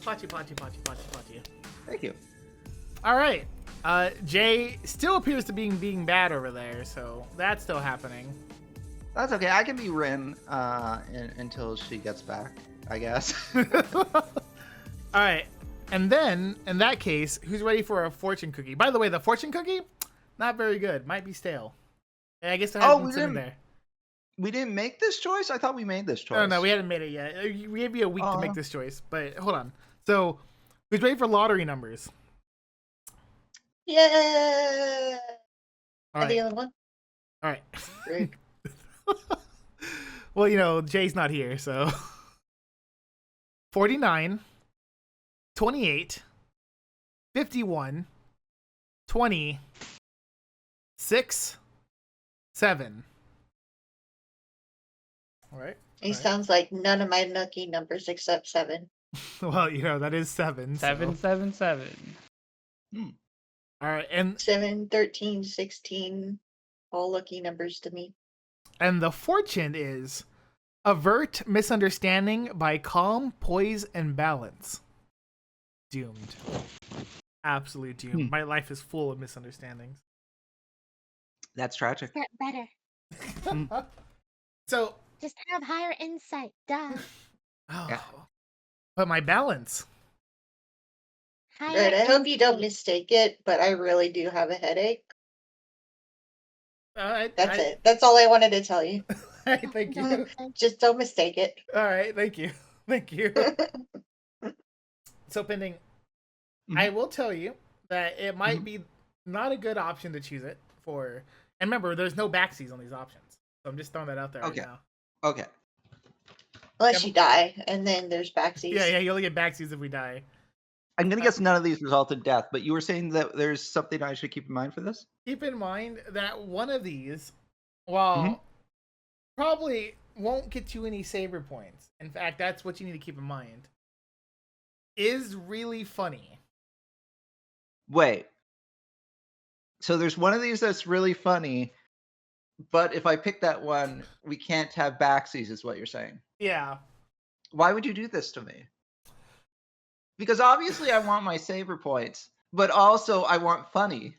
Pachi, Pachi, Pachi, Pachi, Pachi. Thank you. All right. Jay still appears to be being bad over there, so that's still happening. That's okay. I can be Rin until she gets back, I guess. All right. And then, in that case, who's ready for a fortune cookie? By the way, the fortune cookie, not very good. Might be stale. I guess it has been sitting there. We didn't make this choice? I thought we made this choice. No, we hadn't made it yet. We gave you a week to make this choice, but hold on. So, who's ready for lottery numbers? Yeah. All right. The other one. All right. Great. Well, you know, Jay's not here, so 49, 28, 51, 20, 6, 7. All right. He sounds like none of my lucky numbers except 7. Well, you know, that is 7. 7, 7, 7. All right, and 7, 13, 16, all lucky numbers to me. And the fortune is avert misunderstanding by calm, poise, and balance. Doomed. Absolute doomed. My life is full of misunderstandings. That's tragic. Get better. So, Just have higher insight. Duh. Yeah. But my balance. Higher Right, I hope you don't insight. mistake it, but I really do have a headache. That's it. That's all I wanted to tell you. Thank you. Just don't mistake it. All right, thank you. Thank you. So, pending, I will tell you that it might be not a good option to choose it for. And remember, there's no backsies on these options. So I'm just throwing that out there right now. Okay. Unless you die, and then there's backsies. Yeah, you only get backsies if we die. I'm going to guess none of these result in death, but you were saying that there's something I should keep in mind for this? Keep in mind that one of these, well, probably won't get you any saver points. In fact, that's what you need to keep in mind. Is really funny. Wait. So there's one of these that's really funny, but if I pick that one, we can't have backsies, is what you're saying. Yeah. Why would you do this to me? Because obviously I want my saver points, but also I want funny.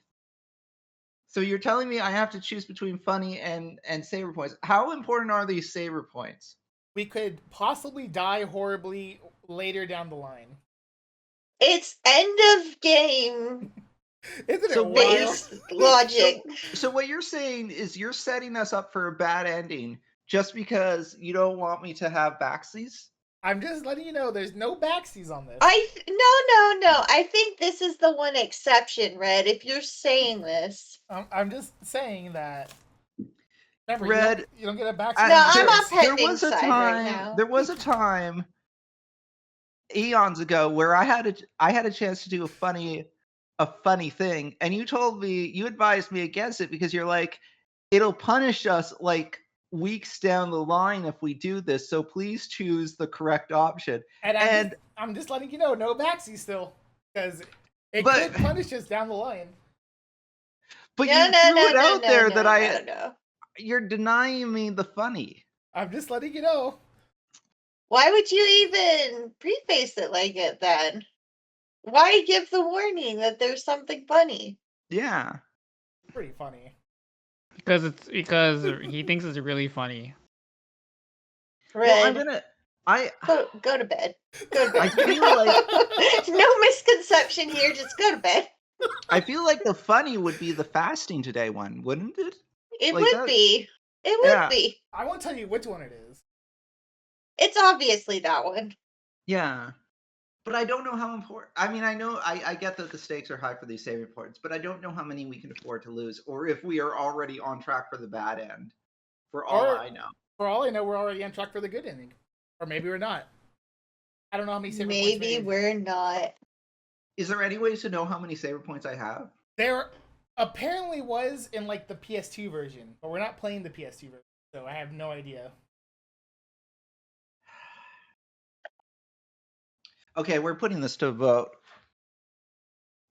So you're telling me I have to choose between funny and saver points. How important are these saver points? We could possibly die horribly later down the line. It's end of game. Isn't So it wild? Base logic. So what you're saying is you're setting us up for a bad ending just because you don't want me to have backsies? I'm just letting you know there's no backsies on this. No. I think this is the one exception, Red. If you're saying this, I'm just saying that. Remember, Red, you don't get a backseat. No, I'm on there pending was a side time. right now. There was a time eons ago where I had a chance to do a funny thing, and you advised me against it because you're like, it'll punish us like weeks down the line if we do this, so please choose the correct option. And I'm just letting you know, no backsies still, because it could punish us down the line. But you're denying me the funny. I'm just letting you know. Why would you even preface it like it then? Why give the warning that there's something funny? Yeah. Pretty funny. Because he thinks it's really funny. Red, Well, go to bed. Go to bed. I feel like No misconception here. Just go to bed. I feel like the funny would be the fasting today one, wouldn't it? It Like would that- be. It Yeah. would be. I won't tell you which one it is. It's obviously that one. Yeah. But I don't know how important. I mean, I get that the stakes are high for these saving points, but I don't know how many we can afford to lose, or if we are already on track for the bad end. For all I know. For all I know, we're already on track for the good ending, or maybe we're not. I don't know how many saver points. Maybe we're not. Is there any way to know how many saver points I have? There apparently was in like the PS2 version, but we're not playing the PS2 version, so I have no idea. Okay, we're putting this to a vote.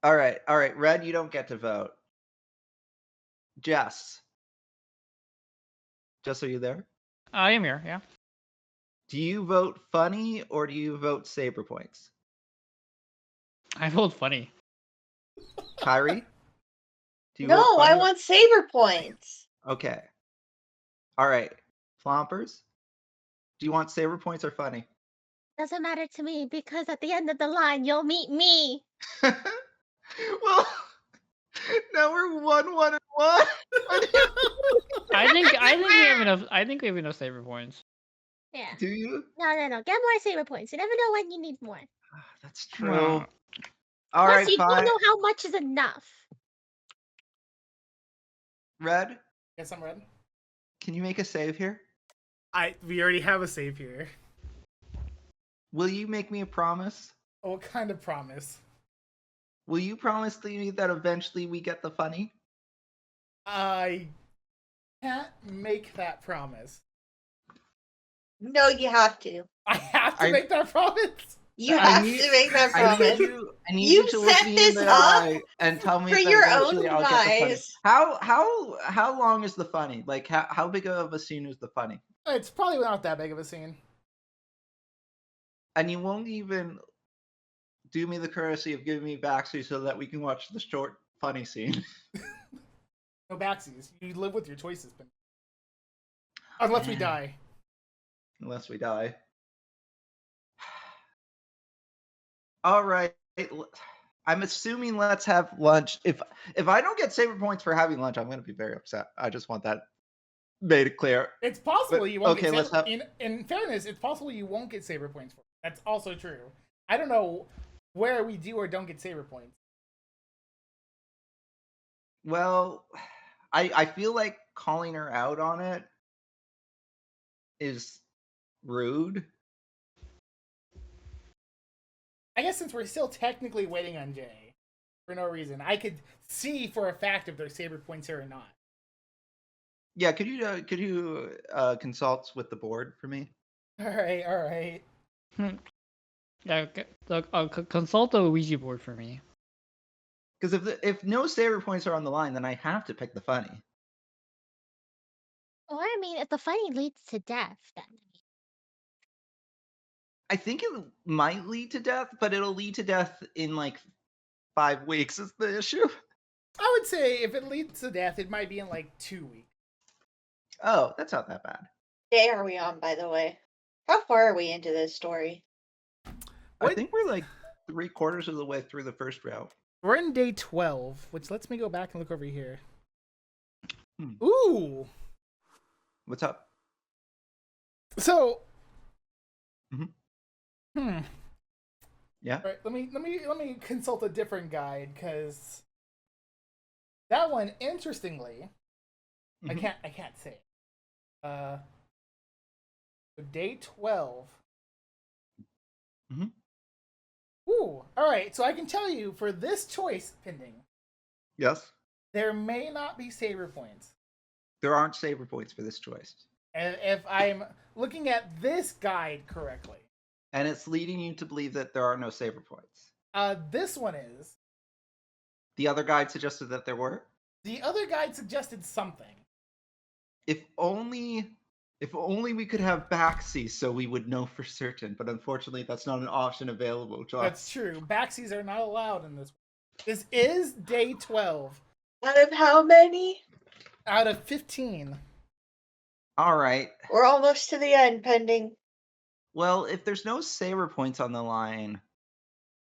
All right. Red, you don't get to vote. Jess, are you there? I am here, yeah. Do you vote funny or do you vote saber points? I vote funny. Kyrie? Do you vote No, I funny? want saber points. Okay. All right. Plompers? Do you want saber points or funny? Doesn't matter to me because at the end of the line, you'll meet me. Well, now we're 1-1-1. I think we have enough. I think we have enough saber points. Yeah. Do you? No. Get more saber points. You never know when you need more. That's Come true. on. All Plus, right, you don't fine. know how much is enough. Red, Yes, I'm ready. can you make a save here? We already have a save here. Will you make me a promise? What kind of promise? Will you promise me that eventually we get the funny? I can't make that promise. No, you have to. I have to I- make that promise. You I have need- to make that I promise. need You you to look set me in this the up eye and tell me for that your eventually own I'll get the funny. demise. How long is the funny? Like how big of a scene is the funny? It's probably not that big of a scene. And you won't even do me the courtesy of giving me backseat so that we can watch the short funny scene. No backsies. You live with your choices, but unless we Man. die. Unless we die. All right. I'm assuming let's have lunch. If I don't get saber points for having lunch, I'm going to be very upset. I just want that made clear. It's possible But- you won't okay, get let's saber. have- In fairness, it's possible you won't get saber points for it. That's also true. I don't know where we do or don't get saber points. Well, I feel like calling her out on it is rude. I guess since we're still technically waiting on Jay for no reason, I could see for a fact if there's saber points here or not. Yeah, could you consult with the board for me? All right. Yeah, consult the Ouija board for me. Because if no saber points are on the line, then I have to pick the funny. Or, I mean, if the funny leads to death, then. I think it might lead to death, but it'll lead to death in like 5 weeks is the issue. I would say if it leads to death, it might be in like 2 weeks. Oh, that's not that bad. Day are we on, by the way? How far are we into this story? I What? think we're like 3/4 of the way through the first route. We're in day 12, which lets me go back and look over here. Hmm. Ooh. What's up? So. Mhm. Yeah. All right, let me consult a different guide because that one, interestingly, Mhm. I can't say it. So day 12. Mhm. Ooh, all right. So I can tell you for this choice pending, Yes. there may not be saber points. There aren't saber points for this choice. And if I'm looking at this guide correctly, And it's leading you to believe that there are no saber points. this one is. The other guide suggested that there were. The other guide suggested something. If only we could have backseas so we would know for certain, but unfortunately that's not an option available to us. That's true. Backsies are not allowed in this. This is day 12 Out of how many? out of 15. All right. We're almost to the end, pending. Well, if there's no saber points on the line,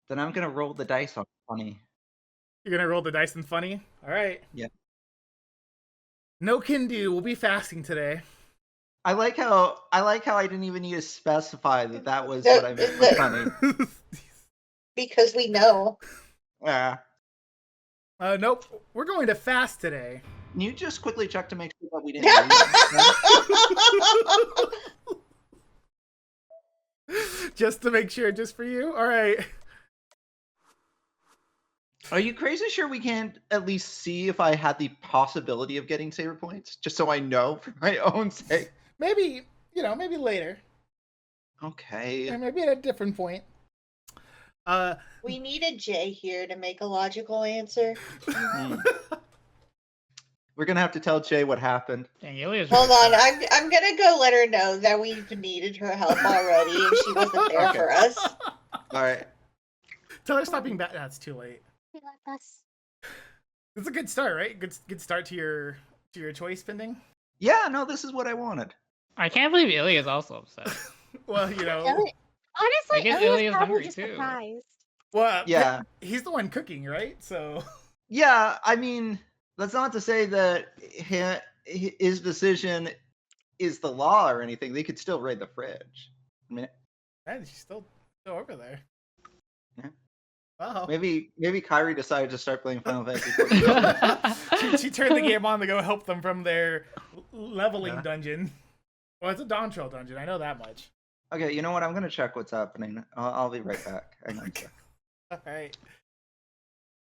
then I'm gonna roll the dice on funny. You're gonna roll the dice and funny? All right. Yeah. No can do. We'll be fasting today. I like how I didn't even need to specify that was what I meant by funny. Because we know. Yeah. Nope. We're going to fast today. Can you just quickly check to make sure that we didn't lose? Just to make sure, just for you? All right. Are you crazy sure we can't at least see if I had the possibility of getting saber points? Just so I know for my own sake. Maybe, maybe later. Okay. Or maybe at a different point. We needed Jay here to make a logical answer. Hmm. We're gonna have to tell Jay what happened. Dang, Ilya's Hold really on, I'm gonna go let her know that we've needed her help already and she wasn't there Okay. for us. All right. Tell her stop being bad. That's too late. She left us. It's a good start, right? Good start to your choice pending. Yeah, no, this is what I wanted. I can't believe Ilya is also upset. Well, you know. Honestly, guess Ilya's Ilya's probably hungry, just too. surprised. Well, Yeah. he's the one cooking, right? So. Yeah, I mean, that's not to say that his decision is the law or anything. They could still raid the fridge. I mean, Man, she's still over there. Yeah. Wow. maybe Kyrie decided to start playing Final Fantasy 14. she turned the game on to go help them from their leveling Yeah. dungeon. Well, it's a Dawn Trail dungeon. I know that much. Okay, you know what? I'm gonna check what's happening. I'll be right back. Hang on a sec. All right.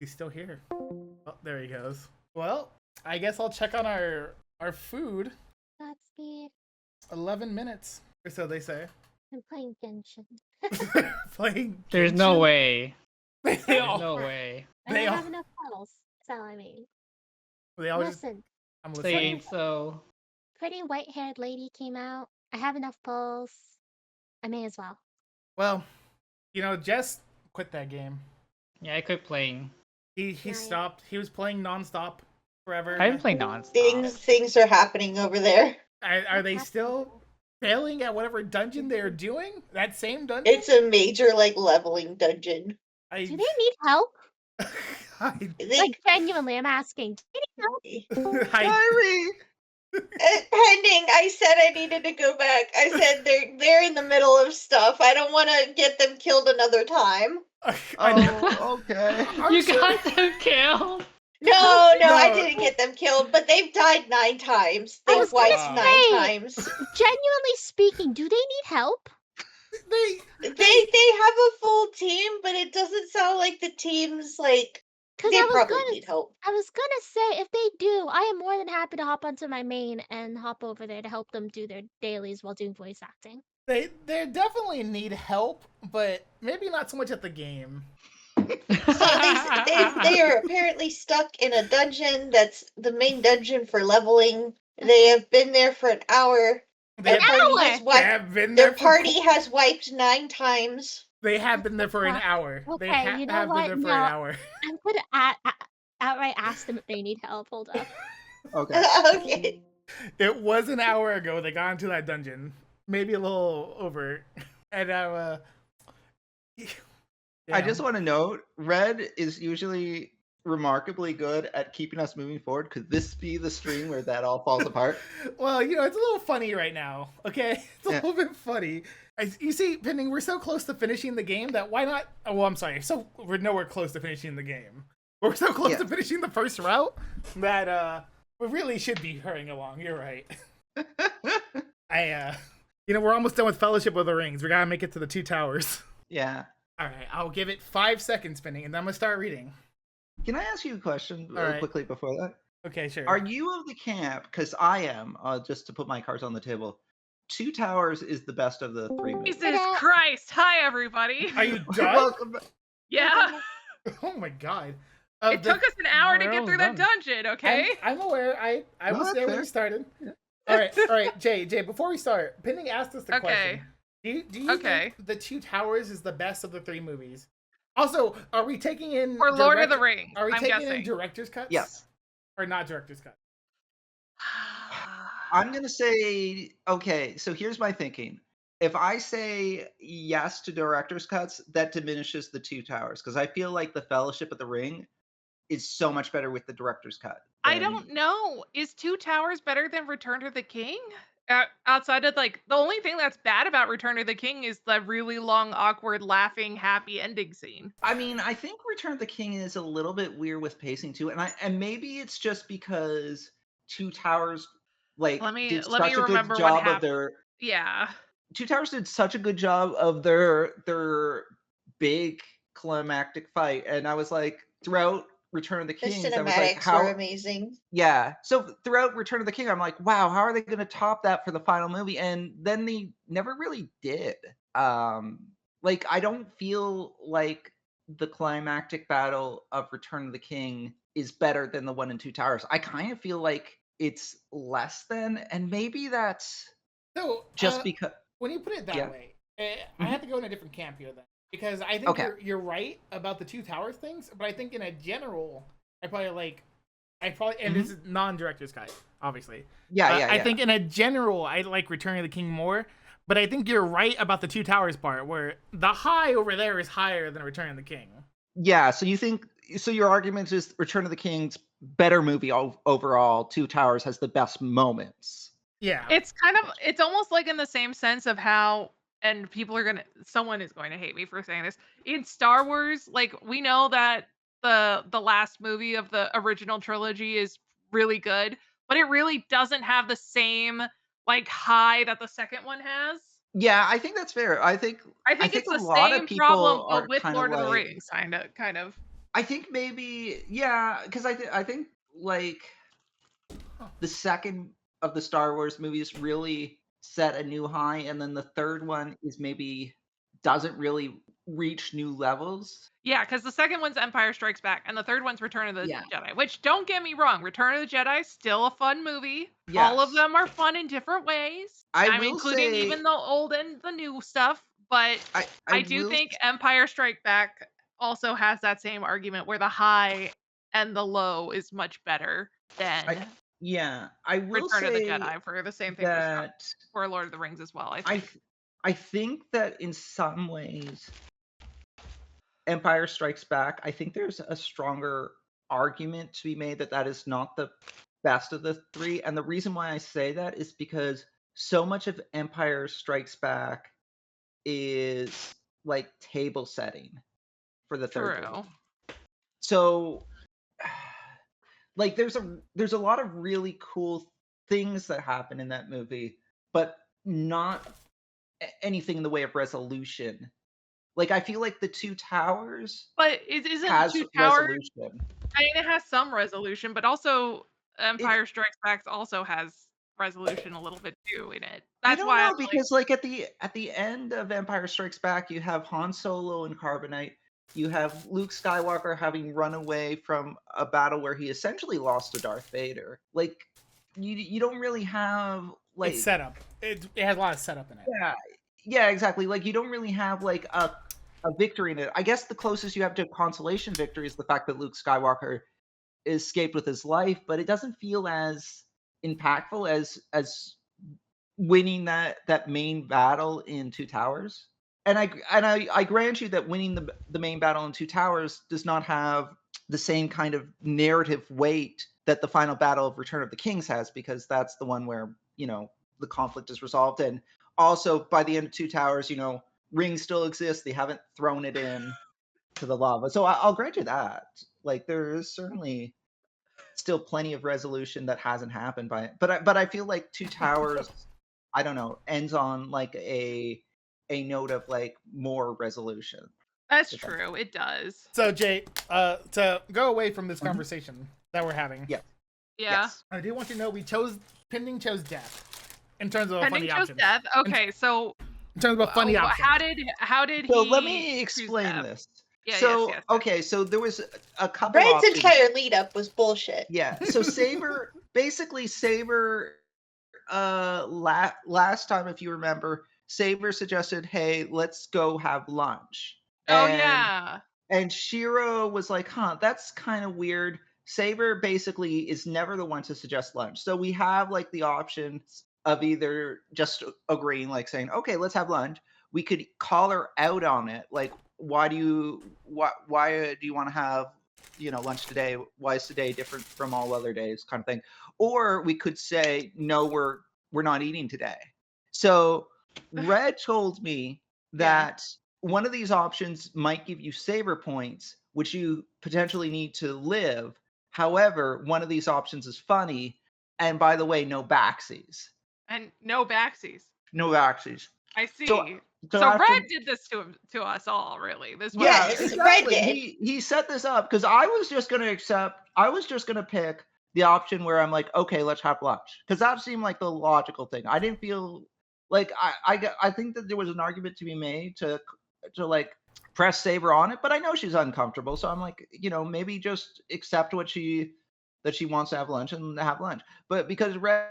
He's still here. Oh, there he goes. Well, I guess I'll check on our food. Godspeed. 11 minutes, or so they say. I'm playing Genshin. Playing. There's no Genshin? way. They There's all. no way. I They don't all. have enough pedals. That's all I mean. They all just. Listen, I'm They listening. ain't so. pretty white-haired lady came out. I have enough pulls. I may as well. Well, you know, Jess quit that game. Yeah, I quit playing. He Right. stopped. He was playing nonstop forever. I haven't played nonstop. Things are happening over there. Are they still failing at whatever dungeon they're doing? That same dungeon? It's a major like leveling dungeon. Do they need help? I, Like, genuinely, I'm asking. Do they need help? Kyrie! Pending, I said I needed to go back. I said they're in the middle of stuff. I don't want to get them killed another time. Oh, okay. You got them killed. No, I No. didn't get them killed, but they've died 9 times. I They've was gonna wiped 9 say- times. Genuinely speaking, do they need help? they They have a full team, but it doesn't sound like the team's like Because they I was probably gonna need help. I was gonna say, if they do, I am more than happy to hop onto my main and hop over there to help them do their dailies while doing voice acting. they definitely need help, but maybe not so much at the game. So they are apparently stuck in a dungeon that's the main dungeon for leveling. They have been there for an hour. They Their have, party has they wiped. have been there Their party has wiped 9 times. They have been there for an hour. They Okay, you know have what? been there for No. an hour. I'm gonna outright ask them if they need help. Hold up. Okay. Okay. It was an hour ago they got into that dungeon. Maybe a little over. And I just want to note, Red is usually remarkably good at keeping us moving forward. Could this be the stream where that all falls apart? Well, you know, it's a little funny right now, okay? It's a Yeah. little bit funny. You see, Pending, we're so close to finishing the game that why not... Oh, well, I'm sorry. So we're nowhere close to finishing the game. We're so close Yeah. to finishing the first route that we really should be hurrying along. You're right. You know, we're almost done with Fellowship of the Rings. We gotta make it to the 2 towers. Yeah. All right, I'll give it 5 seconds, Pending, and then I'm gonna start reading. Can I ask you a question All right. quickly before that? Okay, sure. Are you of the camp, because I am, just to put my cards on the table, 2 Towers is the best of the 3 movies. Jesus Christ. Hi, everybody. Are you done? Welcome back. Yeah. Oh my god. It took us an hour to We're get all through that done. dungeon, okay? I'm aware. I No, was that's there when fair. we started. All right, Jay. Before we start, Pending asked us the Okay. question. Do you Okay. think The 2 Towers is the best of the 3 movies? Also, are we taking in For Lord of the Rings, Are we I'm taking guessing. in director's cuts? Yes. Or not director's cut? I'm going to say, okay, so here's my thinking. If I say yes to director's cuts, that diminishes the 2 Towers, because I feel like the Fellowship of the Ring is so much better with the director's cut. I than- don't know. Is 2 Towers better than Return to the King? Outside of like the only thing that's bad about Return to the King is the really long, awkward, laughing, happy ending scene. I mean, I think Return of the King is a little bit weird with pacing too, and maybe it's just because 2 Towers did Let me such a good remember what job of happened. their Yeah. 2 Towers did such a good job of their big climactic fight, and I was like, throughout Return of the The King, I was like, cinematics were how? amazing. Yeah. So throughout Return of the King, I'm like, wow, how are they going to top that for the final movie? And then they never really did. Like, I don't feel like the climactic battle of Return of the King is better than the one in 2 Towers. I kind of feel like it's less than, and maybe that's So just because. when you put it that Yeah. way, I have to go in a different camp here then. because I think Okay. you're right about the Two Towers things, but I think in a general, and this is non-director's cut, obviously. Yeah, I think in a general, I like Return of the King more, but I think you're right about the Two Towers part, where the high over there is higher than Return of the King. Yeah, so your argument is Return of the King's better movie overall. Two Towers has the best moments. Yeah. It's almost like in the same sense of how, and someone is going to hate me for saying this. In Star Wars, like, we know that the last movie of the original trilogy is really good, but it really doesn't have the same like high that the second one has. Yeah, I think that's fair. I think it's a the lot of same people problem, are but with kind of Lord of the like. Rings, kind of. I think maybe, yeah, because I think like the second of the Star Wars movies really set a new high, and then the third one is maybe doesn't really reach new levels. Yeah, because the second one's Empire Strikes Back, and the third one's Return of the Yeah. Jedi. Which, don't get me wrong, Return of the Jedi is still a fun movie. All of Yes. them are fun in different ways. I I'm will including say- even the old and the new stuff. But I do will think Empire Strikes Back also has that same argument where the high and the low is much better than Yeah, I will Return of the say Jedi for the same thing that for Lord of the Rings as well. I think. I think that in some ways, Empire Strikes Back, I think there's a stronger argument to be made that that is not the best of the three. And the reason why I say that is because so much of Empire Strikes Back is like table setting for the third True. movie. So like there's a lot of really cool things that happen in that movie, but not anything in the way of resolution. Like I feel like the Two Towers But isn't has the Two Towers? resolution. I mean, it has some resolution, but also Empire Strikes Back also has resolution a little bit too in it. I That's don't why know, because like at the end of Empire Strikes Back, you have Han Solo and Carbonite. You have Luke Skywalker having run away from a battle where he essentially lost to Darth Vader. Like you don't really have like It's set up. It has a lot of setup in it. Yeah, exactly. Like you don't really have like a victory in it. I guess the closest you have to a consolation victory is the fact that Luke Skywalker escaped with his life, but it doesn't feel as impactful as winning that main battle in Two Towers. And I grant you that winning the main battle in Two Towers does not have the same kind of narrative weight that the final battle of Return of the Kings has, because that's the one where, you know, the conflict is resolved. And also by the end of Two Towers, you know, rings still exist. They haven't thrown it in to the lava. So I'll grant you that. Like there is certainly still plenty of resolution that hasn't happened by it. But I feel like Two Towers, I don't know, ends on like a note of like more resolution. that's true. It does. So Jay, to go away from this conversation that we're having, Yeah. Yeah. I do want you to know Pending chose death in terms of a Pending funny chose option. death. Okay, so In terms of a funny option. How did So he? let me choose explain death? this. Yeah, So yes. okay, so there was a couple Red's options. entire lead up was bullshit. Yeah. So Saber last time, if you remember, Saber suggested, hey, let's go have lunch. Oh yeah. And Shiro was like, huh, that's kind of weird. Saber basically is never the one to suggest lunch. So we have like the options of either just agreeing, like saying, okay, let's have lunch. We could call her out on it. Like, why do you want to have, you know, lunch today? Why is today different from all other days, kind of thing? Or we could say, no, we're not eating today. So Red told me that one of these options might give you Saber points, which you potentially need to live. However, one of these options is funny. And by the way, no backsies. And no backsies. No backsies. I see. So Red did this to us all, really. This was Yeah, exactly. Red did. He set this up because I was just gonna pick the option where I'm like, okay, let's have lunch, because that seemed like the logical thing. I didn't feel like I think that there was an argument to be made to like press Saber on it, but I know she's uncomfortable, so I'm like, you know, maybe just accept that she wants to have lunch and have lunch. But because Red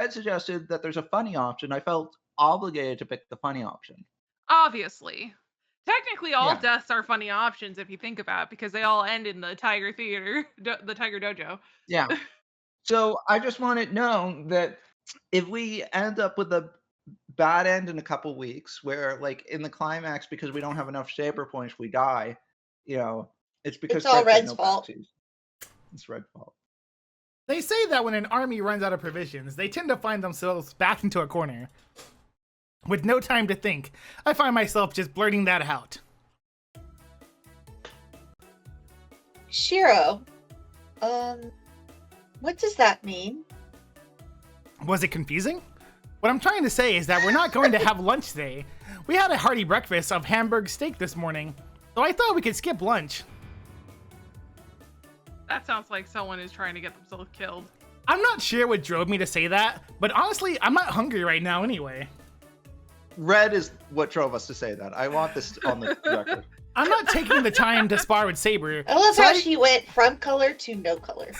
suggested that there's a funny option, I felt obligated to pick the funny option. obviously. Technically, all Yeah. deaths are funny options if you think about it, because they all end in the Tiger Theater, the Tiger Dojo. Yeah. So I just want it known that if we end up with a bad end in a couple weeks, where like in the climax, because we don't have enough saber points, we die. It's because It's all Fred said Red's no fault. bounties. It's Red's fault. They say that when an army runs out of provisions, they tend to find themselves back into a corner. With no time to think, I find myself just blurting that out. Shiro, what does that mean? Was it confusing? What I'm trying to say is that we're not going to have lunch today. We had a hearty breakfast of Hamburg steak this morning, so I thought we could skip lunch. That sounds like someone is trying to get themselves killed. I'm not sure what drove me to say that, but honestly, I'm not hungry right now anyway. Red is what drove us to say that. I want this on the record. I'm not taking the time to spar with Saber. I love so how she went from color to no color.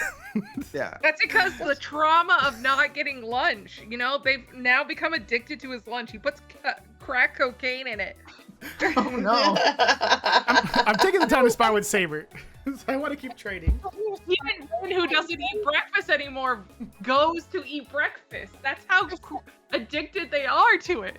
Yeah. That's because the trauma of not getting lunch. They've now become addicted to his lunch. He puts crack cocaine in it. Oh no. I'm taking the time to spar with Saber. So I want to keep trading. Even Ben, who doesn't eat breakfast anymore, goes to eat breakfast. That's how addicted they are to it.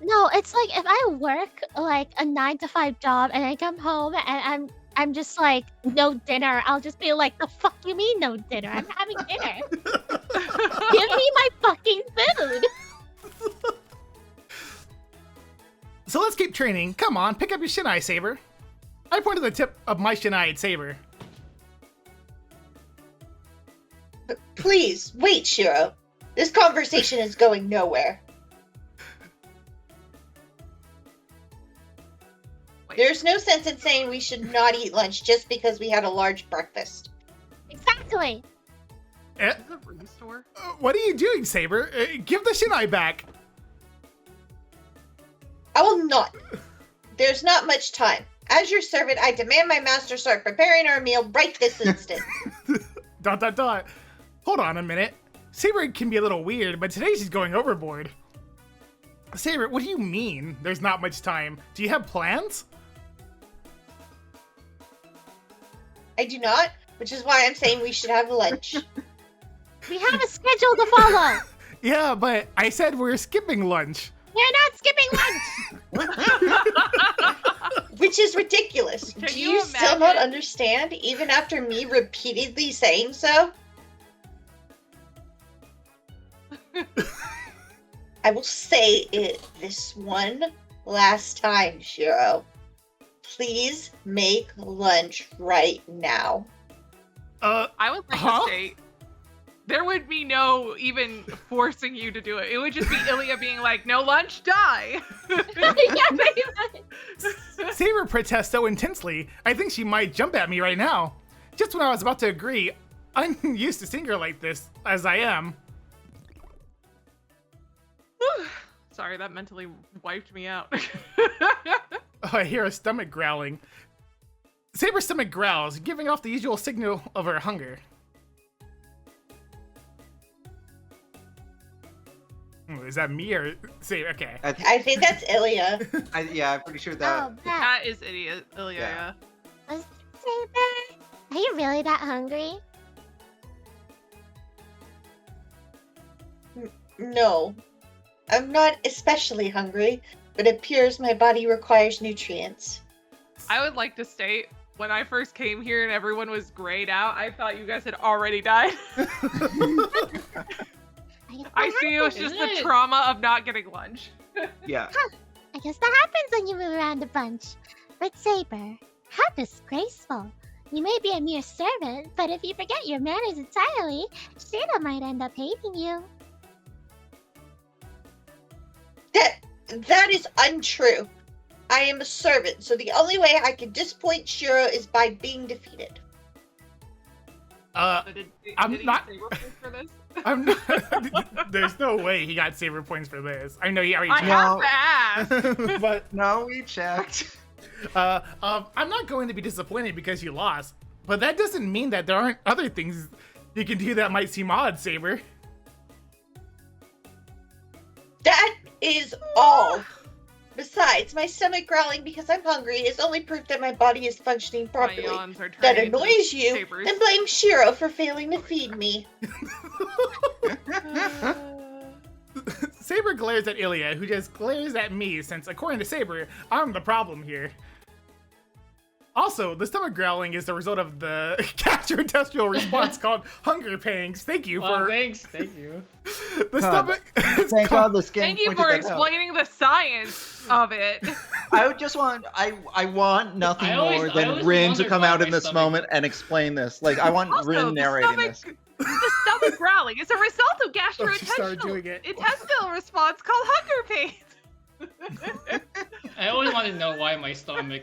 No, it's like if I work like a 9-to-5 job and I come home and I'm just like no dinner, I'll just be like, the fuck you mean no dinner? I'm having dinner. Give me my fucking food. So let's keep training. Come on, pick up your Shinai, Saber. I pointed the tip of my Shinai at Saber. Please, wait, Shiro. This conversation is going nowhere. There's no sense in saying we should not eat lunch just because we had a large breakfast. Exactly. Eh, Is it a room store? what are you doing, Saber? Give the Shinai back. I will not. There's not much time. As your servant, I demand my master start preparing our meal right this instant. ... Hold on a minute. Saber can be a little weird, but today she's going overboard. Saber, what do you mean there's not much time? Do you have plans? I do not, which is why I'm saying we should have lunch. We have a schedule to follow. Yeah, but I said we're skipping lunch. We're not skipping lunch. Which is ridiculous. Can Do you you still not imagine? understand, even after me repeatedly saying so? I will say it this one last time, Shiro. Please make lunch right now. I would like Huh? to state there would be no even forcing you to do it. It would just be Ilya being like, "No lunch, die." Yeah, pretty much. Saber protests so intensely, I think she might jump at me right now. Just when I was about to agree, I'm used to seeing her like this, as I am. Sorry, that mentally wiped me out. Oh, I hear a stomach growling. Saber's stomach growls, giving off the usual signal of her hunger. Is that me or Saber? Okay. I think that's Ilya. Yeah, I'm pretty sure that. Oh, that. That is idiot, Ilya. Yeah. Was Saber? Are you really that hungry? No. I'm not especially hungry, but it appears my body requires nutrients. I would like to state, when I first came here and everyone was grayed out, I thought you guys had already died. I see it was just Isn't the it? trauma of not getting lunch. Yeah. I guess that happens when you move around a bunch. But Saber, how disgraceful. You may be a mere servant, but if you forget your manners entirely, Shira might end up hating you. That is untrue. I am a servant, so the only way I can disappoint Shiro is by being defeated. So did I'm he not- say reference for this? I'm not. There's no way he got Saber points for this. I know he already I checked. have to ask. But No, we checked. I'm not going to be disappointed because you lost. But that doesn't mean that there aren't other things you can do that might seem odd, Saber. That is all. Besides, my stomach growling because I'm hungry is only proof that my body is functioning My properly. yawns are That turning into annoys you, sabers. then blame Shiro for failing to feed me. Saber glares at Ilya, who just glares at me since, according to Saber, I'm the problem here. Also, the stomach growling is the result of the gastrointestinal response called hunger pangs. Thank you for... Thanks, thank you. The stomach... Thank God the skin Thank you pointed for that out. explaining the science of it. I would just want I want nothing I always- more I than always Rin to wondered come why out my in this stomach- moment and explain this. Like I want Also, Rin the narrating this. stomach growling is a result of Oh, she started doing gastrointestinal it. intestinal response called hunger pains. I always want to know why my stomach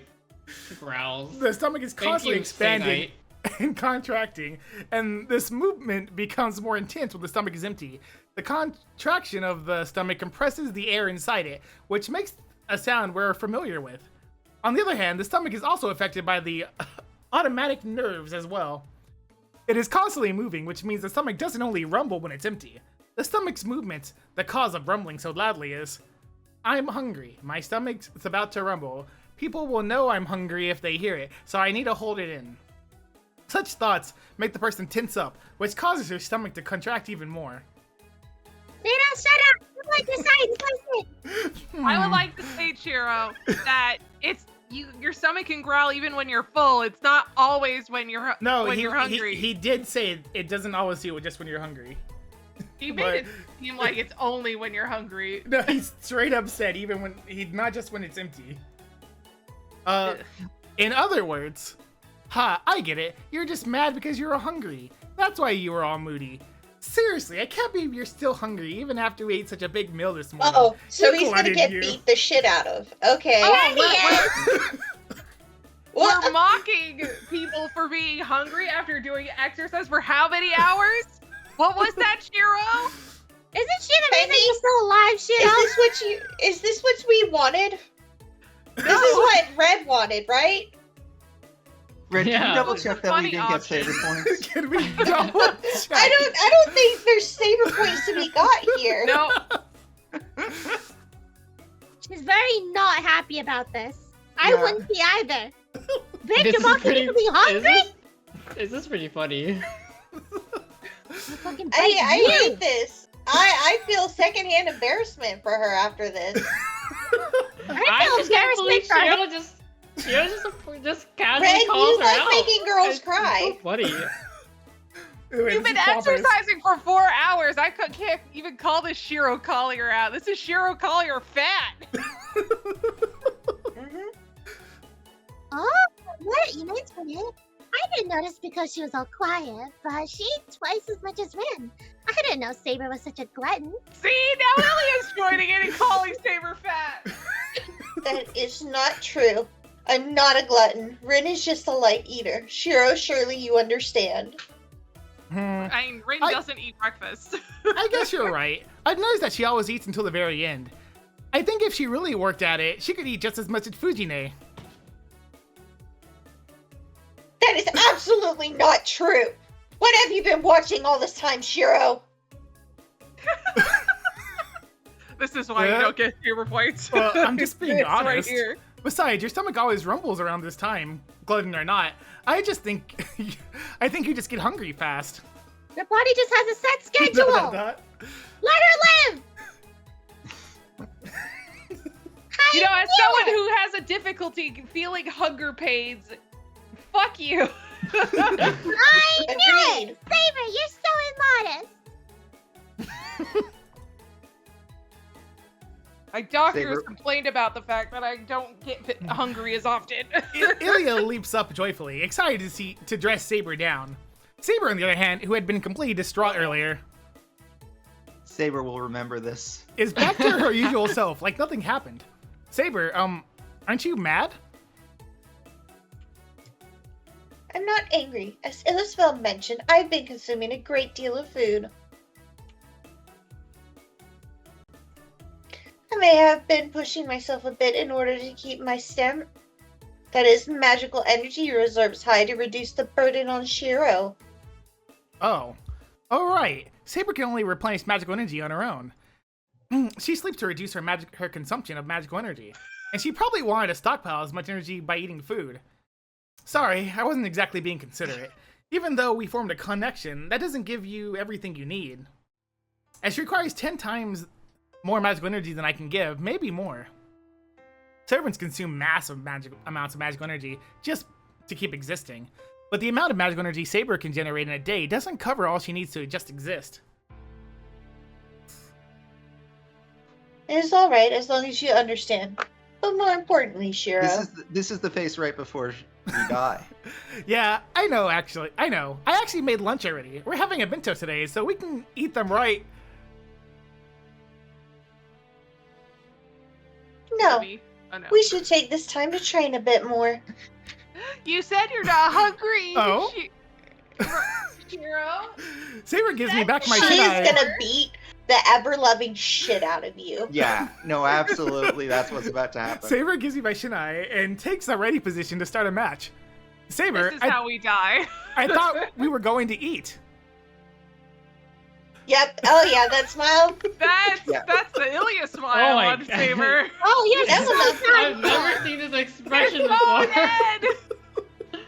growls. The stomach is Thank constantly you, expanding Sainite. and contracting, and this movement becomes more intense when the stomach is empty. The contraction of the stomach compresses the air inside it, which makes a sound we're familiar with. On the other hand, the stomach is also affected by the automatic nerves as well. It is constantly moving, which means the stomach doesn't only rumble when it's empty. The stomach's movement, the cause of rumbling so loudly, is I'm hungry. My stomach's about to rumble. People will know I'm hungry if they hear it, so I need to hold it in. Such thoughts make the person tense up, which causes their stomach to contract even more. Nina, shut up! I'm like your science person! I would like to say, Shiro, that your stomach can growl even when you're full. It's not always when you're you're hungry. He did say it doesn't always do it just when you're hungry. He made it seem like it's only when you're hungry. No, he's straight up said even when not just when it's empty. In other words, I get it. You're just mad because you're hungry. That's why you were all moody. Seriously, I can't believe you're still hungry even after we ate such a big meal this morning. Oh, so Who he's gonna glutted get you? beat the shit out of. Okay. We're mocking people for being hungry after doing exercise for how many hours? What was that, Shiro? Isn't she the reason you're still alive, Shiro? Is this what we wanted? This is what Red wanted, right? Rin, can Yeah. you double check that we Funny didn't get option. saber points? Can we double check? I don't think there's saber points to be got here. No. She's very not happy about this. I Yeah. wouldn't be either. Vic, This you're is walking pretty- into me hungry? Is this pretty funny? Fucking I you. hate this. I feel secondhand embarrassment for her after this. I feel just can't embarrassment believe for her. Shiro just casually Red, calls you her like out. making girls It's cry. so funny. You've been exercising for 4 hours. I can't even call this Shiro Collier out. This is Shiro Collier fat. Oh, what? You know, it's funny. I didn't notice because she was all quiet, but she ate twice as much as Rin. I didn't know Saber was such a glutton. See, now Ilia's joining in and calling Saber fat. That is not true. I'm not a glutton. Rin is just a light eater. Shiro, surely you understand. I mean, Rin I- doesn't eat breakfast. I guess you're right. I've noticed that she always eats until the very end. I think if she really worked at it, she could eat just as much as Fujine. That is absolutely not true. What have you been watching all this time, Shiro? This is why you don't get Saber points. Well, I'm just being It's right honest. here. Besides, your stomach always rumbles around this time, glutton or not. I just think, I think you just get hungry fast. Your body just has a set schedule. Let her live. You know, as someone who has a difficulty feeling hunger pains, fuck you. I knew it. Saber, you're so immodest. My doctor has Saber. complained about the fact that I don't get hungry as often. Ilya leaps up joyfully, excited to dress Saber down. Saber, on the other hand, who had been completely distraught earlier, Saber will remember this. is back to her usual self, like nothing happened. Saber, aren't you mad? I'm not angry. As Illisfeld mentioned, I've been consuming a great deal of food. I may have been pushing myself a bit in order to keep my stem, that is, magical energy reserves high to reduce the burden on Shiro. Oh. Alright. Saber can only replenish magical energy on her own. She sleeps to reduce her consumption of magical energy, and she probably wanted to stockpile as much energy by eating food. Sorry, I wasn't exactly being considerate. Even though we formed a connection, that doesn't give you everything you need. And she requires 10 times more magical energy than I can give, maybe more. Servants consume massive amounts of magical energy just to keep existing, but the amount of magical energy Saber can generate in a day doesn't cover all she needs to just exist. It's all right as long as you understand. But more importantly, Shiro. This is the face right before you die. Yeah, I know, actually. I know. I actually made lunch already. We're having a bento today, so we can eat them right. No, Oh, no. we should take this time to train a bit more. You said you're not hungry. Oh? Shiro? Saber gives me back my She shinai. is gonna beat the ever-loving shit out of you. Yeah, no, absolutely. That's what's about to happen. Saber gives me my shinai and takes a ready position to start a match. Saber, This is how we die. I thought we were going to eat. Yep. Oh yeah, that smile. That's the Ilya smile Oh my on God. Saber. Oh yeah, that was I've not never seen this expression It's before. bonehead.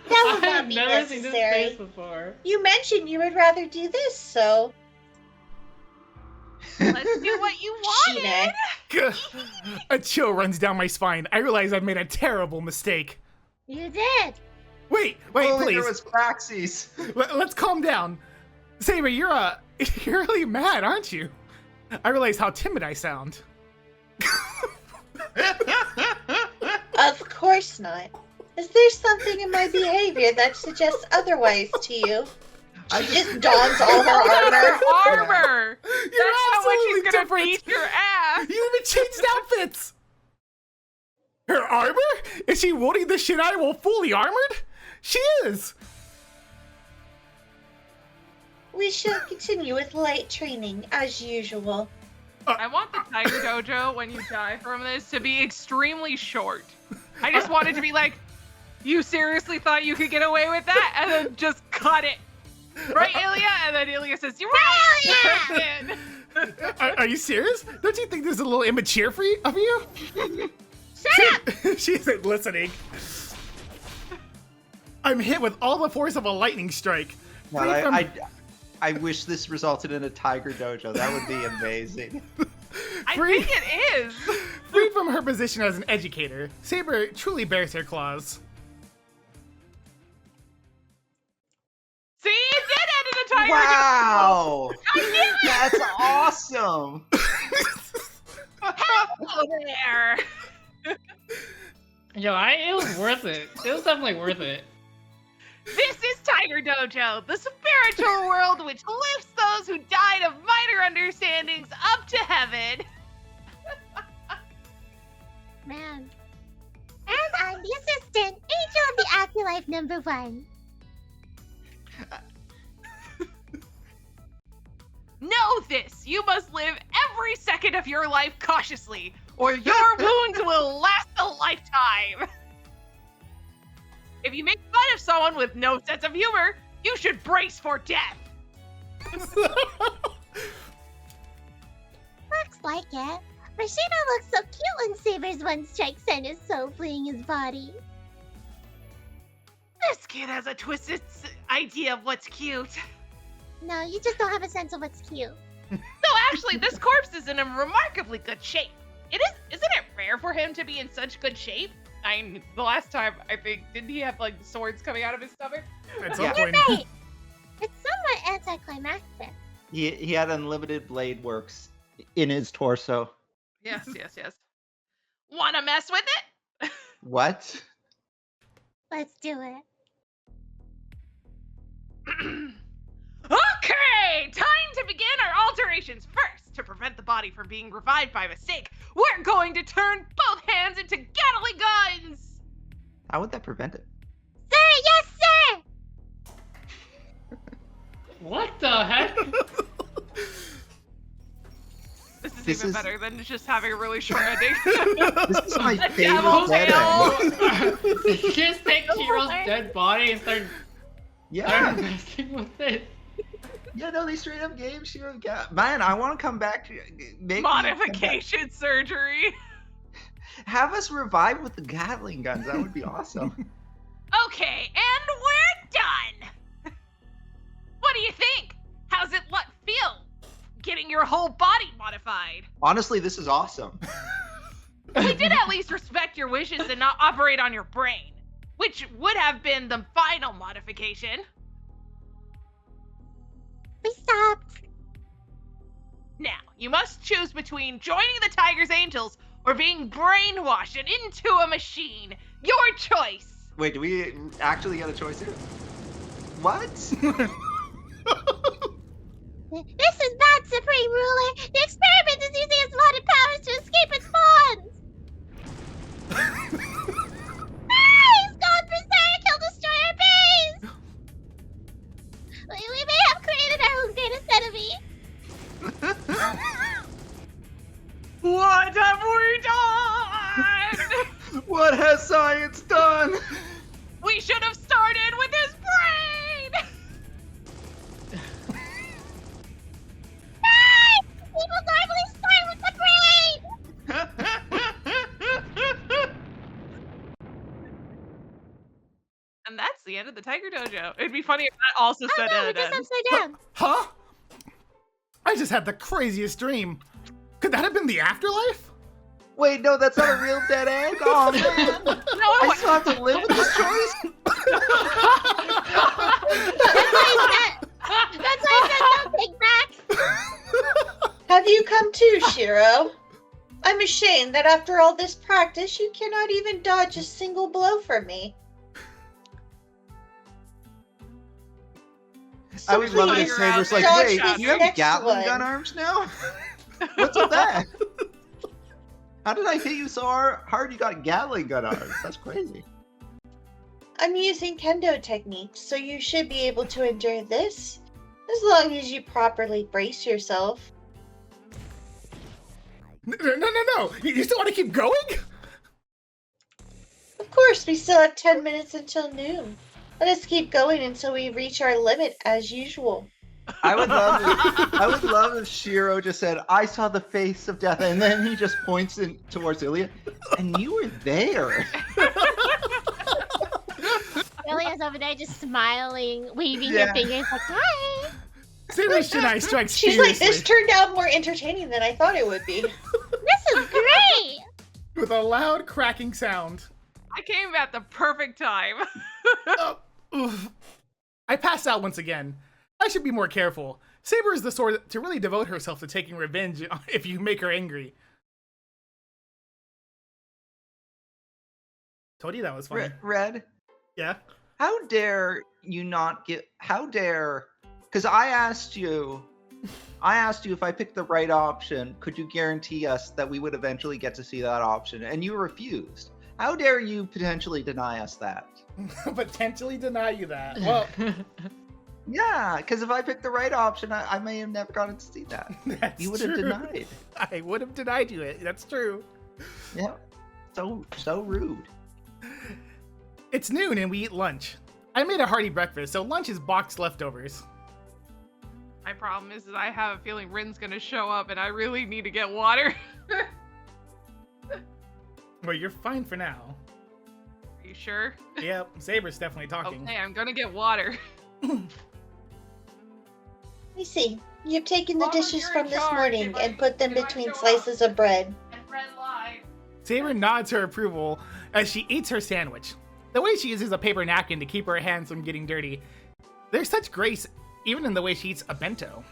That would I've not be never seen this necessary. face before. You mentioned you would rather do this, so Let's do what you wanted. Shine. A chill runs down my spine. I realize I've made a terrible mistake. You did. Wait, Only please. there was Praxis. Let's calm down. Saber, you're really mad, aren't you? I realize how timid I sound. Of course not. Is there something in my behavior that suggests otherwise to you? I She just- just dons all her armor. Armor. You're That's how much absolutely she's gonna different. beat your ass. You even changed outfits. Her armor? Is she wielding the Shinai while fully armored? She is. We shall continue with light training as usual. I want the Tiger Dojo when you die from this to be extremely short. I just want it to be like, you seriously thought you could get away with that? And then just cut it. Right, Ilya? And then Ilya says, you're right! Are you serious? Don't you think this is a little immature for you, of you? Shut up! She isn't listening. I'm hit with all the force of a lightning strike. God, Free from- I wish this resulted in a Tiger Dojo. That would be amazing. I Free- think it is. Free from her position as an educator, Saber truly bears her claws. See, it did end in a Tiger Wow! Dojo. That's awesome! Hello there. Yo, it was worth it. It was definitely worth it. This is Tiger Dojo, the spiritual world which lifts those who died of minor understandings up to heaven. Man. And I'm the assistant, Angel of the Afterlife #1. Know this, you must live every second of your life cautiously, or your wounds will last a lifetime. If you make fun of someone with no sense of humor, you should brace for death. Looks like it. Rashida looks so cute when Saber's one strike Sen is so fleeing his body. This kid has a twisted idea of what's cute. No, you just don't have a sense of what's cute. No, actually, this corpse is in a remarkably good shape. Isn't it rare for him to be in such good shape? The last time, I think, didn't he have, like, swords coming out of his stomach? At some Yeah. You're point. right. It's somewhat anticlimactic. He had unlimited blade works in his torso. Yes. Wanna mess with it? What? Let's do it. Okay, time to begin our alterations. First, to prevent the body from being revived by mistake, we're going to turn both hands into Gatling guns. How would that prevent it? Sir, yes, sir! What the heck? This is even better than just having a really short ending. This is my A favorite devil's dead tail. end. You just take Shiro's dead body and start Yeah. messing with it. Yeah, no, they straight up gave Shiro Man, I want to come back to Modification surgery. Have us revive with the Gatling guns. That would be awesome. Okay, and we're done. What do you think? How's it feel? Getting your whole body modified. Honestly, this is awesome. We did at least respect your wishes and not operate on your brain, which would have been the final modification. We stopped. Now, you must choose between joining the Tiger's Angels or being brainwashed and into a machine. Your choice. Wait, do we actually get a choice here? What? This is bad, Supreme Ruler. The experiment is using its modded powers to escape its bonds. He's gone berserk. He'll destroy our base. We may have created our own greatest enemy. What have we done? What has science done? We should have started with his brain. People normally start with the brain. And that's the end of the Tiger Dojo. It'd be funny if that also said No, we're it. just upside down. Huh? I just had the craziest dream. Could that have been the afterlife? Wait, no, that's not a real dead end. Oh man, No, I still have to live with this choice. That's why I said no take back. Have you come to, Shiro? I'm ashamed that after all this practice, you cannot even dodge a single blow from me. I would love it if please, Saber's like, dodge wait, this you have next Gatling one." gun arms now? What's with that? How did I hit you so hard you got Gatling gun arms? That's crazy. I'm using kendo techniques, so you should be able to endure this, as long as you properly brace yourself. No. You still want to keep going? Of course, we still have 10 minutes until noon. Let us keep going until we reach our limit, as usual. I would love if Shiro just said, "I saw the face of death," and then he just points towards Ilya, and you were there. Ilya's over there just smiling, waving Yeah. her fingers like, hi. Saber's Shinai strikes She's like, furiously this turned out more entertaining than I thought it would be. This is great. with a loud cracking sound. I came at the perfect time. Oof. I passed out once again. I should be more careful. Saber is the sort to really devote herself to taking revenge if you make her angry. Told you that was funny. Red, Yeah. how dare you not get? How dare? Because I asked you if I picked the right option, could you guarantee us that we would eventually get to see that option? And you refused. How dare you potentially deny us that? Potentially deny you that. Well, Yeah, because if I picked the right option, I may have never gotten to see that. that's You would have true. denied. I would have denied you it. That's true. Yeah, so rude. It's noon and we eat lunch. I made a hearty breakfast, so lunch is boxed leftovers. My problem is that I have a feeling Rin's gonna show up and I really need to get water. Well, you're fine for now. Are you sure? Yep, Saber's definitely talking. Okay, I'm gonna get water. Let me see. You've taken the Mama, dishes you're from in this charge. morning If I- and put them if I between show up. slices of bread. And Ren lied. Saber nods her approval as she eats her sandwich. The way she uses a paper napkin to keep her hands from getting dirty. There's such grace even in the way she eats a bento.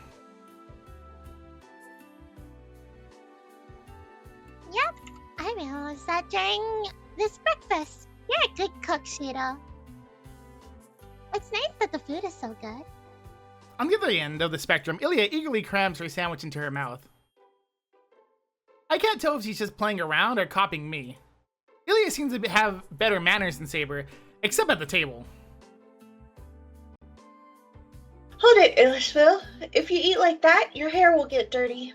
Yep, I realized that during this breakfast. You're a good cook, Shiro. It's nice that the food is so good. On the other end of the spectrum, Ilya eagerly crams her sandwich into her mouth. I can't tell if she's just playing around or copying me. Ilya seems to have better manners than Saber, except at the table. Hold it, Ilishville. If you eat like that, your hair will get dirty.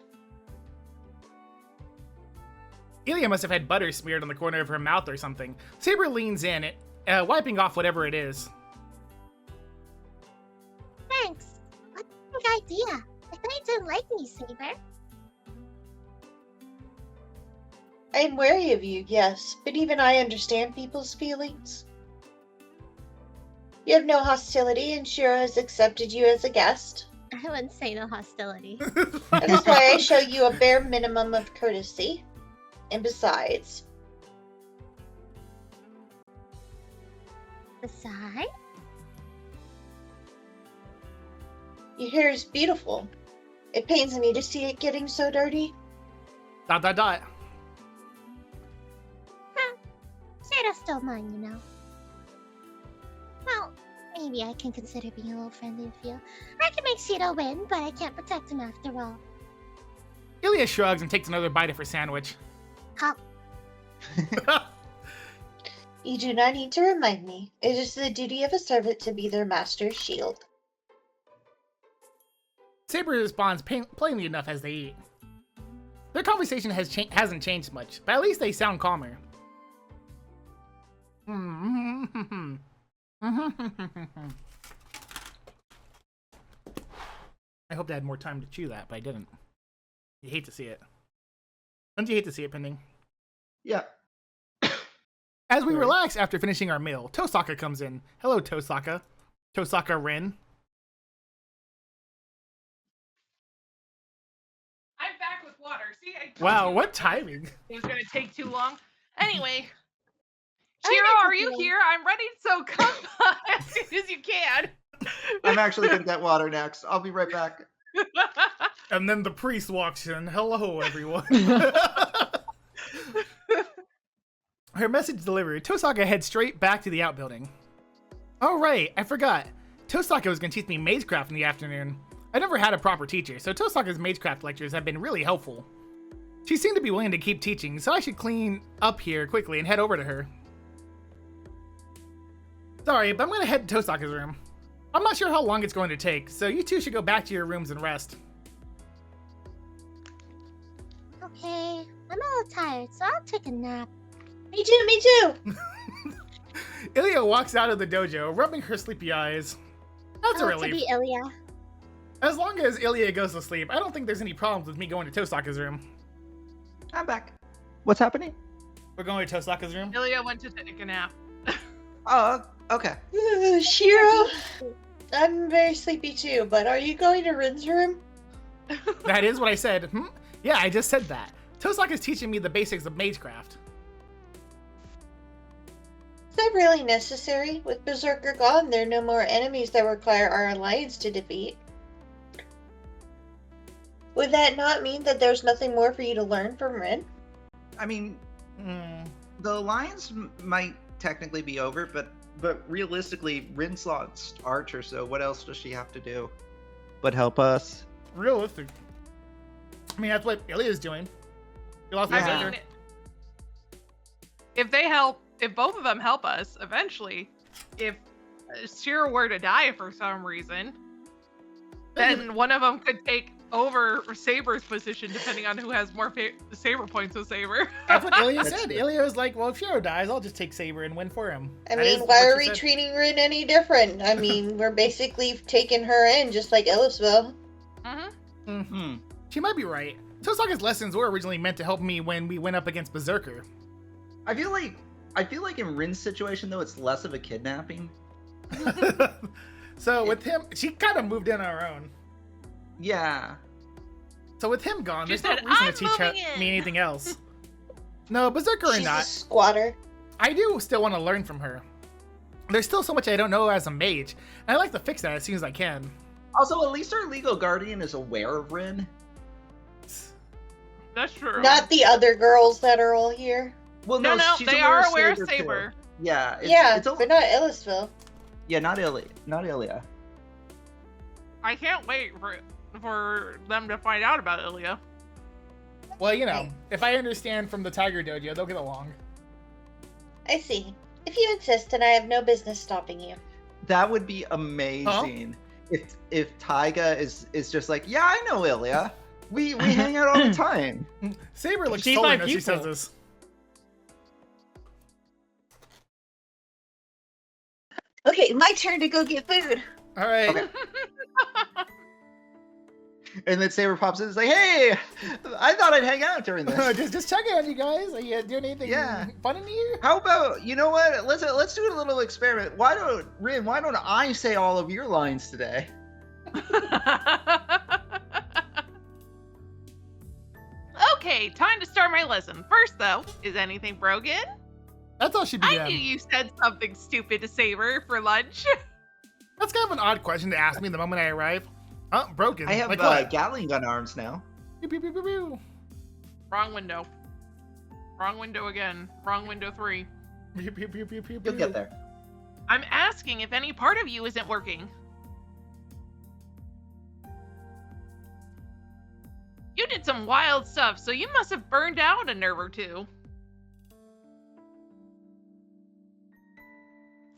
Ilya must have had butter smeared on the corner of her mouth or something. Saber leans in, wiping off whatever it is. Thanks. I think I idea. I thought you didn't like me, Saber. I'm wary of you, yes, but even I understand people's feelings. You have no hostility, and Shiro has accepted you as a guest. I wouldn't say no hostility. That is why I show you a bare minimum of courtesy. And besides, your hair is beautiful. It pains me to see it getting so dirty. ... Shiro's still mine, you know. Well, maybe I can consider being a little friendly with you. I can make Shiro win, but I can't protect him after all. Ilya shrugs and takes another bite of her sandwich. Huh. You do not need to remind me. It is the duty of a servant to be their master's shield. Saber responds plainly enough as they eat. Their conversation hasn't changed much, but at least they sound calmer. I hoped I had more time to chew that, but I didn't. You hate to see it. Don't you hate to see it, Pending? Yeah. As we relax after finishing our meal, Tosaka comes in. Hello, Tosaka. Tosaka Rin. I'm back with water. See, I told Wow, you what timing? it was gonna take too long. Anyway, Oh, Shiro, that's are you okay. here? I'm ready, so come by as soon as you can. I'm actually gonna get water next. I'll be right back. And then the priest walks in. Hello, everyone. Her message delivered, Tosaka heads straight back to the outbuilding. Oh right, I forgot. Tosaka was going to teach me magecraft in the afternoon. I never had a proper teacher, so Tosaka's magecraft lectures have been really helpful. She seemed to be willing to keep teaching, so I should clean up here quickly and head over to her. Sorry, but I'm going to head to Tosaka's room. I'm not sure how long it's going to take, so you two should go back to your rooms and rest. Okay, I'm a little tired, so I'll take a nap. Me too, me too! Ilya walks out of the dojo, rubbing her sleepy eyes. That's a To relief. be Ilya. As long as Ilya goes to sleep, I don't think there's any problems with me going to Tosaka's room. I'm back. What's happening? We're going to Tosaka's room? Ilya went to take a nap. Oh, okay. Shiro, I'm very sleepy too, but are you going to Rin's room? That is what I said. Yeah, I just said that. Tosaka's teaching me the basics of magecraft. Is that really necessary? With Berserker gone, there are no more enemies that require our alliance to defeat. Would that not mean that there's nothing more for you to learn from Rin? I mean, the alliance might technically be over, but realistically, Rin's lost Archer, so what else does she have to do but help us? Realistic. I mean, that's what Ilya's doing. He lost Yeah. his I Archer. mean, if they help, if both of them help us eventually, if Shiro were to die for some reason, then one of them could take over Saber's position, depending on who has more Saber points with Saber. That's what Ilya That's said. true. Ilya was like, well, if Shiro dies, I'll just take Saber and win for him. I That mean, is why what are she we said. treating Rin any different? I mean, we're basically taking her in just like Ellisville. Mm-hmm. She might be right. Tosaka's lessons were originally meant to help me when we went up against Berserker. I feel like in Rin's situation though, it's less of a kidnapping. So with him, she kind of moved in on her own. Yeah. So with him gone, She there's no said, reason "I'm to teach her, moving in." me anything else. No, Berserker or She's a not, squatter. I do still want to learn from her. There's still so much I don't know as a mage, and I like to fix that as soon as I can. Also, at least our legal guardian is aware of Rin. That's true. Not the other girls that are all here. Well, no, she's they aware are of aware of too. Saber. Yeah. Yeah, It's but not Ellisville. yeah, not Ilya. Not Ilya. I can't wait for them to find out about Ilya. Well, you know, if I understand from the Tiger Dojo, they'll get along. I see. If you insist, then I have no business stopping you. That would be amazing. If Taiga is just like, yeah, I know Ilya. We hang out all the time. Saber looks She's stolen my as she says pupil. this. Okay, my turn to go get food. All right. Okay. And then Saber pops in and is like, hey, I thought I'd hang out during this. just checking on you guys. Are you doing anything fun in here? How about, you know what? Let's do a little experiment. Why don't I say all of your lines today? Okay, time to start my lesson. First, though, is anything broken? That's all she'd be. I knew you said something stupid to Saber for lunch. That's kind of an odd question to ask me the moment I arrive. Oh, broken. I have like what? Gatling gun arms now. Pew, pew, pew, pew, pew. Wrong window. Wrong window again. Wrong window 3. Pew, pew, pew, pew, pew, You'll get there. I'm asking if any part of you isn't working. You did some wild stuff, so you must have burned out a nerve or two.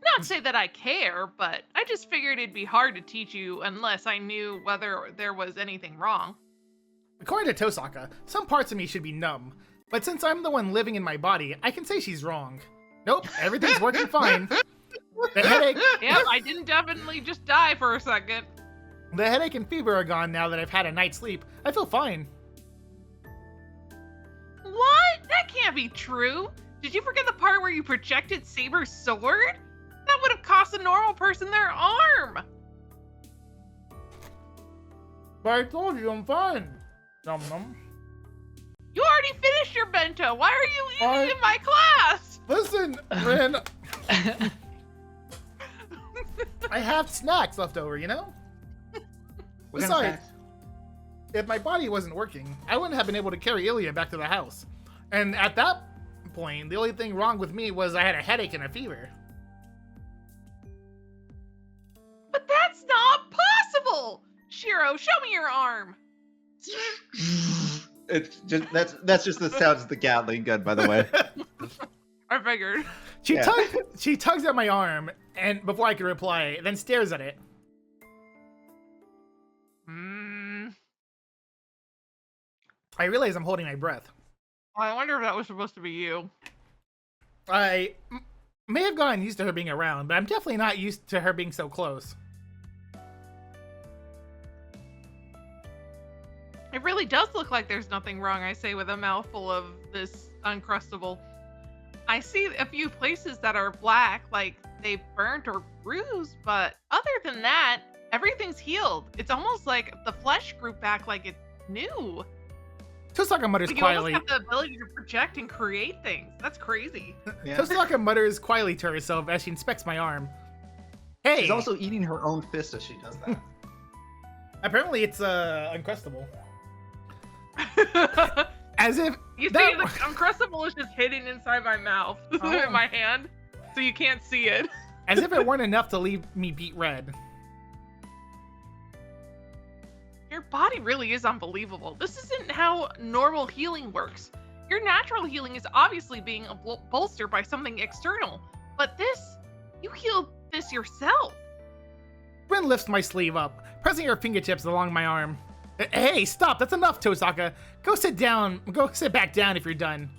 Not to say that I care, but I just figured it'd be hard to teach you unless I knew whether there was anything wrong. According to Tosaka, some parts of me should be numb. But since I'm the one living in my body, I can say she's wrong. Nope, everything's working fine. The headache... Yep, I didn't definitely just die for a second. The headache and fever are gone now that I've had a night's sleep. I feel fine. What? That can't be true. Did you forget the part where you projected Saber's sword? That would have cost a normal person their arm. But I told you I'm fine. Nom nom. You already finished your bento. Why are you eating in my class? Listen, Rin. I have snacks left over, you know? What kind of Besides, if my body wasn't working, I wouldn't have been able to carry Ilya back to the house. And at that point, the only thing wrong with me was I had a headache and a fever. But that's not possible. Shiro, show me your arm. It's just that's just the sounds of the Gatling gun, by the way. I figured. She tugs at my arm, and before I could reply, then stares at it. I realize I'm holding my breath. I wonder if that was supposed to be you. I may have gotten used to her being around, but I'm definitely not used to her being so close. It really does look like there's nothing wrong, I say with a mouthful of this Uncrustable. I see a few places that are black, like they've burnt or bruised, but other than that, everything's healed. It's almost like the flesh grew back like it's new. Tosaka mutters Like you quietly. almost have the ability to project and create things. That's crazy. Yeah. Tosaka mutters quietly to herself as she inspects my arm. Hey! She's also eating her own fist as she does that. Apparently it's Uncrustable. As if You see, that- the Uncrustable is just hidden inside my mouth, Oh. in my hand, so you can't see it. as if it weren't enough to leave me beat red. Your body really is unbelievable. This isn't how normal healing works. Your natural healing is obviously being bolstered by something external, but this, you healed this yourself. Rin lifts my sleeve up, pressing her fingertips along my arm. Hey, stop! That's enough, Tosaka. Go sit down. Go sit back down if you're done.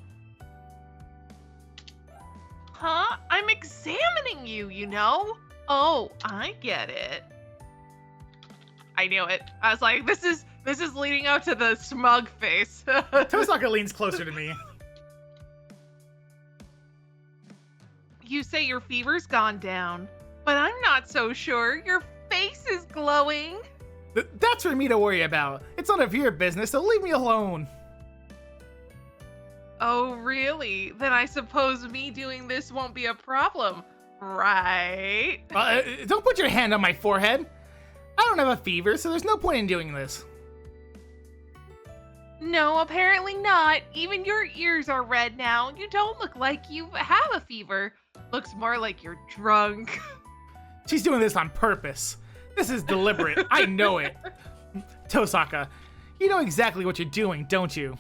Huh? I'm examining you, you know? Oh, I get it. I knew it. I was like, this is leading up to the smug face. Tosaka leans closer to me. You say your fever's gone down, but I'm not so sure. Your face is glowing. That's for me to worry about. It's none of your business, so leave me alone. Oh, really? Then I suppose me doing this won't be a problem, right? Don't put your hand on my forehead. I don't have a fever, so there's no point in doing this. No, apparently not. Even your ears are red now. You don't look like you have a fever. Looks more like you're drunk. She's doing this on purpose. This is deliberate. I know it. Tosaka, you know exactly what you're doing, don't you?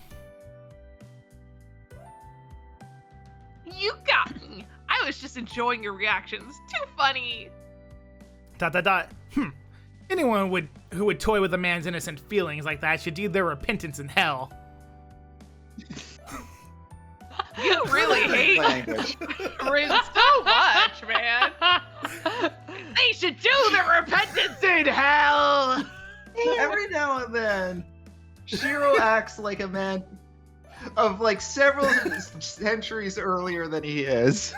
You got me. I was just enjoying your reactions. Too funny. ... Anyone who would toy with a man's innocent feelings like that should do their repentance in hell. You really hate Language. Rin so much, man. They should do their repentance in hell. Every now and then, Shiro acts like a man of like several centuries earlier than he is.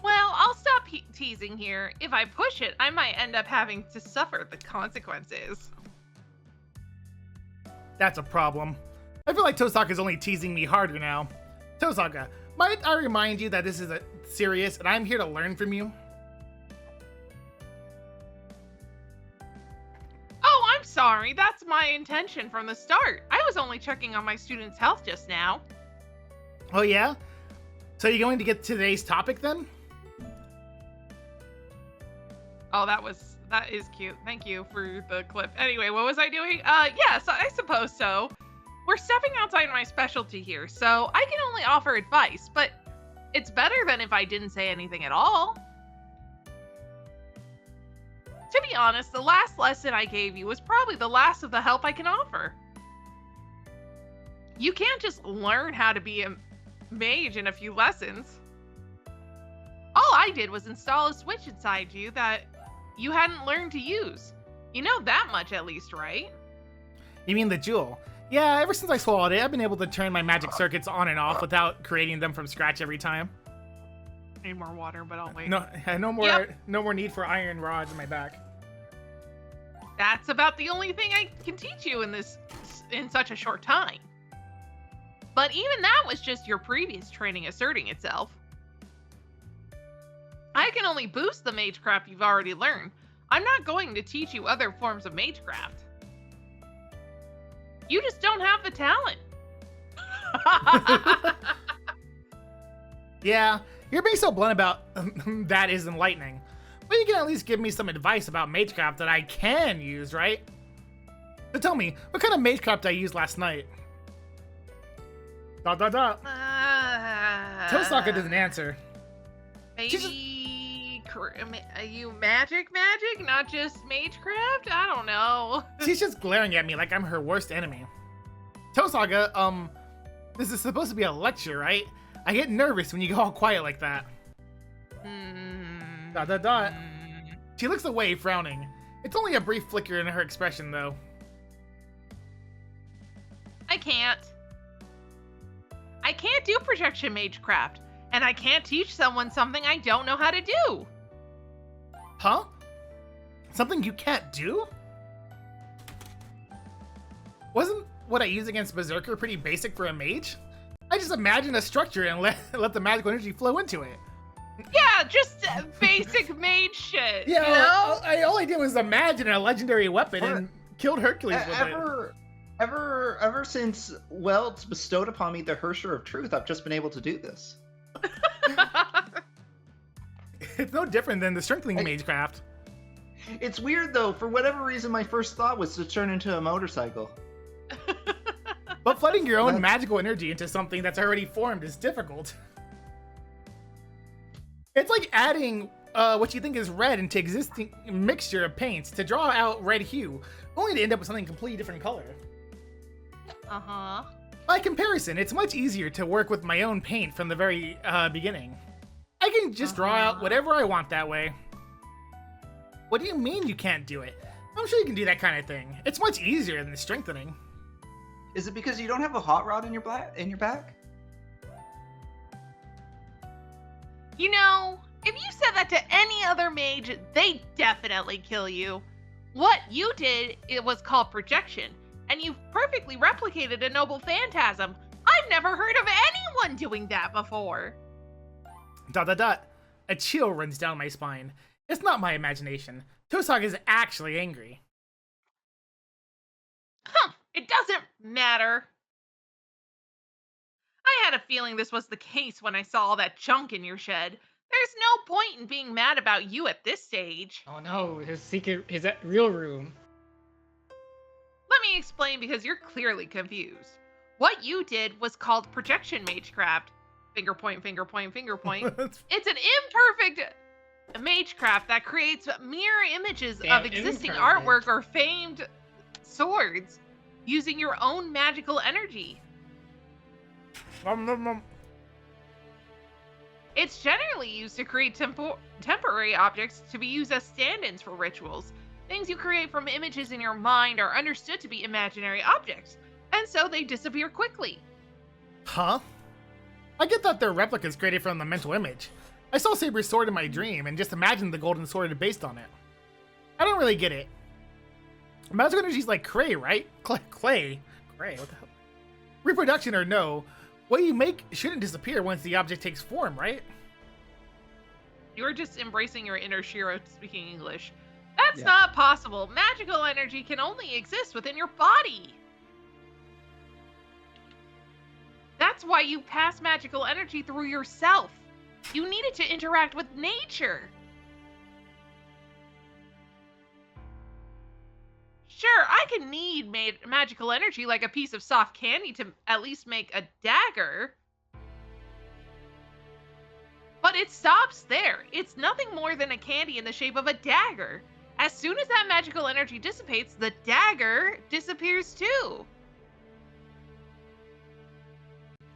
Well, I'll stop teasing here. If I push it, I might end up having to suffer the consequences. That's a problem. I feel like Tosaka's only teasing me harder now. Tosaka, might I remind you that this is serious and I'm here to learn from you? Oh, I'm sorry. That's my intention from the start. I was only checking on my students' health just now. Oh yeah? So you're going to get to today's topic then? Oh, that is cute. Thank you for the clip. Anyway, what was I doing? Yes, I suppose so. We're stepping outside my specialty here, so I can only offer advice, but it's better than if I didn't say anything at all. To be honest, the last lesson I gave you was probably the last of the help I can offer. You can't just learn how to be a mage in a few lessons. All I did was install a switch inside you that you hadn't learned to use. You know that much at least, right? You mean the jewel? Yeah, ever since I swallowed it, I've been able to turn my magic circuits on and off without creating them from scratch every time. Need more water, but I'll wait. No more need for iron rods in my back. That's about the only thing I can teach you in such a short time. But even that was just your previous training asserting itself. I can only boost the magecraft you've already learned. I'm not going to teach you other forms of magecraft. You just don't have the talent. Yeah, you're being so blunt about that is enlightening. But you can at least give me some advice about magecraft that I can use, right? So tell me, what kind of magecraft I used last night? ... Tosaka doesn't answer. Maybe are you magic, not just magecraft? I don't know. She's just glaring at me like I'm her worst enemy. Tosaka, this is supposed to be a lecture, right? I get nervous when you go all quiet like that. ... She looks away, frowning. It's only a brief flicker in her expression, though. I can't do projection magecraft, and I can't teach someone something I don't know how to do. Huh? Something you can't do? Wasn't what I use against Berserker pretty basic for a mage? I just imagined a structure and let the magical energy flow into it. Yeah, just basic mage shit. Yeah, you know? all I did was imagine a legendary weapon and killed Hercules with it. Ever since Welds bestowed upon me the Hersher of Truth, I've just been able to do this. It's no different than the strengthening magecraft. It's weird though, for whatever reason my first thought was to turn into a motorcycle. But flooding your own magical energy into something that's already formed is difficult. It's like adding what you think is red into existing mixture of paints to draw out red hue, only to end up with something completely different color. Uh-huh. By comparison, it's much easier to work with my own paint from the very beginning. I can just draw out whatever I want that way. What do you mean you can't do it? I'm sure you can do that kind of thing. It's much easier than the strengthening. Is it because you don't have a hot rod in your back? You know, if you said that to any other mage, they'd definitely kill you. What you did, it was called projection, and you've perfectly replicated a noble phantasm. I've never heard of anyone doing that before. ... A chill runs down my spine. It's not my imagination. Tosaka is actually angry. Huh, it doesn't matter. I had a feeling this was the case when I saw all that junk in your shed. There's no point in being mad about you at this stage. Oh no, his real room. Let me explain because you're clearly confused. What you did was called projection magecraft. Finger point, finger point, finger point. It's an imperfect magecraft that creates mirror images of existing artwork or famed swords using your own magical energy. It's generally used to create temporary objects to be used as stand-ins for rituals. Things you create from images in your mind are understood to be imaginary objects, and so they disappear quickly. Huh? I get that they're replicas created from the mental image. I saw Saber's sword in my dream and just imagined the golden sword based on it. I don't really get it. Magical energy's like clay, right? Clay? What the hell? Reproduction or no, what you make shouldn't disappear once the object takes form, right? You're just embracing your inner Shiro speaking English. That's not possible. Magical energy can only exist within your body. That's why you pass magical energy through yourself. You need it to interact with nature. Sure, I can need magical energy like a piece of soft candy to at least make a dagger. But it stops there. It's nothing more than a candy in the shape of a dagger. As soon as that magical energy dissipates, the dagger disappears too.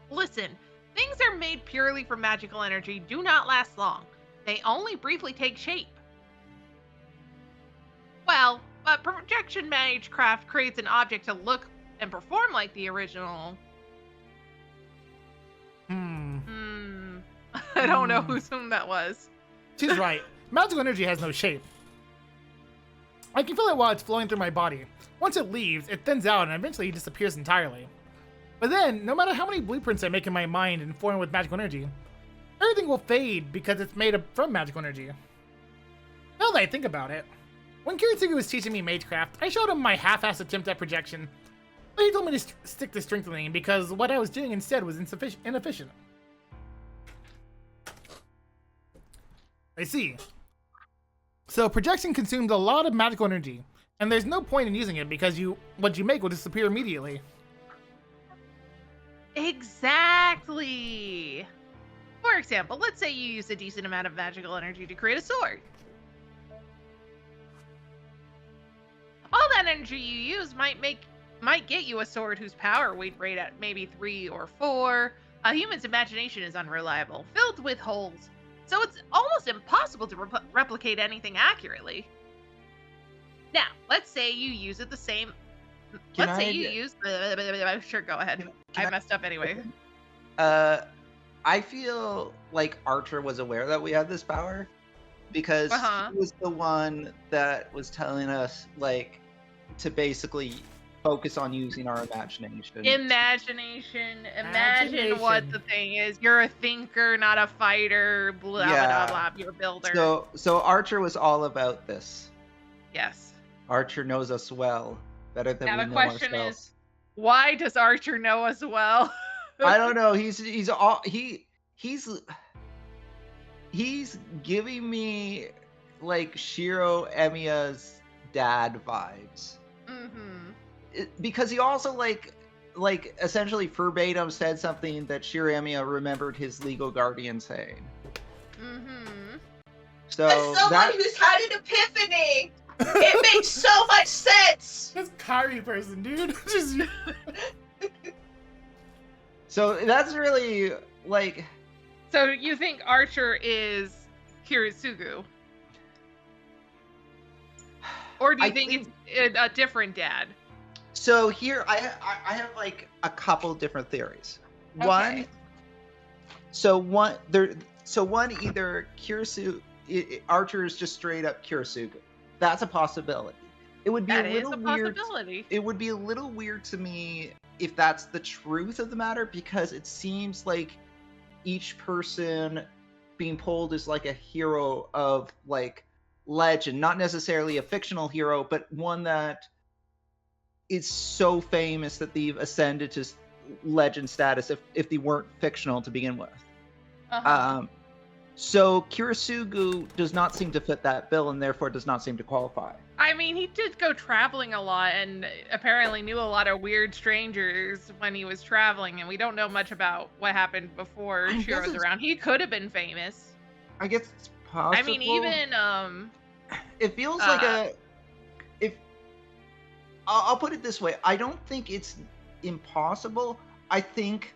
Listen, things are made purely from magical energy do not last long. They only briefly take shape. Well, but projection magecraft creates an object to look and perform like the original. I don't know whom that was. She's right. Magical energy has no shape. I can feel it while it's flowing through my body. Once it leaves, it thins out and eventually disappears entirely. But then, no matter how many blueprints I make in my mind and form with magical energy, everything will fade because it's made from magical energy. Now that I think about it, when Kirisuke was teaching me magecraft, I showed him my half-assed attempt at projection, but he told me to stick to strengthening because what I was doing instead was inefficient. I see. So projection consumes a lot of magical energy, and there's no point in using it because what you make will disappear immediately. Exactly. For example, let's say you use a decent amount of magical energy to create a sword. All that energy you use might get you a sword whose power we'd rate at maybe 3 or 4. A human's imagination is unreliable, filled with holes, so it's almost impossible to replicate anything accurately. Now, let's say you use it the same. Sure, go ahead. I messed up anyway. I feel like Archer was aware that we had this power because he was the one that was telling us like to basically focus on using our imagination. Imagine what the thing is. You're a thinker, not a fighter. Blah blah blah. You're a builder. So Archer was all about this. Yes. Archer knows us well, better than we know ourselves. Now the question is, why does Archer know us well? I don't know. He's giving me like Shiro Emiya's dad vibes. Because he also like essentially said something that Shiro Emiya remembered his legal guardian saying. So as someone who's had an epiphany, it makes so much sense. This Kyrie person, dude. So that's really like. So you think Archer is Kirisuke? Or do you think it's a different dad? So here I have like a couple different theories. Okay. One either Kirisuke, Archer is just straight up Kirisuke. That's a possibility. It would be a little weird. It would be a little weird to me if that's the truth of the matter, because it seems like each person being pulled is like a hero of like legend, not necessarily a fictional hero, but one that is so famous that they've ascended to legend status if they weren't fictional to begin with. So Kirisuke does not seem to fit that bill and therefore does not seem to qualify. I mean, he did go traveling a lot and apparently knew a lot of weird strangers when he was traveling, and we don't know much about what happened before Shiro was around. He could have been famous. I guess it's possible. I mean, even it feels like I'll put it this way. I don't think it's impossible. I think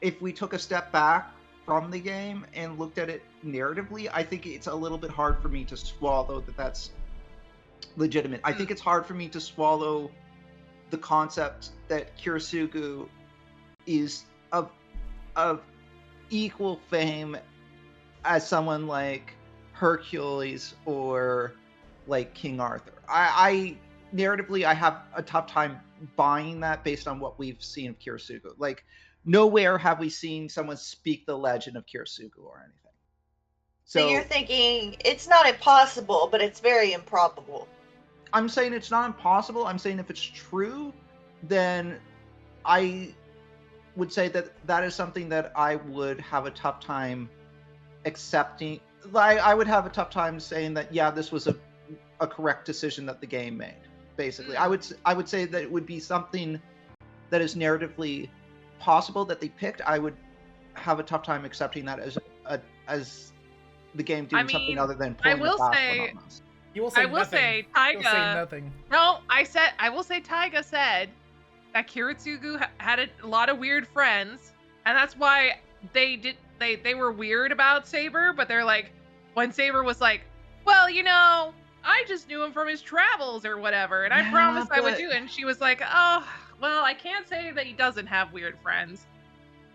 if we took a step back from the game and looked at it narratively, I think it's a little bit hard for me to swallow that that's legitimate. I think it's hard for me to swallow the concept that Kirisugu is of equal fame as someone like Hercules or like King Arthur. I narratively, I have a tough time buying that based on what we've seen of Kirisugu. Like, nowhere have we seen someone speak the legend of Kirisugu or anything. So you're thinking it's not impossible, but it's very improbable. I'm saying it's not impossible. I'm saying if it's true, then I would say that that is something that I would have a tough time accepting. I would have a tough time saying that, yeah, this was a correct decision that the game made. Basically, I would say that it would be something that is narratively possible that they picked. I would have a tough time accepting that as the game doing something other than pulling the fast one on us. You will say I will nothing. say You'll say Taiga. nothing. No, I will say Taiga said that Kirisugu had a lot of weird friends, and that's why they were weird about Saber. But they're like, when Saber was like, well, you know, I just knew him from his travels or whatever, and I promised I would do it. And she was like, oh, well, I can't say that he doesn't have weird friends.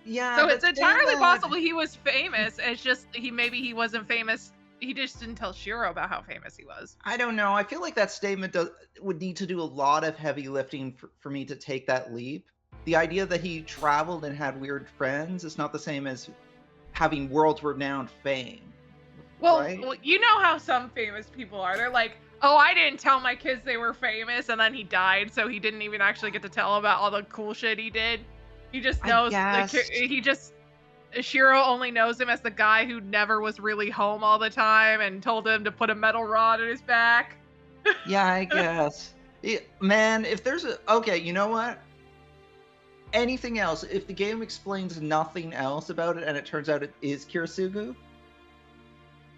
Yeah. So it's entirely possible he was famous. It's just maybe he wasn't famous. He just didn't tell Shiro about how famous he was. I don't know. I feel like that statement would need to do a lot of heavy lifting for me to take that leap. The idea that he traveled and had weird friends is not the same as having world-renowned fame. Well, right? well, you know how some famous people are. They're like, oh, I didn't tell my kids they were famous, and then he died, so he didn't even actually get to tell about all the cool shit he did. He just knows. Shiro only knows him as the guy who never was really home all the time and told him to put a metal rod in his back. Yeah, I guess. Man, if there's okay, you know what? Anything else, if the game explains nothing else about it and it turns out it is Kirisugu,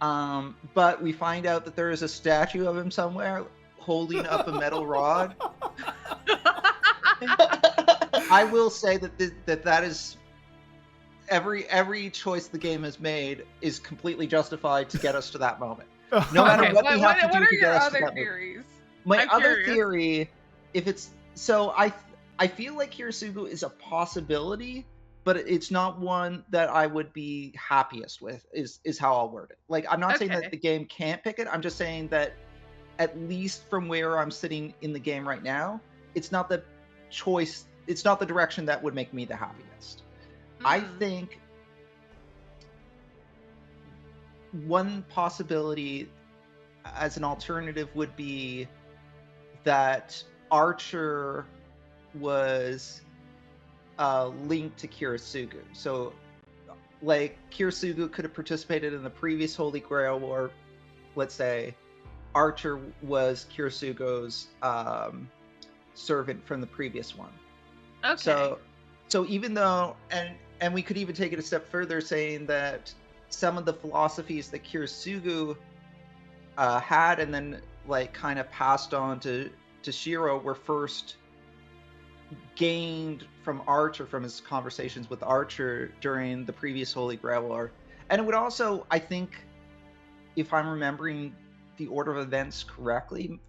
but we find out that there is a statue of him somewhere holding up a metal rod, I will say that is every choice the game has made is completely justified to get us to that moment. No matter what we have to do to get us to that theories? moment. My other theory, if it's so, I feel like Kirisugu is a possibility, but it's not one that I would be happiest with. Is how I'll word it. Like, I'm not saying that the game can't pick it. I'm just saying that at least from where I'm sitting in the game right now, it's not the choice. It's not the direction that would make me the happiest. I think one possibility as an alternative would be that Archer was linked to Kirisugu. So, like, Kirisugu could have participated in the previous Holy Grail War. Let's say Archer was Kirisugu's servant from the previous one. Okay. So even though, and we could even take it a step further, saying that some of the philosophies that Kirisugu had and then like kind of passed on to Shiro were first gained from Archer, from his conversations with Archer during the previous Holy Grail War. And it would also, I think, if I'm remembering the order of events correctly,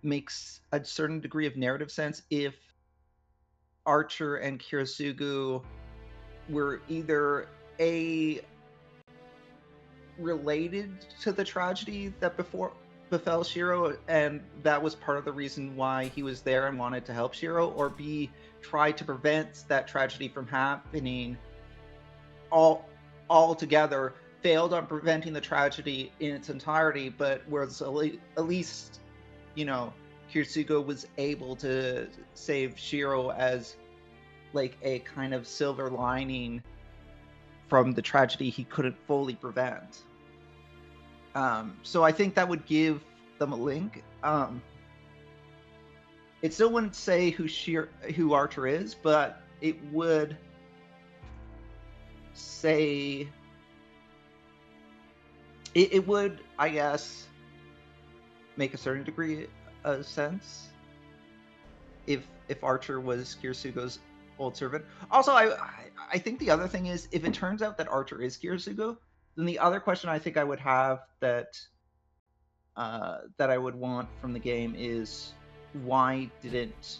makes a certain degree of narrative sense if Archer and Kirisugu were either related to the tragedy that befell Shiro, and that was part of the reason why he was there and wanted to help Shiro, or B, tried to prevent that tragedy from happening all together, failed on preventing the tragedy in its entirety, but was at least, you know, Kirisugu was able to save Shiro as like a kind of silver lining from the tragedy he couldn't fully prevent. So I think that would give them a link. It still wouldn't say who Archer is, but it would say it would, I guess, make a certain degree of sense if Archer was Kirisugu's old servant. Also, I think the other thing is, if it turns out that Archer is Kirisugo, then the other question I think I would have that I would want from the game is, why didn't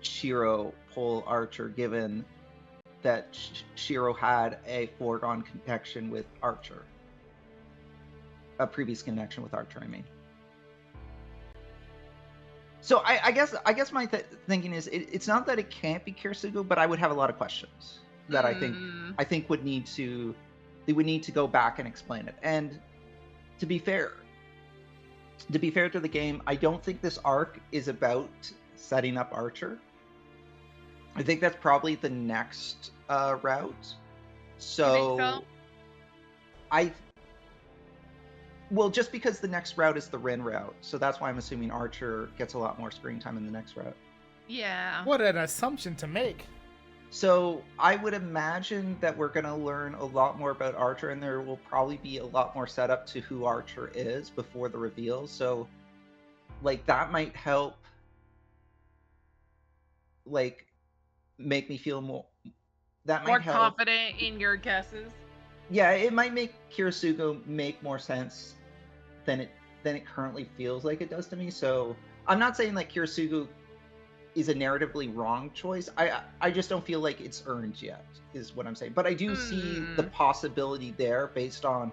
Shiro pull Archer, given that Shiro had a foregone connection with Archer, a previous connection with Archer, I mean. So I guess my thinking is, it's not that it can't be Kirisugo, but I would have a lot of questions that I think would need to go back and explain it. And to be fair to the game, I don't think this arc is about setting up Archer. I think that's probably the next route. So, You think so? Well, just because the next route is the Rin route, so that's why I'm assuming Archer gets a lot more screen time in the next route. Yeah. What an assumption to make. So I would imagine that we're going to learn a lot more about Archer, and there will probably be a lot more setup to who Archer is before the reveal. So, like, that might help, like, make me feel more... That More might help. confident in your guesses. Yeah, it might make Kirisugo make more sense than it currently feels like it does to me. So I'm not saying like Kirisugo is a narratively wrong choice. I just don't feel like it's earned yet, is what I'm saying. But I do see the possibility there based on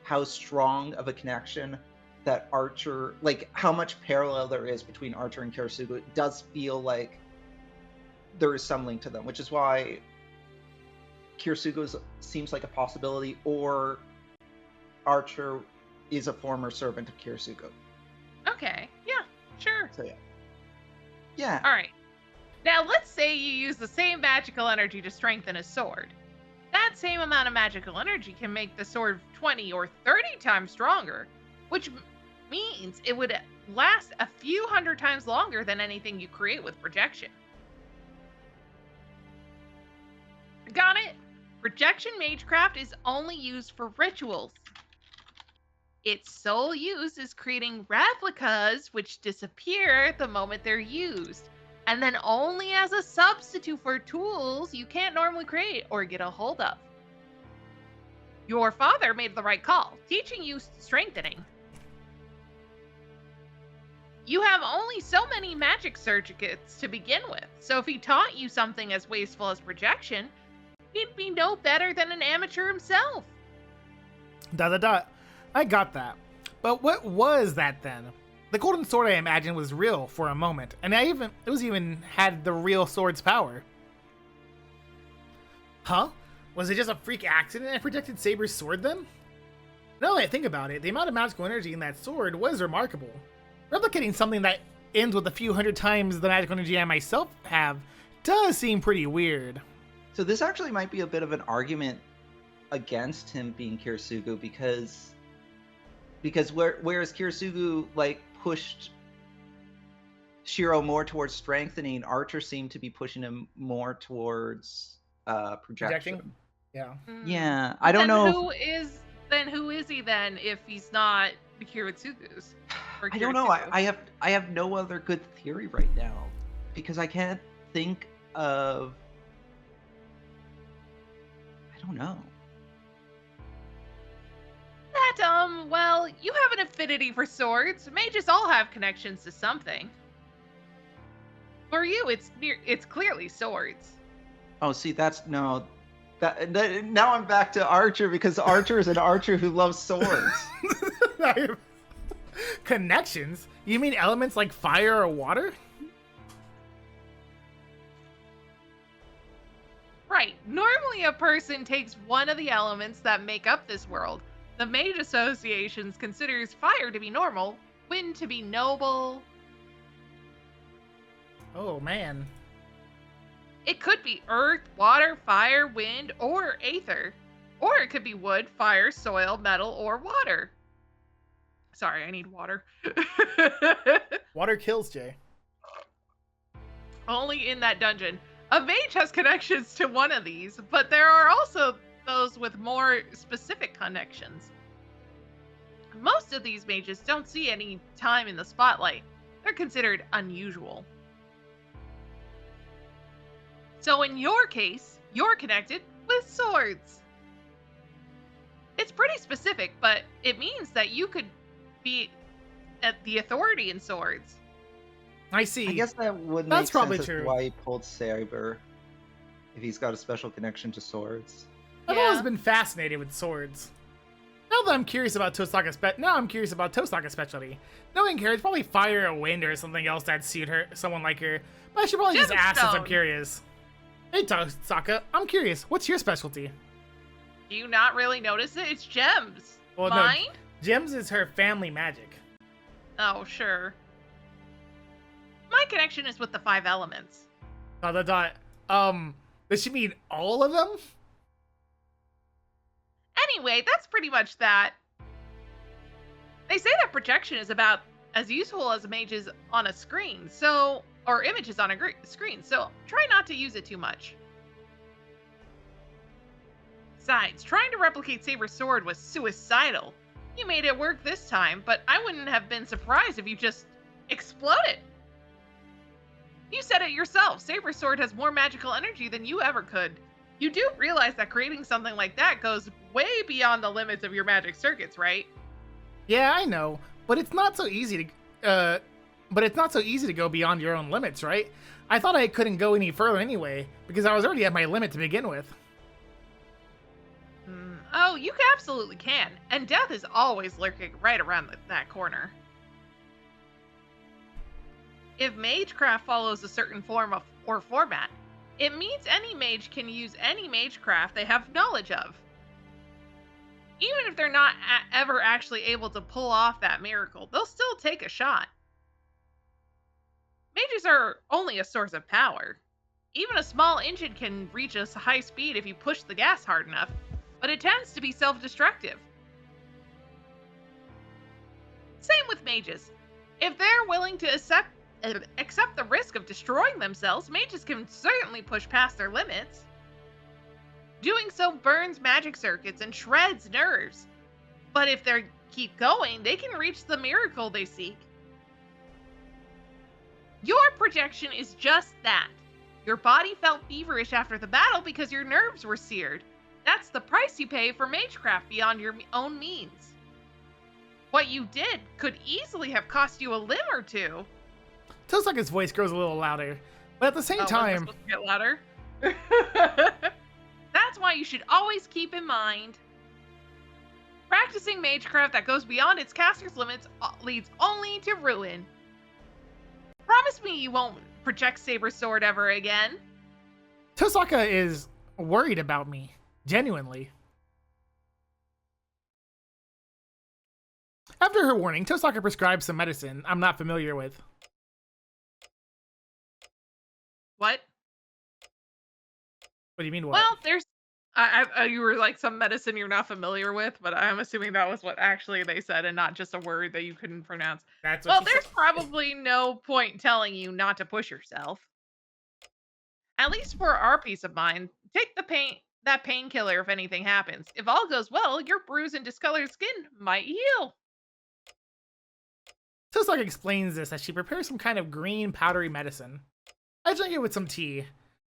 how strong of a connection that Archer, like how much parallel there is between Archer and Kirisugo. It does feel like there is some link to them, which is why Kirisugo seems like a possibility, or Archer is a former servant of Kirisugo. Okay. Yeah. Sure. So yeah. All right. Now let's say you use the same magical energy to strengthen a sword. That same amount of magical energy can make the sword 20 or 30 times stronger, which means it would last a few hundred times longer than anything you create with projection. Got it? Projection Magecraft is only used for rituals. Its sole use is creating replicas which disappear the moment they're used, and then only as a substitute for tools you can't normally create or get a hold of. Your father made the right call, teaching you strengthening. You have only so many magic circuits to begin with, so if he taught you something as wasteful as projection, he'd be no better than an amateur himself. ... I got that. But what was that then? The golden sword, I imagine, was real for a moment, and it was even had the real sword's power. Huh? Was it just a freak accident and protected Saber's sword then? Now that I think about it, the amount of magical energy in that sword was remarkable. Replicating something that ends with a few hundred times the magical energy I myself have does seem pretty weird. So this actually might be a bit of an argument against him being Kirisugo, because whereas Kirisugo like pushed Shiro more towards strengthening, Archer seemed to be pushing him more towards projection. Yeah. Yeah, I don't know. Who is he then if he's not the Kirisugo's? I don't know. I have no other good theory right now, because I can't think of. I don't know. Well, you have an affinity for swords. Mages all have connections to something. For you, it's clearly swords. Oh, see, now I'm back to Archer, because Archer is an archer who loves swords. Connections? You mean elements like fire or water? Right. Normally a person takes one of the elements that make up this world. The Mage Association considers fire to be normal, wind to be noble. Oh, man. It could be earth, water, fire, wind, or aether. Or it could be wood, fire, soil, metal, or water. Sorry, I need water. Water kills, Jay. Only in that dungeon. A mage has connections to one of these, but there are also those with more specific connections. Most of these mages don't see any time in the spotlight. They're considered unusual. So in your case, you're connected with swords. It's pretty specific, but it means that you could be at the authority in swords. I see. I guess that would make That's probably sense as to true. why he pulled Saber, if he's got a special connection to swords. I've Yeah. always been fascinated with swords. Now that I'm curious about Tosaka's specialty. Knowing her, it's probably fire or wind or something else that'd suit her, someone like her. But I should probably just ask since I'm Gemstone. curious. Hey Tosaka, I'm curious. What's your specialty? Do you not really notice it? It's gems. Well, no. Mine? Gems is her family magic. Oh, sure. My connection is with the 5 elements. Does she mean all of them? Anyway, that's pretty much that. They say that projection is about as useful as mages on a screen, or images on a screen, so try not to use it too much. Besides, trying to replicate Saber's sword was suicidal. You made it work this time, but I wouldn't have been surprised if you just exploded. You said it yourself, Saber's sword has more magical energy than you ever could. You do realize that creating something like that goes way beyond the limits of your magic circuits, right? Yeah, I know, but it's not so easy to go beyond your own limits, right? I thought I couldn't go any further anyway, because I was already at my limit to begin with. Oh, you absolutely can, and death is always lurking right around that corner. If magecraft follows a certain form or format, it means any mage can use any magecraft they have knowledge of. Even if they're not ever actually able to pull off that miracle, they'll still take a shot. Mages are only a source of power. Even a small engine can reach a high speed if you push the gas hard enough, but it tends to be self-destructive. Same with mages. If they're willing to accept the risk of destroying themselves, mages can certainly push past their limits. Doing so burns magic circuits and shreds nerves. But if they keep going, they can reach the miracle they seek. Your projection is just that. Your body felt feverish after the battle because your nerves were seared. That's the price you pay for magecraft beyond your own means. What you did could easily have cost you a limb or two. Tosaka's voice grows a little louder, but at the same Was I time, supposed to get louder? That's why you should always keep in mind, practicing magecraft that goes beyond its caster's limits leads only to ruin. Promise me you won't project Saber's sword ever again. Tosaka is worried about me, genuinely. After her warning, Tosaka prescribes some medicine I'm not familiar with. What? What do you mean, what? Well, there's... you were like some medicine you're not familiar with, but I'm assuming that was what actually they said and not just a word that you couldn't pronounce. That's Well, what she there's said. probably no point telling you not to push yourself. At least for our peace of mind, take that painkiller if anything happens. If all goes well, your bruised and discolored skin might heal. Tosaka explains this as she prepares some kind of green, powdery medicine. I drink it with some tea.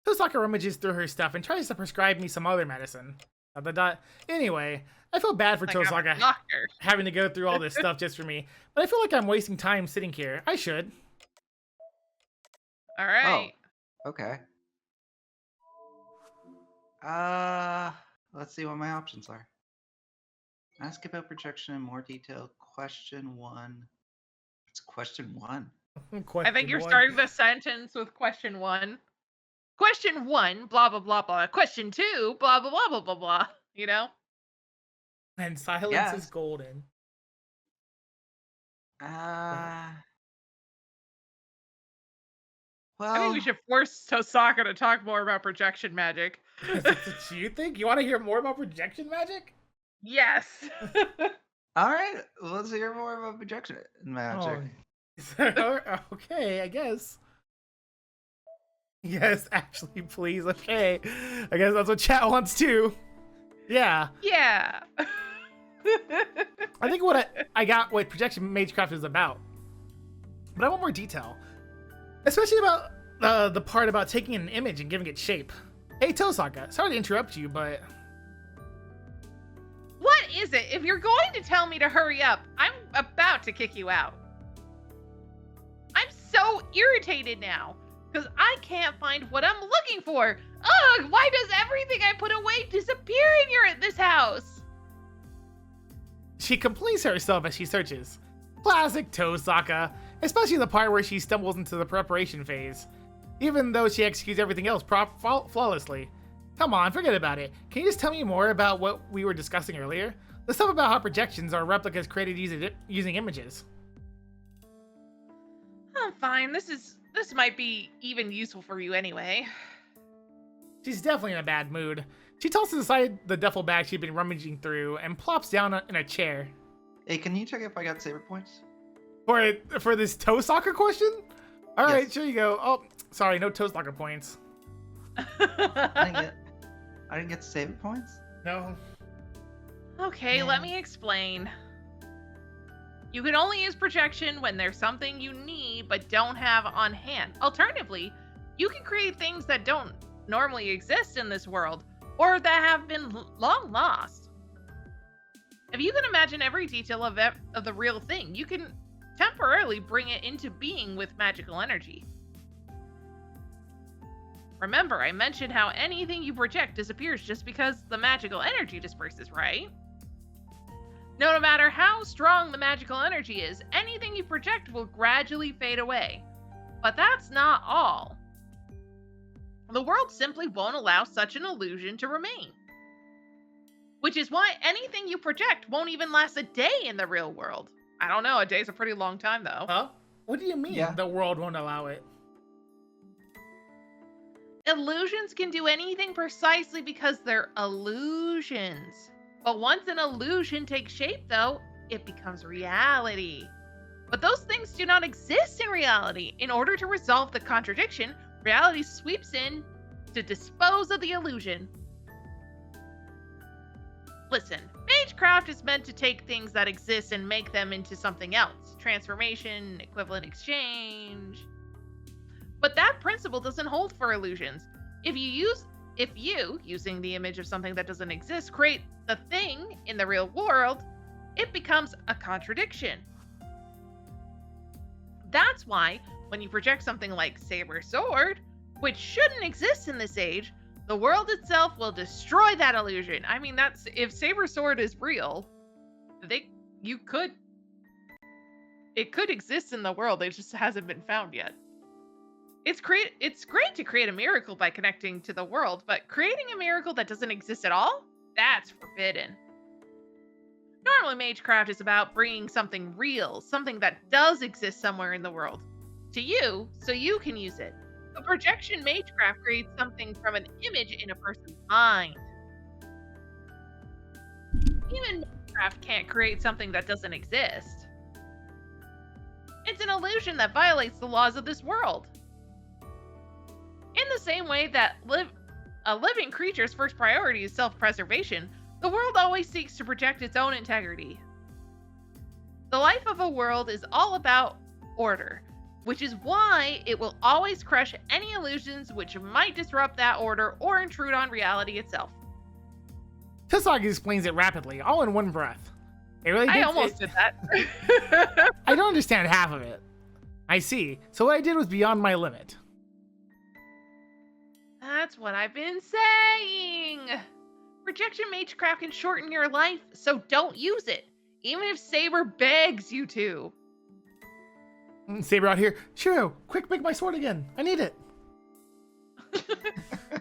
Tosaka rummages through her stuff and tries to prescribe me some other medicine. Anyway, I feel bad for Like I'm a Tosaka doctor. having to go through all this stuff just for me, but I feel like I'm wasting time sitting here. I should. All right. Okay. Let's see what my options are. Ask about projection in more detail. Question 1. It's question 1. I think you're starting the sentence with question 1. Question 1, blah, blah, blah, blah. Question 2, blah, blah, blah, blah, blah, blah. You know? And silence Yes. is golden. Well, I think we should force Tosaka to talk more about projection magic. Is that what you think? You want to hear more about projection magic? Yes. all right. Let's hear more about projection magic. Okay, I guess. Yes, actually, please. Okay. I guess that's what chat wants too. Yeah. Yeah. I think what I got what projection magecraft is about. But I want more detail. Especially about the part about taking an image and giving it shape. Hey, Tosaka, sorry to interrupt you, but What is it? If you're going to tell me to hurry up, I'm about to kick you out. I'm so irritated now because I can't find what I'm looking for. Ugh, why does everything I put away disappear in this house? she completes herself as she searches. Classic Tosaka, especially the part where she stumbles into the preparation phase. Even though she executes everything else flawlessly. Come on, forget about it. Can you just tell me more about what we were discussing earlier? The stuff about how projections are replicas created using images. I'm fine. This might be even useful for you anyway. She's definitely in a bad mood. She tosses aside the duffel bag she'd been rummaging through and plops down in a chair. Hey, can you check if I got saber points? For this toe soccer question? Alright, Yes. sure you go. Oh, sorry, no toe soccer points. I didn't get saber points? No. Okay, let me explain. You can only use projection when there's something you need but don't have on hand. Alternatively, you can create things that don't normally exist in this world or that have been long lost. If you can imagine every detail of the real thing, you can temporarily bring it into being with magical energy. Remember, I mentioned how anything you project disappears just because the magical energy disperses, right? No matter how strong the magical energy is, anything you project will gradually fade away. But that's not all. The world simply won't allow such an illusion to remain. Which is why anything you project won't even last a day in the real world. I don't know, a day's a pretty long time though. Huh? What do you mean Yeah. the world won't allow it? Illusions can do anything precisely because they're illusions. But once an illusion takes shape, though, it becomes reality. But those things do not exist in reality. In order to resolve the contradiction, reality sweeps in to dispose of the illusion. Listen, magecraft is meant to take things that exist and make them into something else. Transformation, equivalent exchange. But that principle doesn't hold for illusions. If you, using the image of something that doesn't exist, create the thing in the real world, it becomes a contradiction. That's why, when you project something like Saber Sword, which shouldn't exist in this age, the world itself will destroy that illusion. I mean, that's if Saber Sword is real, it could exist in the world. It just hasn't been found yet. It's great to create a miracle by connecting to the world, but creating a miracle that doesn't exist at all, that's forbidden. Normally, magecraft is about bringing something real, something that does exist somewhere in the world, to you, so you can use it. A projection magecraft creates something from an image in a person's mind. Even magecraft can't create something that doesn't exist. It's an illusion that violates the laws of this world. In the same way that a living creature's first priority is self-preservation, the world always seeks to project its own integrity. The life of a world is all about order, which is why it will always crush any illusions which might disrupt that order or intrude on reality itself. Tosaka explains it rapidly, all in one breath. It really I almost did that. I don't understand half of it. I see. So what I did was beyond my limit. That's what I've been saying. Projection magecraft can shorten your life, so don't use it, even if Saber begs you to. Saber out here. Shiro, quick, make my sword again. I need it.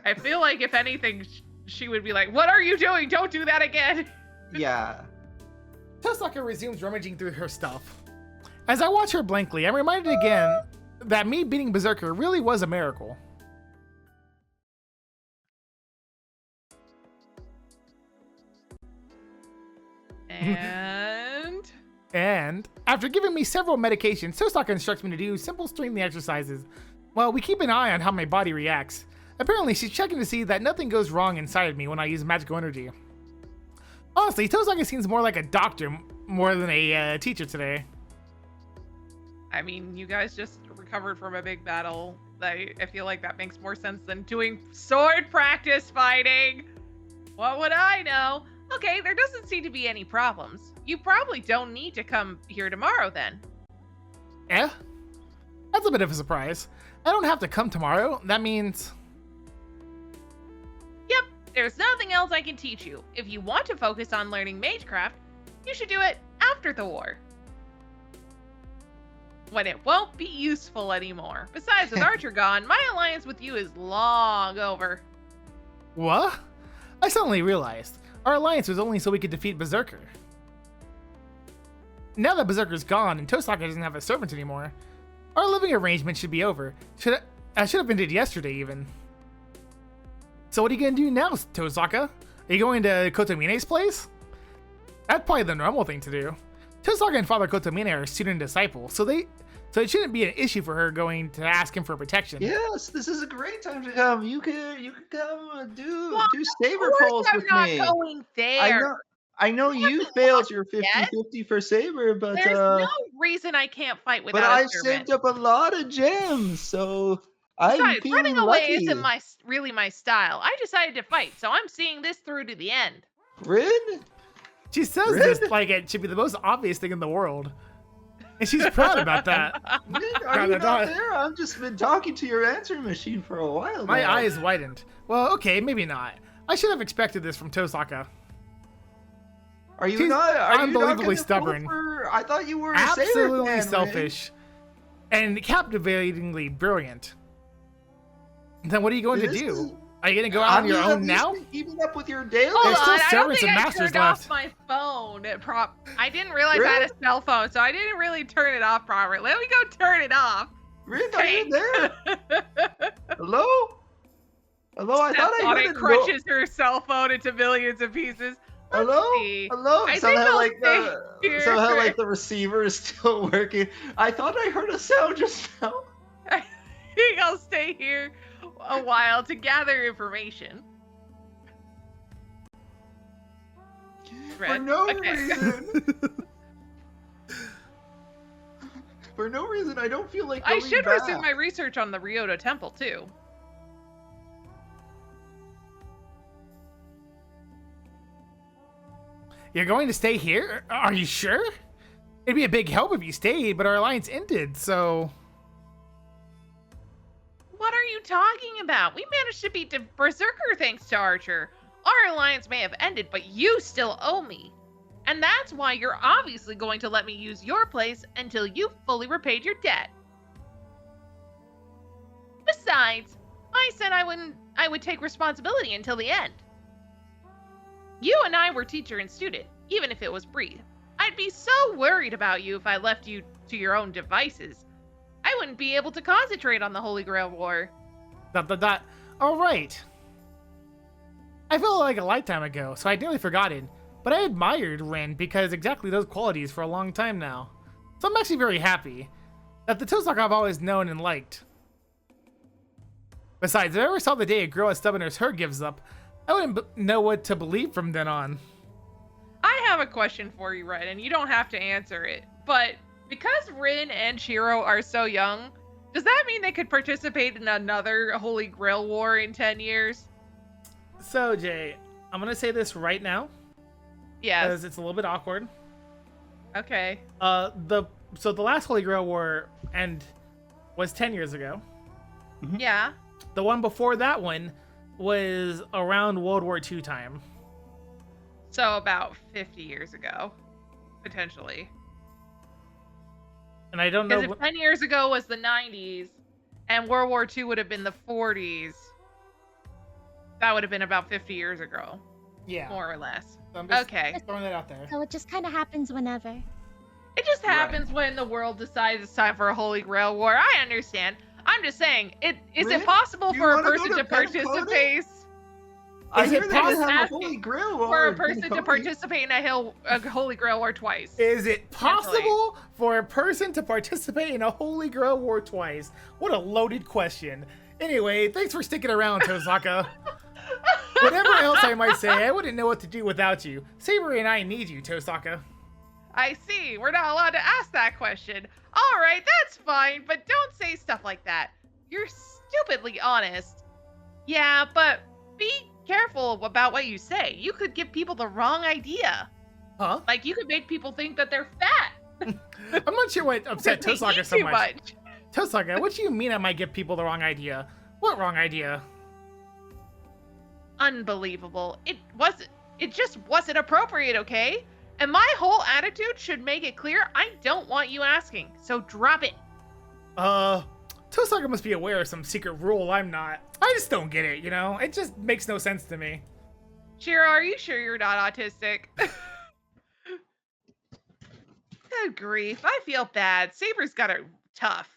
I feel like if anything, she would be like, "What are you doing? Don't do that again." Yeah. Tosaka resumes rummaging through her stuff. As I watch her blankly, I'm reminded again that me beating Berserker really was a miracle. And after giving me several medications, Tosaka instructs me to do simple breathing exercises while we keep an eye on how my body reacts. Apparently, she's checking to see that nothing goes wrong inside of me when I use magical energy. Honestly, Tosaka seems more like a doctor more than a teacher today. I mean, you guys just recovered from a big battle. I feel like that makes more sense than doing sword practice fighting. What would I know? Okay, there doesn't seem to be any problems. You probably don't need to come here tomorrow then. Eh? That's a bit of a surprise. I don't have to come tomorrow. That means... Yep, there's nothing else I can teach you. If you want to focus on learning magecraft, you should do it after the war. When it won't be useful anymore. Besides, with Archer gone, my alliance with you is long over. What? I suddenly realized our alliance was only so we could defeat Berserker. Now that Berserker's gone and Tosaka doesn't have a servant anymore, our living arrangement should be over. I should have ended yesterday even. So what are you gonna do now, Tosaka? Are you going to Kotomine's place? That's probably the normal thing to do. Tosaka and Father Kotomine are student and disciple, so it shouldn't be an issue for her going to ask him for protection. Yes, this is a great time to come. You can come do saber Of course pulls I'm with not me. going there. I know you failed your 50-50 for saber, but There's no reason I can't fight without I've a servant. saved up a lot of gems, so I'm Besides, feeling running away lucky. isn't really my style. I decided to fight, so I'm seeing this through to the end. Rin? She says this like it should be the most obvious thing in the world. And she's proud about that. Rin, are you not there? I've just been talking to your answering machine for a while My now. eyes widened. Well, okay, maybe not. I should have expected this from Tosaka. Are you She's not? Are unbelievably you not stubborn. I thought you were a saber Absolutely fan, Rin. selfish. And captivatingly brilliant. Then what are you going to This do? is- Are you going to go out on your at own least now? been keeping up with your daily. Hold There's still on, I don't servants think and I masters turned left. off my phone. I didn't realize I had a cell phone, so I didn't really turn it off properly. Let me go turn it off. Rin, are you there? Hello? Hello? I thought I heard it a crunches her cell phone into millions of pieces. Let's Hello? see. Hello? I think Somehow I'll like stay here. somehow like the receiver is still working. I thought I heard a sound just now. I think I'll stay here a while to gather information. For Red. no Okay. reason. For no reason, I don't feel like I going should back. resume my research on the Ryoto Temple too. You're going to stay here? Are you sure? It'd be a big help if you stayed, but our alliance ended, so... What are you talking about? We managed to beat the Berserker thanks to Archer. Our alliance may have ended, but you still owe me. And that's why you're obviously going to let me use your place until you've fully repaid your debt. Besides, I said I would take responsibility until the end. You and I were teacher and student, even if it was brief. I'd be so worried about you if I left you to your own devices. I wouldn't be able to concentrate on the Holy Grail War. ... All right. I felt like a lifetime ago, so I'd nearly forgotten. But I admired Rin because exactly those qualities for a long time now. So I'm actually very happy that the Tosaka I've always known and liked. Besides, if I ever saw the day a girl as stubborn as her gives up, I wouldn't know what to believe from then on. I have a question for you, Red, and you don't have to answer it. But because Rin and Shiro are so young, does that mean they could participate in another Holy Grail War in 10 years? So, Jay, I'm going to say this right now. Yes. Because it's a little bit awkward. Okay. The last Holy Grail War was 10 years ago. Yeah. The one before that one was around World War II time. So about 50 years ago, potentially. And I don't know. Because if 10 years ago was the 90s, and World War II would have been the 40s, that would have been about 50 years ago. Yeah. More or less. So I'm just Okay. throwing that out there. So it just kind of happens whenever. It just happens when the world decides it's time for a Holy Grail War. I understand. I'm just saying, is Rin, it possible do you for a wanna go person to to Penn participate? I Is hear it they have a possible Holy Grail War For a in person to Penn participate in a Holy Grail War twice? Is it possible for a person to participate in a Holy Grail War twice? What a loaded question. Anyway, thanks for sticking around, Tosaka. Whatever else I might say, I wouldn't know what to do without you. Saber and I need you, Tosaka. I see. We're not allowed to ask that question. All right, that's fine, but don't say stuff like that. You're stupidly honest. Yeah, but be careful about what you say. You could give people the wrong idea. Huh? Like, you could make people think that they're fat. I'm not sure what upset because they Toasaka eat so too much. Toasaka, what do you mean I might give people the wrong idea? What wrong idea? Unbelievable. It just wasn't appropriate, okay? And my whole attitude should make it clear I don't want you asking. So drop it. Toasaka must be aware of some secret rule I'm not. I just don't get it, you know? It just makes no sense to me. Shiro, are you sure you're not autistic? Good grief, I feel bad. Saber's got it tough.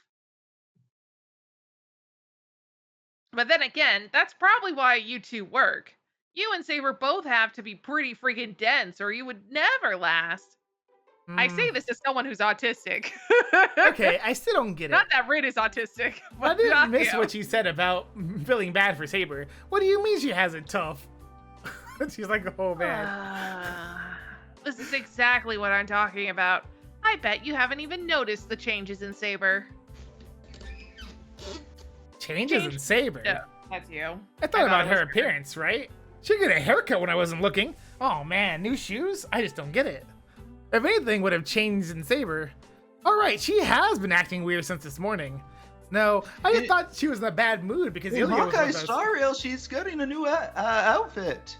But then again, that's probably why you two work. You and Saber both have to be pretty freaking dense or you would never last. I say this as someone who's autistic. Okay, I still don't get it. Not that Rin is autistic. I But didn't not miss you. what you said about feeling bad for Saber. What do you mean she has it tough? She's like, oh man. This is exactly what I'm talking about. I bet you haven't even noticed the changes in Saber. Changes in Saber? No, that's you. I thought about it her was appearance, right? She got a haircut when I wasn't looking. Oh man, new shoes? I just don't get it. If anything would have changed in Saber. Alright, she has been acting weird since this morning. No, I just thought she was in a bad mood because In Ilya was Hawkeye with us. Star Rail, she's getting a new outfit.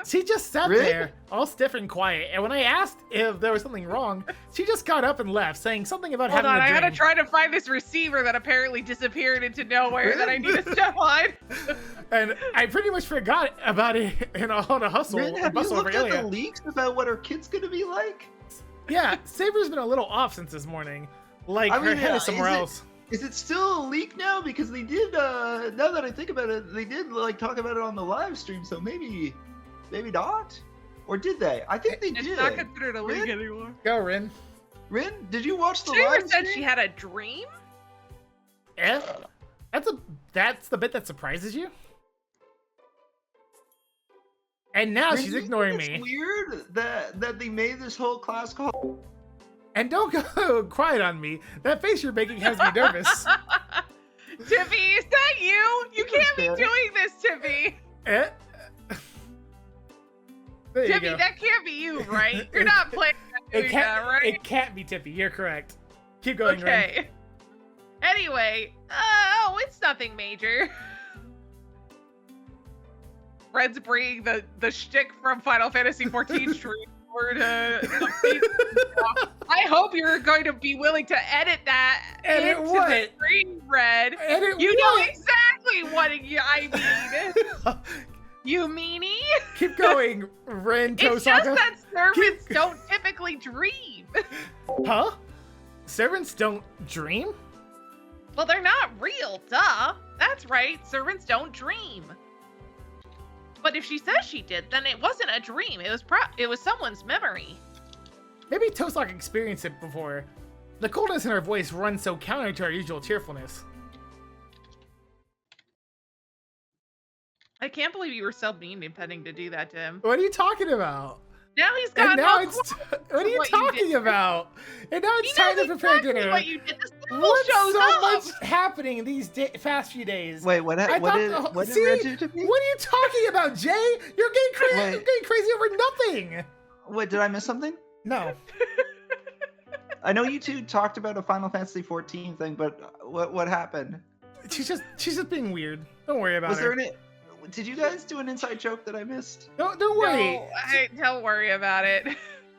She just sat Really? there, all stiff and quiet, and when I asked if there was something wrong, she just got up and left, saying something about Hold on, having I a gotta dream. try to find this receiver that apparently disappeared into nowhere that I need to step on. And I pretty much forgot about it in all the hustle Rin, and have you bustle over looked at Ilya. the leaks about what her kid's gonna be like? Yeah, Saber's been a little off since this morning. Like, I her mean, head is somewhere is it- else. Is it still a leak now? Because they did, now that I think about it, they did like talk about it on the live stream, so maybe not? Or did they? I think they It's did. not considered a leak Rin? anymore. Go, Rin. Rin, did you watch the Saber live said stream? she had a dream? Eh? That's the bit that surprises you? And now Rin, she's do you ignoring think me. it's weird that they made this whole class call. And don't go quiet on me. That face you're making has me nervous. Tippy, is that you? You can't be Yeah. doing this, Tippy. Eh? There you Tippy, go. that can't be you, right? You're not playing that, doing that, right? It can't be Tippy. You're correct. Keep going, Rin. Okay. Anyway, oh, it's nothing major. Red's bringing the shtick from Final Fantasy XIV stream over to I hope you're going to be willing to edit that Edit into what? the stream, Red. Edit You know what? exactly what I mean. You meanie? Keep going, Rin It's just Tosaka. that servants don't typically dream. Huh? Servants don't dream? Well, they're not real, duh. That's right, servants don't dream. But if she says she did, then it wasn't a dream. It was someone's memory. Maybe Tosaka experienced it before. The coldness in her voice runs so counter to our usual cheerfulness. I can't believe you were so mean intending to do that to him. What are you talking about? Now he's got And now no it's clue what are you what you talking did. about? And now He it's time to knows prepare exactly dinner. what you did. The symbol What's shows so up. much happening these past few days? Wait, what I did thought what did see? Red do to me? What are you talking about, Jay? You're getting crazy. Wait. You're getting crazy over nothing. Wait, did I miss something? No. I know you two talked about a Final Fantasy 14 thing, but what happened? She's just being weird. Don't worry about Was her. there any? Did you guys do an inside joke that I missed? Don't worry. No, don't worry about it.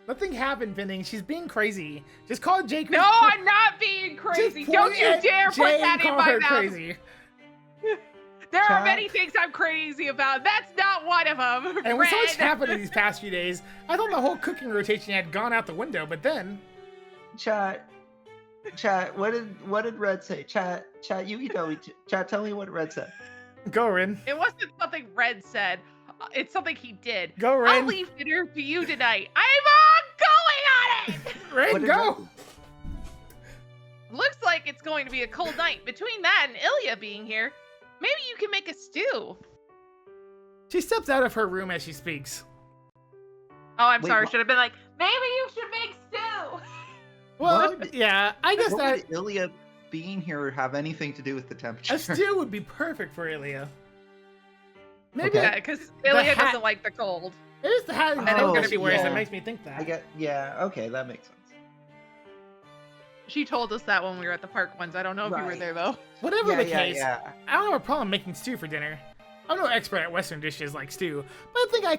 Nothing happened, Pending. She's being crazy. Just call Jake. No, I'm not being crazy. Just Don't point you at dare put Jay that and in call my her mouth. crazy. There are Chat. many things I'm crazy about. That's not one of them. And with so much Red. happened in these past few days, I thought the whole cooking rotation had gone out the window. But then, Chat, what did Red say? Chat, you tell me. Chat, tell me what Red said. go Rin. It wasn't something Red said. It's something he did. Go I'll Rin. leave dinner to you tonight. I'm going on it. Rin, What did go. Red- Looks like it's going to be a cold night. Between that and Ilya being here, maybe you can make a stew. She steps out of her room as she speaks. Oh, I'm Wait, sorry. what? Should have been like, maybe you should make stew. Well, What? yeah, I guess What that. would Ilya? being here have anything to do with the temperature? A stew would be perfect for Ilya. Maybe Okay. Yeah, because Ilya hat- doesn't like the cold. it is the hat and Oh, coat that she wears yeah. that makes me think that. I get. Yeah. Okay, that makes sense. She told us that when we were at the park once. I don't know if you were Right. there though. Whatever the case, Yeah. I don't have a problem making stew for dinner. I'm no expert at Western dishes like stew, but I think I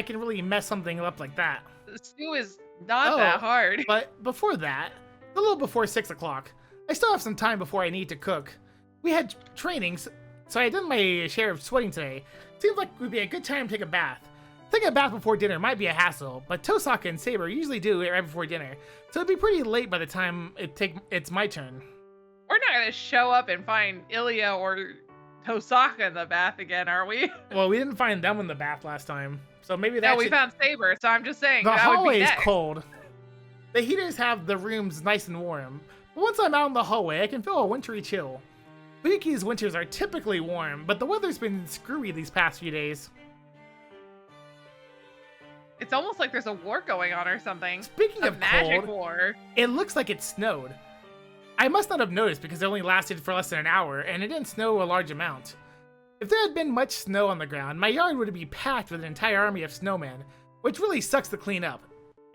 can really mess something up like that. The stew is not Oh. that hard. But before that, a little before 6 o'clock, I still have some time before I need to cook. We had trainings, so I did my share of sweating today. Seems like it would be a good time to take a bath. Taking a bath before dinner might be a hassle, but Tosaka and Saber usually do it right before dinner, so it'd be pretty late by the time it's my turn. We're not gonna show up and find Ilya or Tosaka in the bath again, are we? Well, we didn't find them in the bath last time, so maybe No, that we should... found Saber, so I'm just saying The that would be hallway is next. cold. The heaters have the rooms nice and warm, but once I'm out in the hallway, I can feel a wintry chill. Fuyuki's winters are typically warm, but the weather's been screwy these past few days. It's almost like there's a war going on or something. Speaking A of magic cold, war. it looks like it snowed. I must not have noticed because it only lasted for less than an hour, and it didn't snow a large amount. If there had been much snow on the ground, my yard would be packed with an entire army of snowmen, which really sucks to clean up.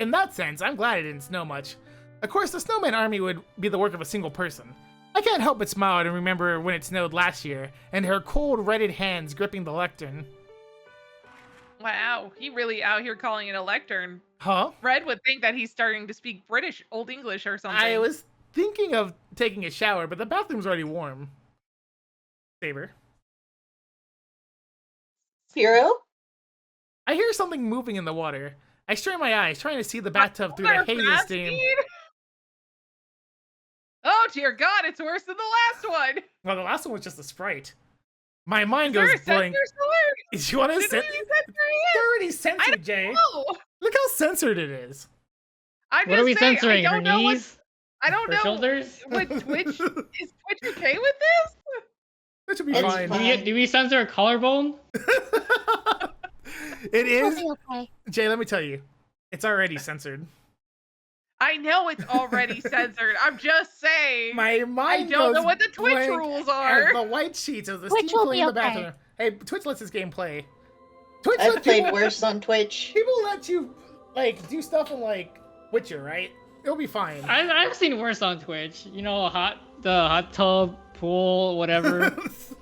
In that sense, I'm glad it didn't snow much. Of course, the snowman army would be the work of a single person. I can't help but smile and remember when it snowed last year, and her cold, reded hands gripping the lectern. Wow, he really out here calling it a lectern. Huh? Fred would think that he's starting to speak British, Old English or something. I was thinking of taking a shower, but the bathroom's already warm. Saber. Hero? I hear something moving in the water. I strain my eyes, trying to see the bathtub through the Water haze fast steam. speed? Oh dear God, it's worse than the last one. Well, the last one was just a sprite. My mind Is there goes a sensor blank. somewhere? Do you want to Did censor? we censor it? It's already I censored, don't Jay. know. Look how censored it is. I'm What just are we saying, censoring? I Her don't know knees? I don't Her know. shoulders? What Twitch is Twitch okay with this? That should be It's fine. fine. Do we censor a collarbone? It It'll is. be okay. Jay, let me tell you. It's already censored. I know it's already censored. I'm just saying. My I mind don't know goes what the Twitch blank rules as are. the white sheets of the Twitch steam will filling be in the okay. bathroom. Hey, Twitch lets this game play. Twitch I've let played people, worse on Twitch. people let you like do stuff in like Witcher, right? It'll be fine. I've seen worse on Twitch. You know, the hot tub, pool, whatever.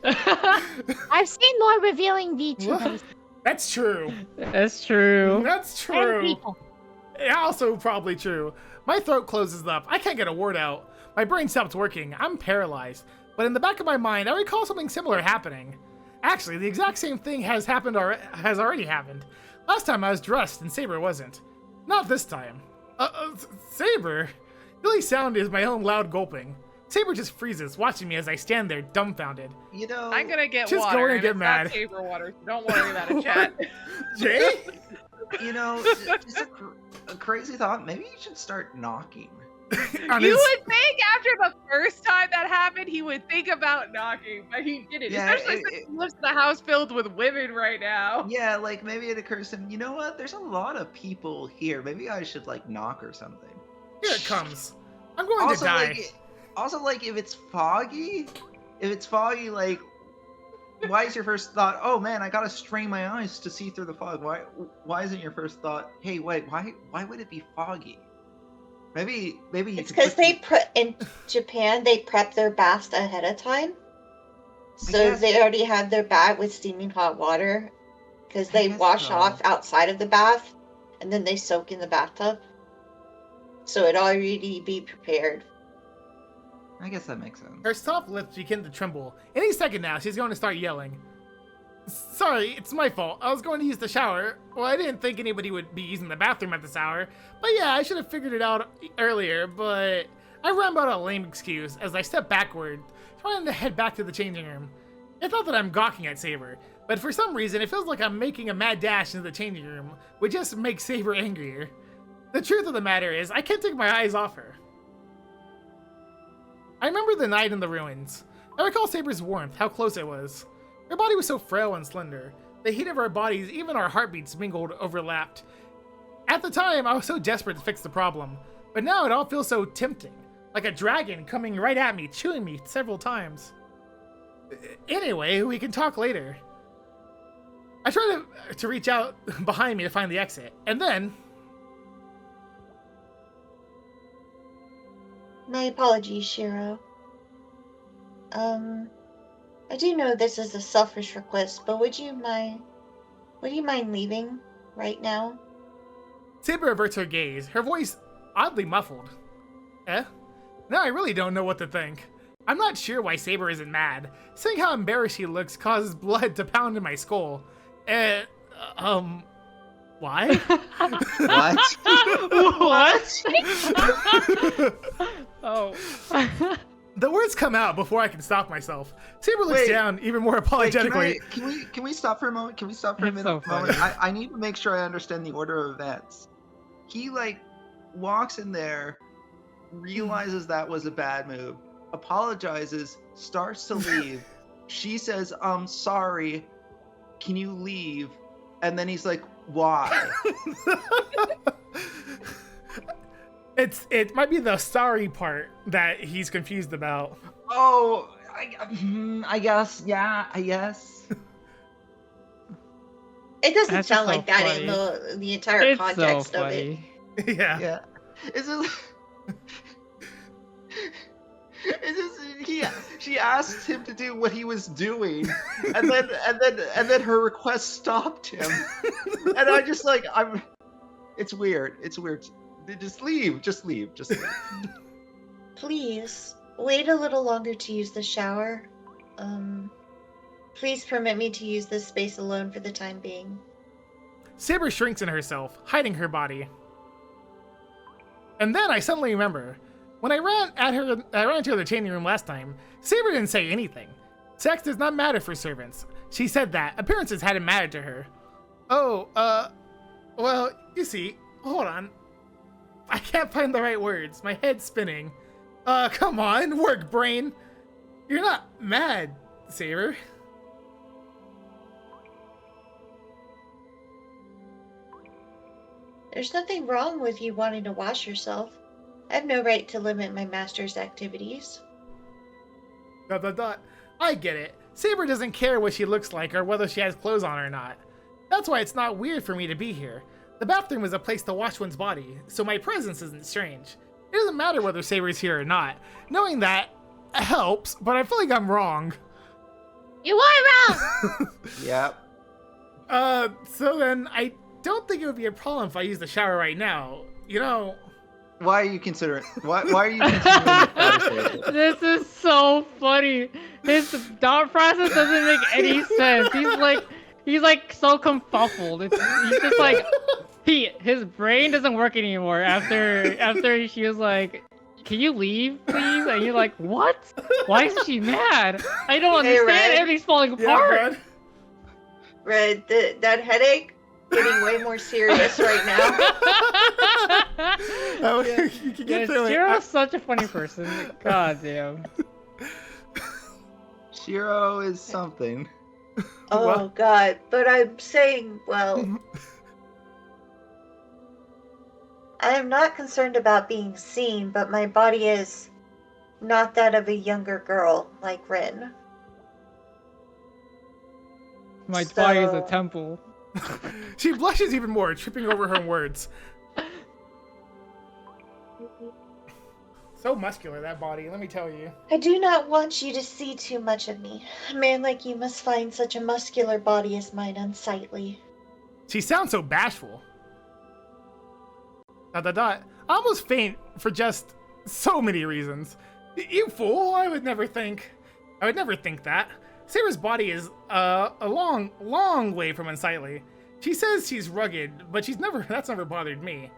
I've seen more revealing VTubers That's true. That's true. That's and true. people. Also probably true. My throat closes up. I can't get a word out. My brain stops working. I'm paralyzed. But in the back of my mind, I recall something similar happening. Actually, the exact same thing has already happened. Last time I was dressed and Saber wasn't. Not this time. Saber? Really sound is my own loud gulping. Saber just freezes, watching me as I stand there dumbfounded. You know, I'm gonna get Just water. going to and get it's mad. Not Saber water. So don't worry about it, chat. Jay? you know, just a crazy thought. Maybe you should start knocking. On You his- would think after the first time that happened, he would think about knocking, but he didn't. Yeah, Especially since he lives in a house filled with women right now. Yeah, like maybe it occurs to him. You know what? There's a lot of people here. Maybe I should like knock or something. Here it comes. I'm going Also, to die. like if it's foggy, like, why is your first thought? Oh man, I gotta strain my eyes to see through the fog. Why isn't your first thought? Hey, wait, why would it be foggy? Maybe you It's could because put they in Japan they prep their baths ahead of time, so guess- they already have their bag with steaming hot water, because I they guess wash so. off outside of the bath, and then they soak in the bathtub, so it already be prepared. I guess that makes sense. Her soft lips begin to tremble. Any second now, she's going to start yelling. Sorry, it's my fault. I was going to use the shower. Well, I didn't think anybody would be using the bathroom at this hour. But yeah, I should have figured it out earlier, but I ran out a lame excuse as I step backward, trying to head back to the changing room. It's not that I'm gawking at Saber, but for some reason it feels like I'm making a mad dash into the changing room, which just makes Saber angrier. The truth of the matter is, I can't take my eyes off her. I remember the night in the ruins. I recall Saber's warmth, how close it was. Her body was so frail and slender. The heat of our bodies, even our heartbeats mingled, overlapped. At the time, I was so desperate to fix the problem, but now it all feels so tempting. like a dragon coming right at me, chewing me several times. Anyway, we can talk later. I try to reach out behind me to find the exit, and then... My apologies, Shiro. I do know this is a selfish request, but would you mind leaving right now? Saber averts her gaze, her voice oddly muffled. Eh? Now I really don't know what to think. I'm not sure why Saber isn't mad. Seeing how embarrassed she looks causes blood to pound in my skull. Why? What? What? Oh. The words come out before I can stop myself. Saber looks Wait. down even more Wait, apologetically. can we stop for a moment? Can we stop for a It's minute? so funny. I need to make sure I understand the order of events. He like walks in there, realizes that was a bad move, apologizes, starts to leave. She says, "I'm sorry. Can you leave?" And then he's like, "Why?" It might be the sorry part that he's confused about. Oh, I guess. Yeah, I guess. It doesn't That's sound so like that funny. in the entire It's so context of it. funny. Yeah. Yeah. It's just. It's just she asked him to do what he was doing, and then her request stopped him, and I just like It's weird. It's weird. Just leave. Just leave. Just leave. Please wait a little longer to use the shower. Please permit me to use this space alone for the time being. Saber shrinks in herself, hiding her body. And then I suddenly remember, when I ran into the changing room last time, Saber didn't say anything. Sex does not matter for servants. She said that. Appearances hadn't mattered to her. Oh, well, you see, hold on. I can't find the right words. My head's spinning. Come on, work, brain. You're not mad, Saber. There's nothing wrong with you wanting to wash yourself. I have no right to limit my master's activities. ... I get it. Saber doesn't care what she looks like or whether she has clothes on or not. That's why it's not weird for me to be here. The bathroom is a place to wash one's body, so my presence isn't strange. It doesn't matter whether Saber's here or not. Knowing that helps, but I feel like I'm wrong. You are wrong! Yep. So then I don't think it would be a problem if I use the shower right now. You know... Why are you considering? Why are you considering that? This is so funny. His thought process doesn't make any sense. He's like so confuffled. He's just like his brain doesn't work anymore after she was like, "Can you leave, please?" And you're like, "What? Why is she mad? I don't Hey, understand. Red. Everything's falling Yeah, apart." Red, that headache getting way more serious right now. Oh, you can get through it. Shiro's such a funny person. God damn. Shiro is something. Oh Well- God! But I'm saying, well, I am not concerned about being seen, but my body is not that of a younger girl like Rin. My body is a So- temple. She blushes even more, tripping over her words. So muscular, that body, let me tell you. I do not want you to see too much of me. A man like you must find such a muscular body as mine unsightly. She sounds so bashful. ... I almost faint for just so many reasons. You fool, I would never think that. Sarah's body is a long way from unsightly. She says she's rugged, but that's never bothered me.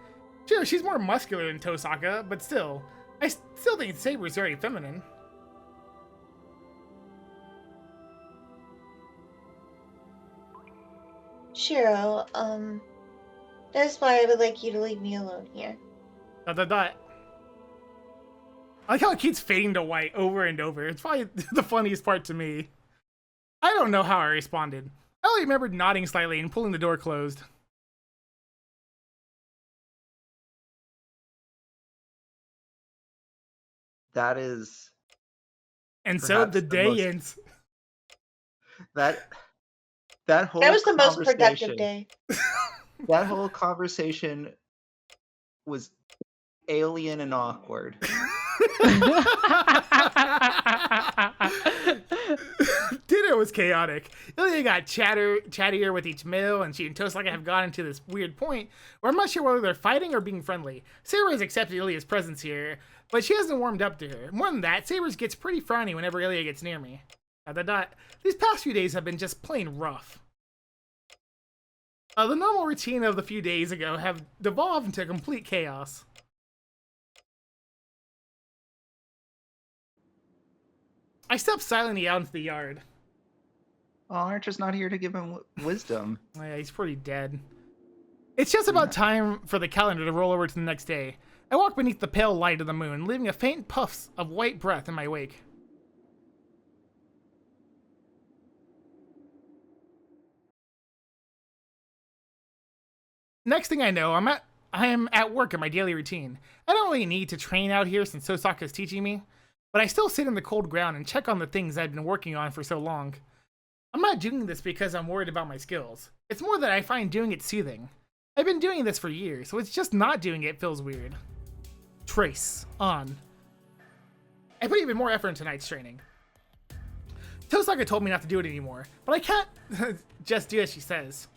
Sure, she's more muscular than Tosaka, but still, I still think Saber's very feminine. Shiro, that's why I would like you to leave me alone here. ... I like how it keeps fading to white over and over. It's probably the funniest part to me. I don't know how I responded. I only remembered nodding slightly and pulling the door closed. That is And so perhaps the the day most ends. that whole That was the most productive conversation. day. That whole conversation was alien and awkward. Dinner was chaotic. Ilya got chattier with each meal, and she and Toast have gotten to this weird point where I'm not sure whether they're fighting or being friendly. Saber has accepted Ilya's presence here, but she hasn't warmed up to her. More than that, Saber gets pretty frowny whenever Ilya gets near me. These past few days have been just plain rough. The normal routine of the few days ago have devolved into complete chaos. I stepped silently out into the yard. Oh, Archer's not here to give him wisdom. Oh, yeah, he's pretty dead. It's just about time for the calendar to roll over to the next day. I walk beneath the pale light of the moon, leaving a faint puffs of white breath in my wake. Next thing I know, I am at work in my daily routine. I don't really need to train out here since Sosaka's teaching me, but I still sit in the cold ground and check on the things I've been working on for so long. I'm not doing this because I'm worried about my skills. It's more that I find doing it soothing. I've been doing this for years, so it's just not doing it feels weird. Trace. On. I put even more effort into tonight's training. Tosaka told me not to do it anymore, but I can't just do as she says.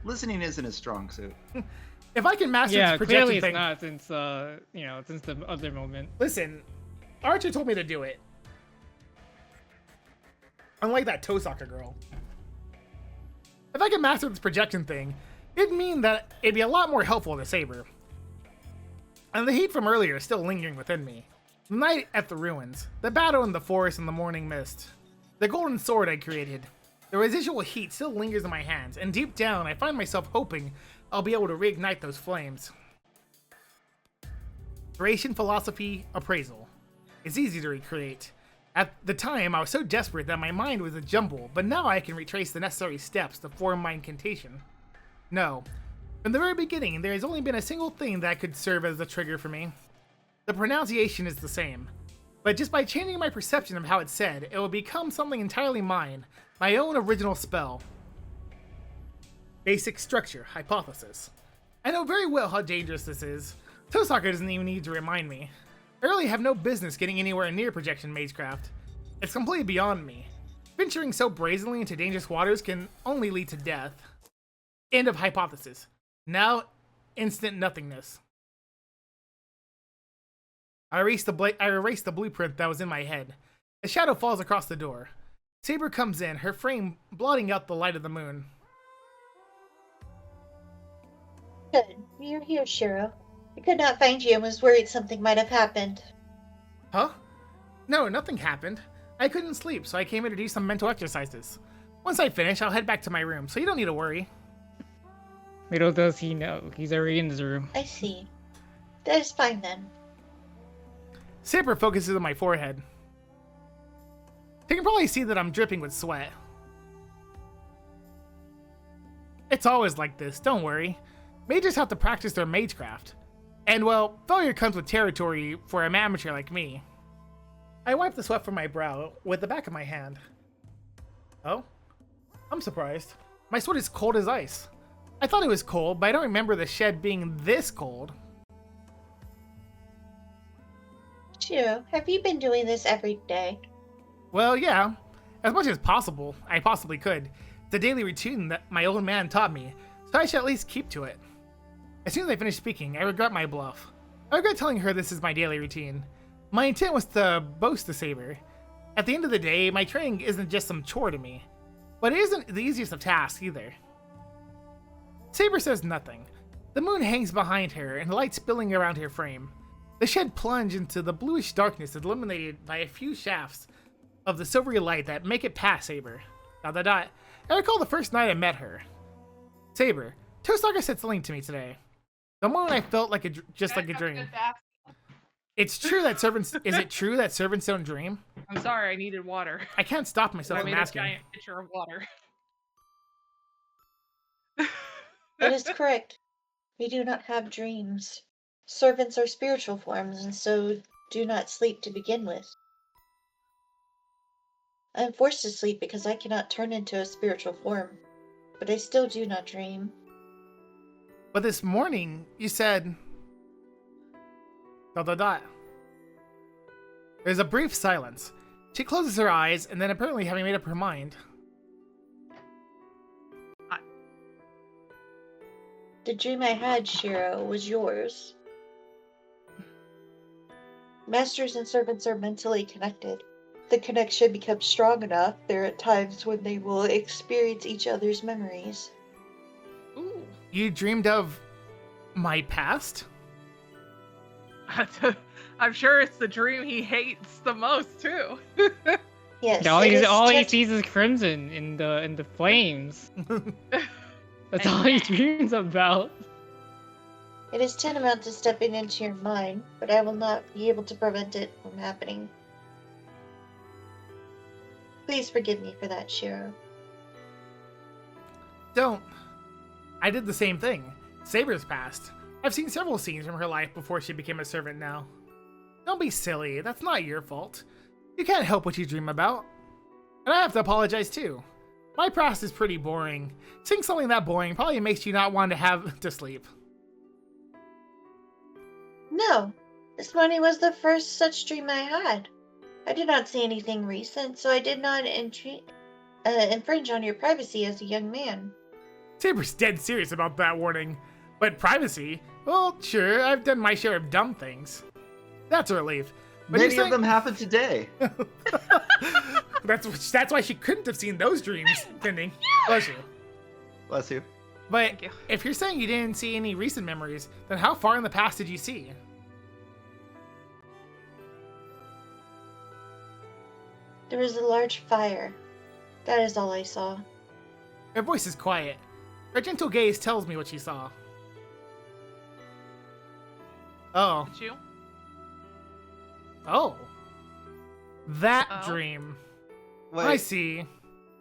Listening isn't his strong suit. If I can master Yeah, this projection clearly it's thing... not since, since the other moment. Listen, Archer told me to do it. Unlike that Tosaka girl. If I can master this projection thing, it'd mean that it'd be a lot more helpful to Saber. And the heat from earlier is still lingering within me. The night at the ruins, the battle in the forest in the morning mist, the golden sword I created. The residual heat still lingers in my hands, and deep down I find myself hoping I'll be able to reignite those flames. Duration philosophy appraisal. It's easy to recreate. At the time, I was so desperate that my mind was a jumble, but now I can retrace the necessary steps to form my incantation. No. From the very beginning, there has only been a single thing that could serve as the trigger for me. The pronunciation is the same, but just by changing my perception of how it's said, it will become something entirely mine, my own original spell. Basic structure, hypothesis. I know very well how dangerous this is. Tosaka doesn't even need to remind me. I really have no business getting anywhere near projection magecraft. It's completely beyond me. Venturing so brazenly into dangerous waters can only lead to death. End of hypothesis. Now, instant nothingness. I erased the blueprint that was in my head. A shadow falls across the door. Saber comes in, her frame blotting out the light of the moon. Good. You're here, Shiro. I could not find you and was worried something might have happened. Huh? No, nothing happened. I couldn't sleep, so I came here to do some mental exercises. Once I finish, I'll head back to my room, so you don't need to worry. Little does he know, he's already in his room. I see. That is fine then. Saber focuses on my forehead. You can probably see that I'm dripping with sweat. It's always like this, don't worry. Mages have to practice their magecraft. And well, failure comes with territory for an amateur like me. I wipe the sweat from my brow with the back of my hand. Oh? I'm surprised. My sweat is cold as ice. I thought it was cold, but I don't remember the shed being this cold. Shiro, have you been doing this every day? Well, yeah. As much as possible, I possibly could. It's a daily routine that my old man taught me, so I should at least keep to it. As soon as I finish speaking, I regret my bluff. I regret telling her this is my daily routine. My intent was to boast to Saber. At the end of the day, my training isn't just some chore to me, but it isn't the easiest of tasks either. Saber says nothing. The moon hangs behind her and the light spilling around her frame. The shed plunges into the bluish darkness illuminated by a few shafts of the silvery light that make it past Saber. I recall the first night I met her. Saber, Tosaka said something to me today. The moment I felt like just like a dream. It's true that servants. Is it true that servants don't dream? I'm sorry, I needed water. I can't stop myself I from made a asking. giant pitcher of water. That is correct. We do not have dreams. Servants are spiritual forms, and so do not sleep to begin with. I am forced to sleep because I cannot turn into a spiritual form, but I still do not dream. But this morning, you said... ... There's a brief silence. She closes her eyes, and then apparently having made up her mind. The dream I had, Shiro, was yours. Masters and servants are mentally connected. The connection becomes strong enough, there are times when they will experience each other's memories. Ooh. You dreamed of... my past? I'm sure it's the dream he hates the most too. Yes, All, it is all he just- sees is crimson in the flames. That's all he dreams about. It is tantamount to stepping into your mind, but I will not be able to prevent it from happening. Please forgive me for that, Shiro. Don't. I did the same thing. Saber's past. I've seen several scenes from her life before she became a servant now. Don't be silly. That's not your fault. You can't help what you dream about. And I have to apologize too. My past is pretty boring. Seeing something that boring probably makes you not want to have to sleep. No, this morning was the first such dream I had. I did not see anything recent, so I did not infringe on your privacy as a young man. Saber's dead serious about that warning. But privacy? Well, sure, I've done my share of dumb things. That's a relief. But Many of them happened today. That's why she couldn't have seen those dreams, Pending. Bless you. Bless you. But Thank you. if you're saying you didn't see any recent memories, then how far in the past did you see? There was a large fire. That is all I saw. Her voice is quiet. Her gentle gaze tells me what she saw. Oh. Did you? Oh. That Oh. dream. Wait, I see.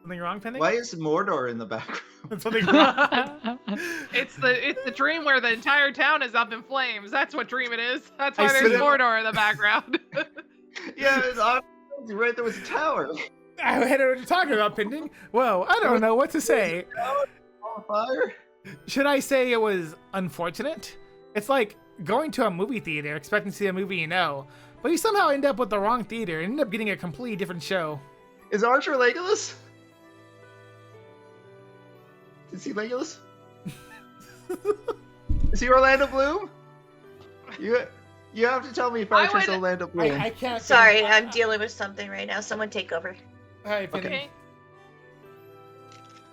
Something wrong, Pending? why is Mordor in the background? Something wrong? It's the dream where the entire town is up in flames. That's what dream it is. That's I why there's see. Mordor in the background. Yeah, it's obvious. Right there was a tower. I don't know what you're talking about, Pending. Whoa, I don't know what to say. On fire? Should I say it was unfortunate? It's like going to a movie theater expecting to see a movie you know, but you somehow end up with the wrong theater and end up getting a completely different show. Is Archer Legolas? Is he Legolas? Is he Orlando Bloom? You have to tell me if I Archer's would- Orlando Bloom. I can't. Sorry, I'm dealing with something right now. Someone take over. Alright, Pending. Okay.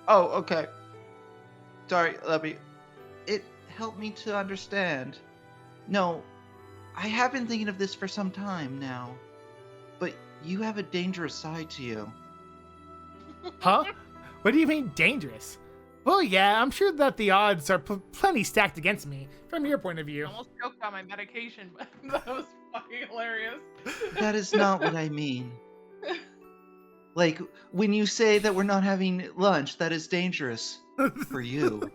Oh, okay. Sorry, Lebby. It helped me to understand. No, I have been thinking of this for some time now. But you have a dangerous side to you. Huh? What do you mean dangerous? Well, yeah, I'm sure that the odds are plenty stacked against me, from your point of I view. almost choked on my medication, but that was fucking hilarious. That is not what I mean. Like, when you say that we're not having lunch, that is dangerous for you.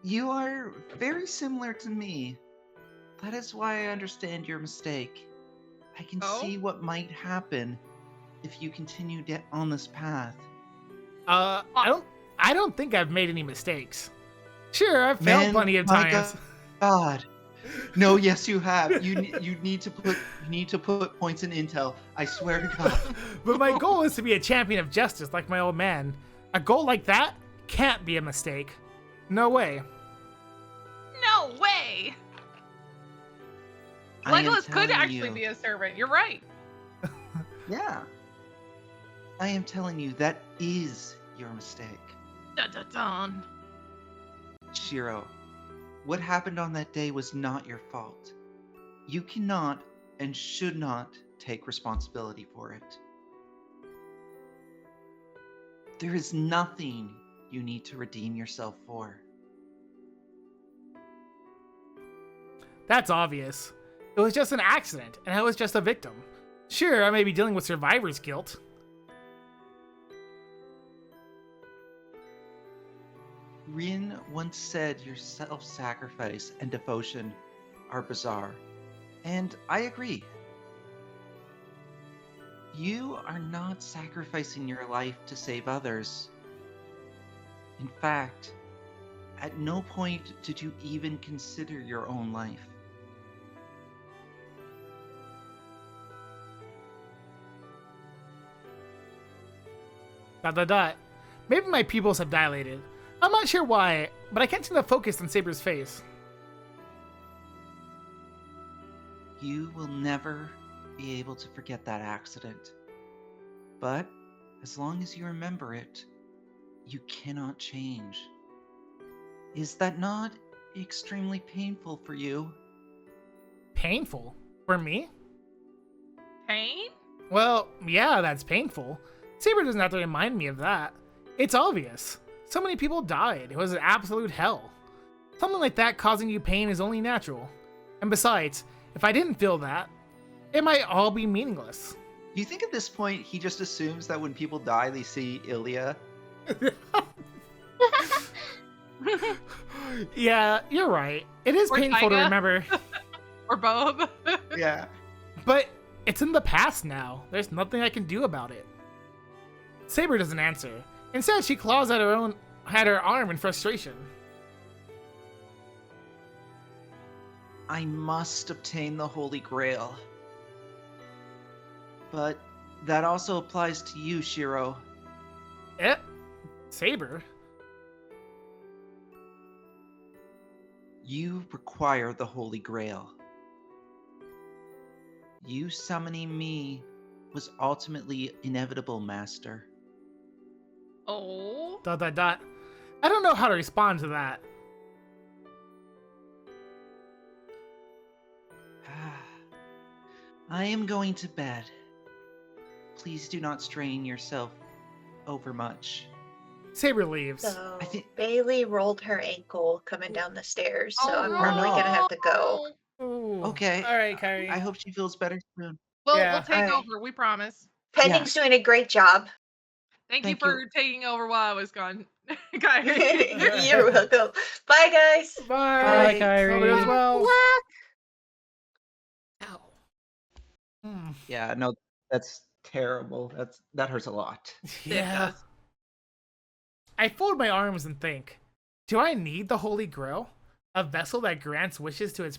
You are very similar to me. That is why I understand your mistake. I can Oh? see what might happen if you continue on this path. I don't think I've made any mistakes. Sure, I've failed Man, plenty of my times. God. No, yes, you have. You need to put points in intel. I swear to God. But my goal is to be a champion of justice like my old man. A goal like that can't be a mistake. No way. No way! I am Legolas could telling actually you. be a servant. You're right. Yeah. I am telling you, that is your mistake. Dun dun dun. Shiro, what happened on that day was not your fault. You cannot and should not take responsibility for it. There is nothing you need to redeem yourself for. That's obvious. It was just an accident, and I was just a victim. Sure, I may be dealing with survivor's guilt. Rin once said your self-sacrifice and devotion are bizarre. And I agree. You are not sacrificing your life to save others. In fact, at no point did you even consider your own life. ... Maybe my pupils have dilated. I'm not sure why, but I can't seem to focus on Saber's face. You will never be able to forget that accident. But as long as you remember it, you cannot change. Is that not extremely painful for you? Painful? For me? Pain? Well, yeah, that's painful. Saber doesn't have to remind me of that. It's obvious. So many people died. It was an absolute hell. Something like that causing you pain is only natural. And besides, if I didn't feel that, it might all be meaningless. You think at this point he just assumes that when people die they see Ilya? Yeah, you're right. It is Or painful to Tyga. remember. Or both? Yeah. But it's in the past now. There's nothing I can do about it. Saber doesn't answer. Instead, she claws at her arm in frustration. I must obtain the Holy Grail. But that also applies to you, Shiro. Eh? Saber? You require the Holy Grail. You summoning me was ultimately inevitable, Master. Oh. ... I don't know how to respond to that. I am going to bed. Please do not strain yourself overmuch. Saber leaves. So I think- Bailey rolled her ankle coming down the stairs, so Oh, I'm probably no. gonna have to go. Ooh. Okay. All right, Kyrie. I hope she feels better soon. We'll Yeah, take I- over, we promise. Pending's doing a great job. Thank you Thank for you. taking over while I was gone. Kyrie. You're welcome. Bye, guys. Bye. Bye, Kyrie. Hope it goes well. Luck. Ow. Hmm. Yeah, no, that's terrible. That hurts a lot. It Yeah. does. I fold my arms and think, do I need the Holy Grail? A vessel that grants wishes to its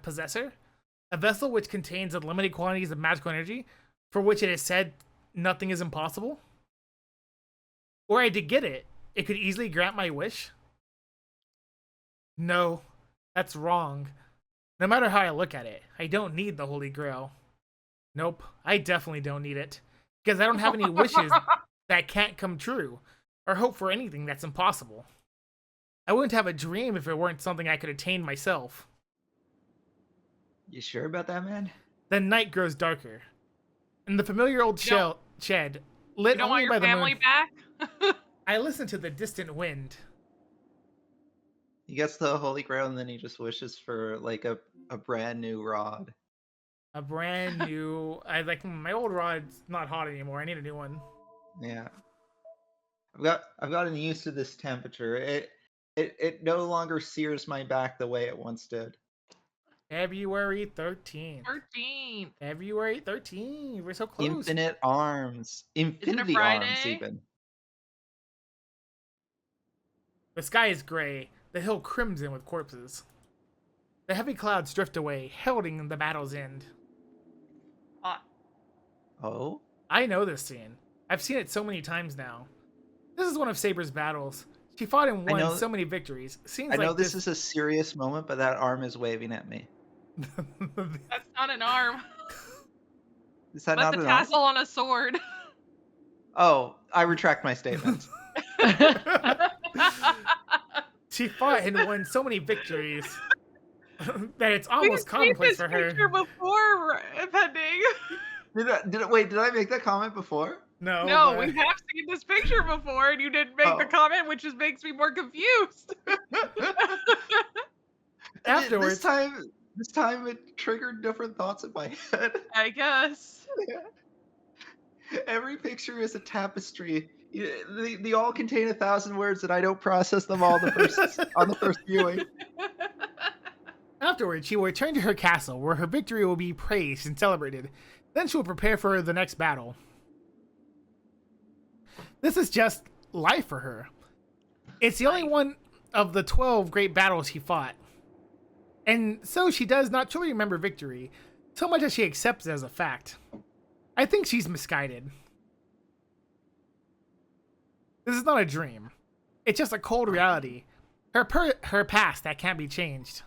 possessor? A vessel which contains unlimited quantities of magical energy, for which it is said nothing is impossible? Were I to get it, it could easily grant my wish? No, that's wrong. No matter how I look at it, I don't need the Holy Grail. Nope, I definitely don't need it. Because I don't have any wishes that can't come true, or hope for anything that's impossible. I wouldn't have a dream if it weren't something I could attain myself. You sure about that, man? The night grows darker, and the familiar old You don't- shed, You lit don't want only by your the family moon. back? I listen to the distant wind. He gets the Holy Grail and then he just wishes for like a brand new rod. A brand new. I like my old rod's not hot anymore. I need a new one. Yeah. I've gotten used to this temperature. It no longer sears my back the way it once did. February 13th. 13. February 13th. We're so close. Infinite arms. Infinity arms, Friday? even. The sky is gray, the hill crimson with corpses. The heavy clouds drift away, heralding the battle's end. Hot. Oh? I know this scene. I've seen it so many times now. This is one of Saber's battles. She fought and won know- so many victories. Seems I know like this is a serious moment, but that arm is waving at me. That's not an arm. Is that That's not a an arm? tassel on a sword. Oh, I retract my statement. She fought and won so many victories that it's almost We've seen commonplace this for her. picture before, Pending. Wait, did I make that comment before? No, No, but- we have seen this picture before, and you didn't make the Oh. comment, which just makes me more confused. Afterwards, This time it triggered different thoughts in my head. I guess. Every picture is a tapestry. They all contain 1,000 words, and I don't process them all on the first viewing. Afterwards, she will return to her castle, where her victory will be praised and celebrated. Then she will prepare for the next battle. This is just life for her. It's the only one of the 12 great battles she fought. And so she does not truly remember victory, so much as she accepts it as a fact. I think she's misguided. This is not a dream. It's just a cold reality. Her past that can't be changed.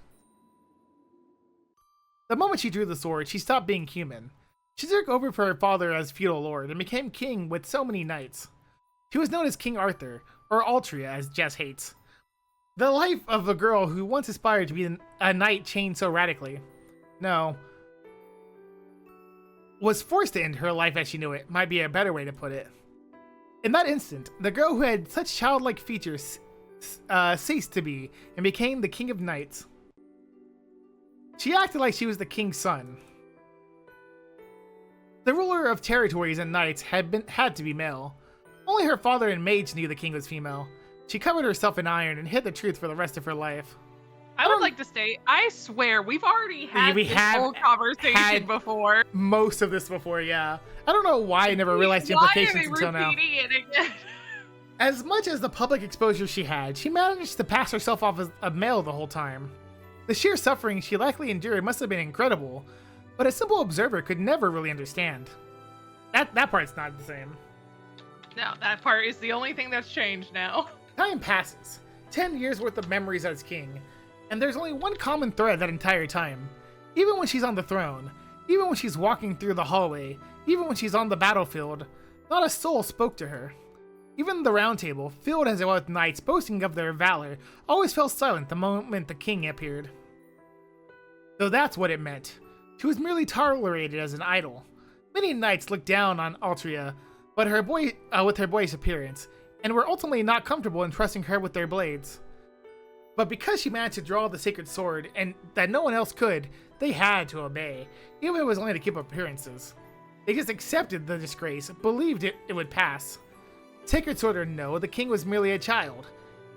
The moment she drew the sword, she stopped being human. She took over for her father as feudal lord and became king with so many knights. She was known as King Arthur, or Altria as Jess hates. The life of a girl who once aspired to be a knight changed so radically. No. Was forced to end her life as she knew it, might be a better way to put it. In that instant, the girl who had such childlike features ceased to be and became the king of knights. She acted like she was the king's son. The ruler of territories and knights had to be male. Only her father and mage knew the king was female. She covered herself in iron and hid the truth for the rest of her life. I would like to state, I swear, we've already had this whole conversation before. Most of this before, yeah. I don't know why I never realized the implications until now. It again? As much as the public exposure she had, she managed to pass herself off as a male the whole time. The sheer suffering she likely endured must have been incredible, but a simple observer could never really understand. That part's not the same. No, that part is the only thing that's changed now. Time passes. 10 years worth of memories as king. And there's only one common thread that entire time. Even when she's on the throne, even when she's walking through the hallway, even when she's on the battlefield, not a soul spoke to her. Even the round table, filled as it was with knights boasting of their valor, always fell silent the moment the king appeared. Though that's what it meant. She was merely tolerated as an idol. Many knights looked down on Altria, but with her boyish appearance, and were ultimately not comfortable in trusting her with their blades. But because she managed to draw the sacred sword, and that no one else could, they had to obey, even if it was only to keep appearances. They just accepted the disgrace, believed it would pass. Sacred sword or no, the king was merely a child.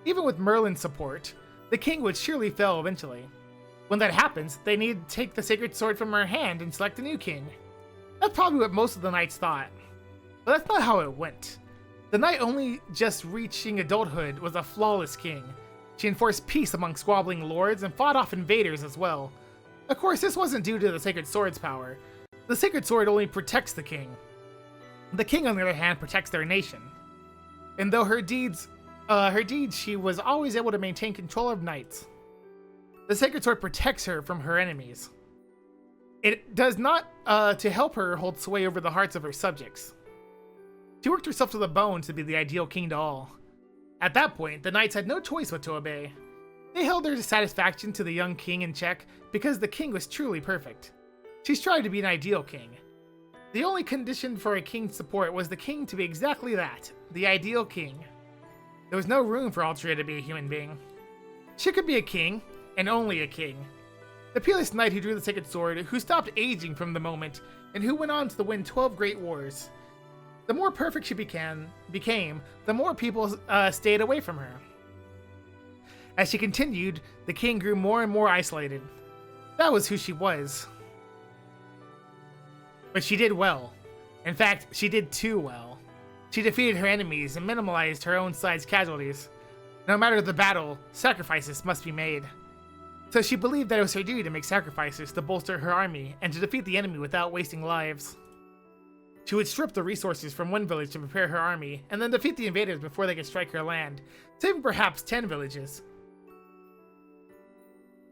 Even with Merlin's support, the king would surely fail eventually. When that happens, they need to take the sacred sword from her hand and select a new king. That's probably what most of the knights thought. But that's not how it went. The knight only just reaching adulthood was a flawless king. She enforced peace among squabbling lords and fought off invaders as well. Of course, this wasn't due to the sacred sword's power. The sacred sword only protects the king. The king, on the other hand, protects their nation. And though her deeds, she was always able to maintain control of knights. The sacred sword protects her from her enemies. It does not to help her hold sway over the hearts of her subjects. She worked herself to the bone to be the ideal king to all. At that point, the knights had no choice but to obey. They held their dissatisfaction to the young king in check because the king was truly perfect. She strived to be an ideal king. The only condition for a king's support was the king to be exactly that, the ideal king. There was no room for Altria to be a human being. She could be a king, and only a king. The peerless knight who drew the sacred sword, who stopped aging from the moment, and who went on to win 12 great wars. The more perfect she became, the more people stayed away from her. As she continued, the king grew more and more isolated. That was who she was. But she did well. In fact, she did too well. She defeated her enemies and minimalized her own side's casualties. No matter the battle, sacrifices must be made. So she believed that it was her duty to make sacrifices to bolster her army and to defeat the enemy without wasting lives. She would strip the resources from one village to prepare her army, and then defeat the invaders before they could strike her land, saving perhaps 10 villages.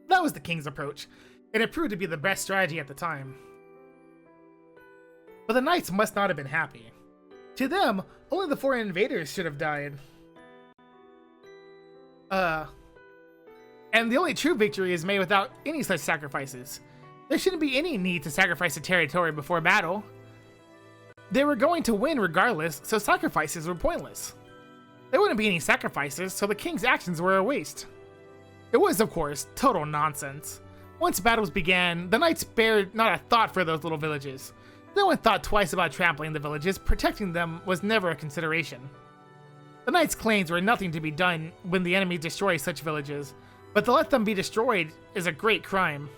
That was the king's approach, and it proved to be the best strategy at the time. But the knights must not have been happy. To them, only the foreign invaders should have died. And the only true victory is made without any such sacrifices. There shouldn't be any need to sacrifice a territory before battle. They were going to win regardless, so sacrifices were pointless. There wouldn't be any sacrifices, so the king's actions were a waste. It was, of course, total nonsense. Once battles began, the knights spared not a thought for those little villages. No one thought twice about trampling the villages, protecting them was never a consideration. The knights' claims were nothing to be done when the enemy destroys such villages, But to let them be destroyed is a great crime.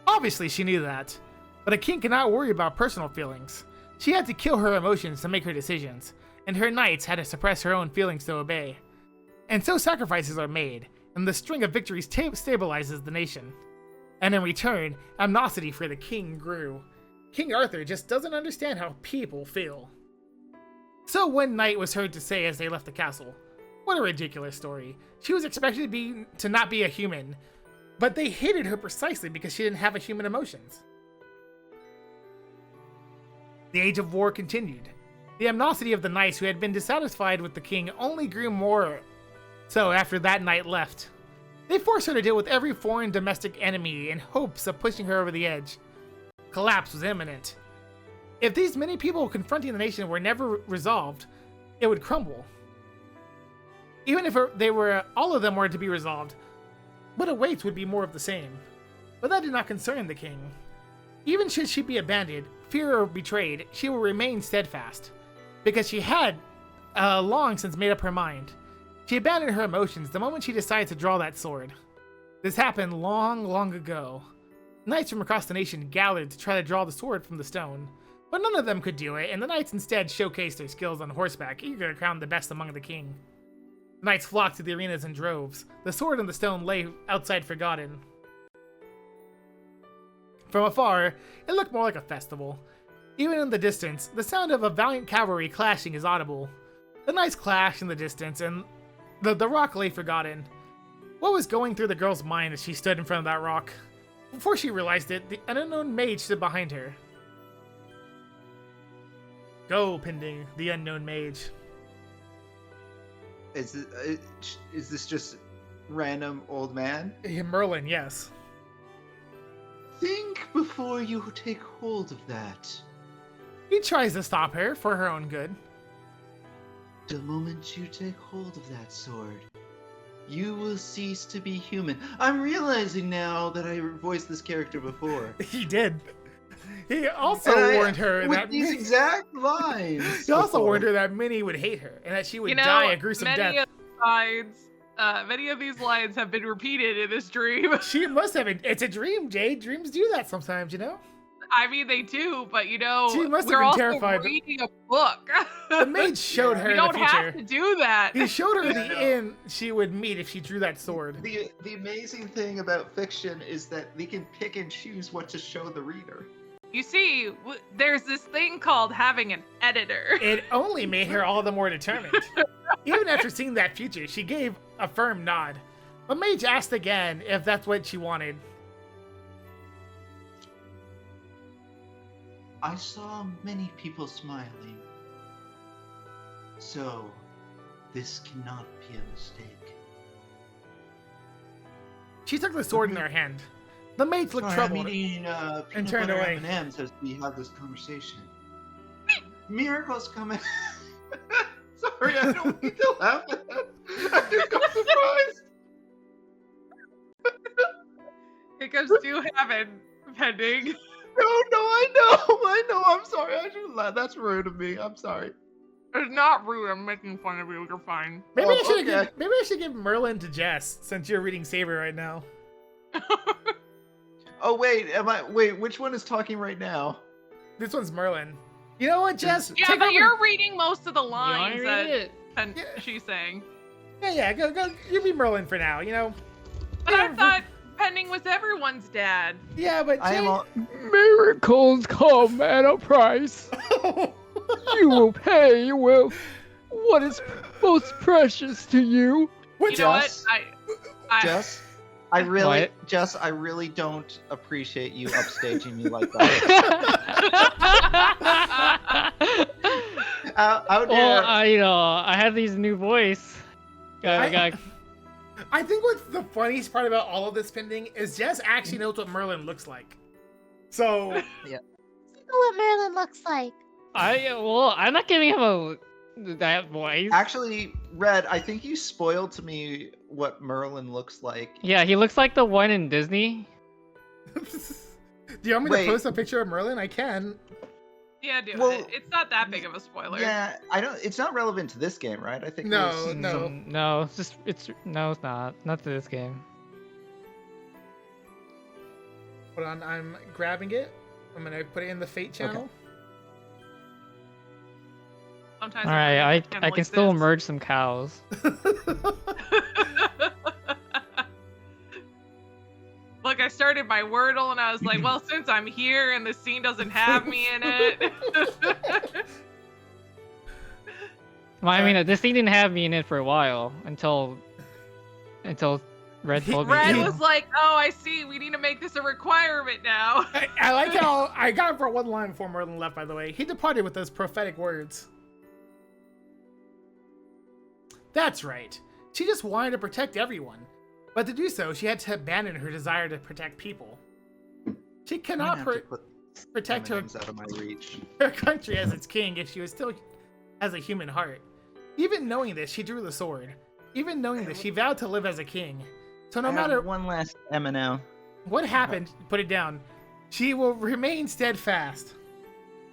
Obviously, she knew that. But a king cannot worry about personal feelings. She had to kill her emotions to make her decisions, and her knights had to suppress her own feelings to obey. And so sacrifices are made, and the string of victories stabilizes the nation. And in return, animosity for the king grew. King Arthur just doesn't understand how people feel. So one knight was heard to say as they left the castle, "What a ridiculous story. She was expected to not be a human, but they hated her precisely because she didn't have a human emotions." The age of war continued. The animosity of the knights who had been dissatisfied with the king only grew more so after that knight left. They forced her to deal with every foreign domestic enemy in hopes of pushing her over the edge. Collapse was imminent. If these many people confronting the nation were never resolved, it would crumble. Even if all of them were to be resolved, what awaits would be more of the same. But that did not concern the king. Even should she be abandoned, feared or betrayed, she will remain steadfast, because she had long since made up her mind. She abandoned her emotions the moment she decided to draw that sword. This happened long, long ago. Knights from across the nation gathered to try to draw the sword from the stone, but none of them could do it, and the knights instead showcased their skills on horseback, eager to crown the best among the king. Knights flocked to the arenas in droves. The sword and the stone lay outside forgotten. From afar, it looked more like a festival. Even in the distance, the sound of a valiant cavalry clashing is audible. The knights clashed in the distance, and the rock lay forgotten. What was going through the girl's mind as she stood in front of that rock? Before she realized it, an unknown mage stood behind her. Go, Pending, the unknown mage. Is this just random old man? Merlin, yes. Think before you take hold of that. He tries to stop her for her own good. The moment you take hold of that sword, you will cease to be human. I'm realizing now that I voiced this character before. He did. He also warned her with that these exact lines. He also warned her that Minnie would hate her and that she would die a gruesome death. Many of these lines have been repeated in this dream. She must have been. It's a dream, Jade. Dreams do that sometimes, you know? I mean, they do, but you know, she must we're have been also terrified. reading a book. The mage showed her you in the don't future. have to do that. He showed her the inn she would meet if she drew that sword. The amazing thing about fiction is that they can pick and choose what to show the reader. You see, there's this thing called having an editor. It only made her all the more determined. Even after seeing that future, she gave a firm nod. But Mage asked again if that's what she wanted. I saw many people smiling. So, this cannot be a mistake. She took the sword in her hand. The mage looked troubled and turned away. M&Ms as we have this conversation. Miracles coming. Sorry, I don't mean to laugh at that. I just got surprised. Hiccups do happen, Pending. No, I know. I'm sorry. I shouldn't laugh. That's rude of me. I'm sorry. It's not rude. I'm making fun of you. You're fine. Maybe I should give Merlin to Jess since you're reading Saber right now. Oh wait, which one is talking right now? This one's Merlin. You know what, Jess? Yeah, but you're reading most of the lines that she's saying. Yeah, go. You be Merlin for now, you know. But I thought Pending was everyone's dad. Yeah, but miracles come at a price. You will pay with what is most precious to you. You know what? Jess, I really don't appreciate you upstaging me like that. How dare? Well, I have these new voice. I think what's the funniest part about all of this Pending is Jess actually knows what Merlin looks like. So yeah. I know what Merlin looks like. I'm not giving him that voice. Actually, Red, I think you spoiled to me what Merlin looks like. Yeah, he looks like the one in Disney. Do you want me to post a picture of Merlin? I can. Yeah, do it. It's not that big of a spoiler. Yeah, it's not relevant to this game, right? I think No. No, it's not. Not to this game. Hold on, I'm grabbing it. I'm gonna put it in the Fate channel. Sometimes All right, I can still this. merge some cows. Look, I started my Wordle and I was like, well, since I'm here and the scene doesn't have me in it. Well, I mean, this thing didn't have me in it for a while until Red told me. Red to. was like, oh, I see. We need to make this a requirement now. I like how I got him for one line before Merlin left, by the way. He departed with those prophetic words. That's right. She just wanted to protect everyone. But to do so, she had to abandon her desire to protect people. She cannot protect her, out of my reach. her country as its king if she was still has a human heart. Even knowing this, she drew the sword. Even knowing this, she vowed to live as a king. So no matter one last M&O. what happened, put it down. She will remain steadfast.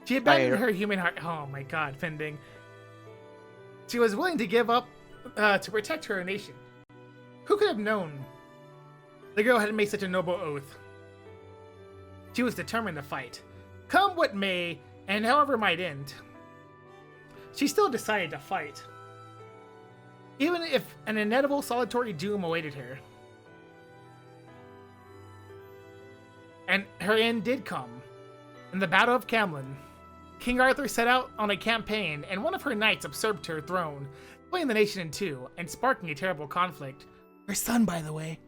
She abandoned her human heart. Oh my god, Pending. She was willing to give up to protect her nation. Who could have known the girl had made such a noble oath? She was determined to fight. Come what may, and however might end. She still decided to fight. Even if an inevitable solitary doom awaited her. And her end did come. In the Battle of Camlin, King Arthur set out on a campaign, and one of her knights usurped her throne, splitting the nation in two, and sparking a terrible conflict. Her son, by the way.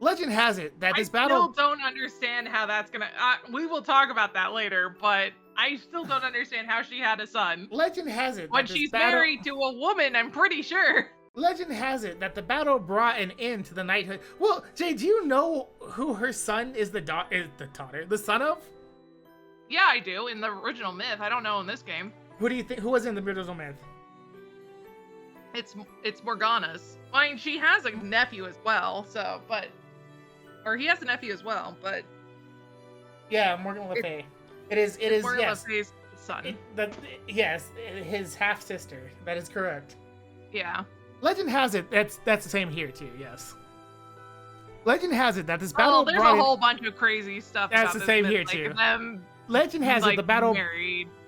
Legend has it that this battle... I still don't understand how that's gonna... we will talk about that later, but I still don't understand how she had a son. Legend has it when that she's battle... married to a woman, I'm pretty sure. Legend has it that the battle brought an end to the knighthood. Well, Jay, do you know who her son is the son of? Yeah, I do. In the original myth. I don't know in this game. Who do you think? Who was in the original myth? It's Morgana's. I mean, she has a nephew as well, so, but... Or he has a nephew as well, but... Yeah, Morgan Le Fay. It is, Morgan yes. Le Fay's son. Yes, his half-sister. That is correct. Yeah. Legend has it, that's the same here too, yes. Legend has it that this battle there's a whole bunch of crazy stuff That's about the this same myth, here, like too. Them, Legend has it the battle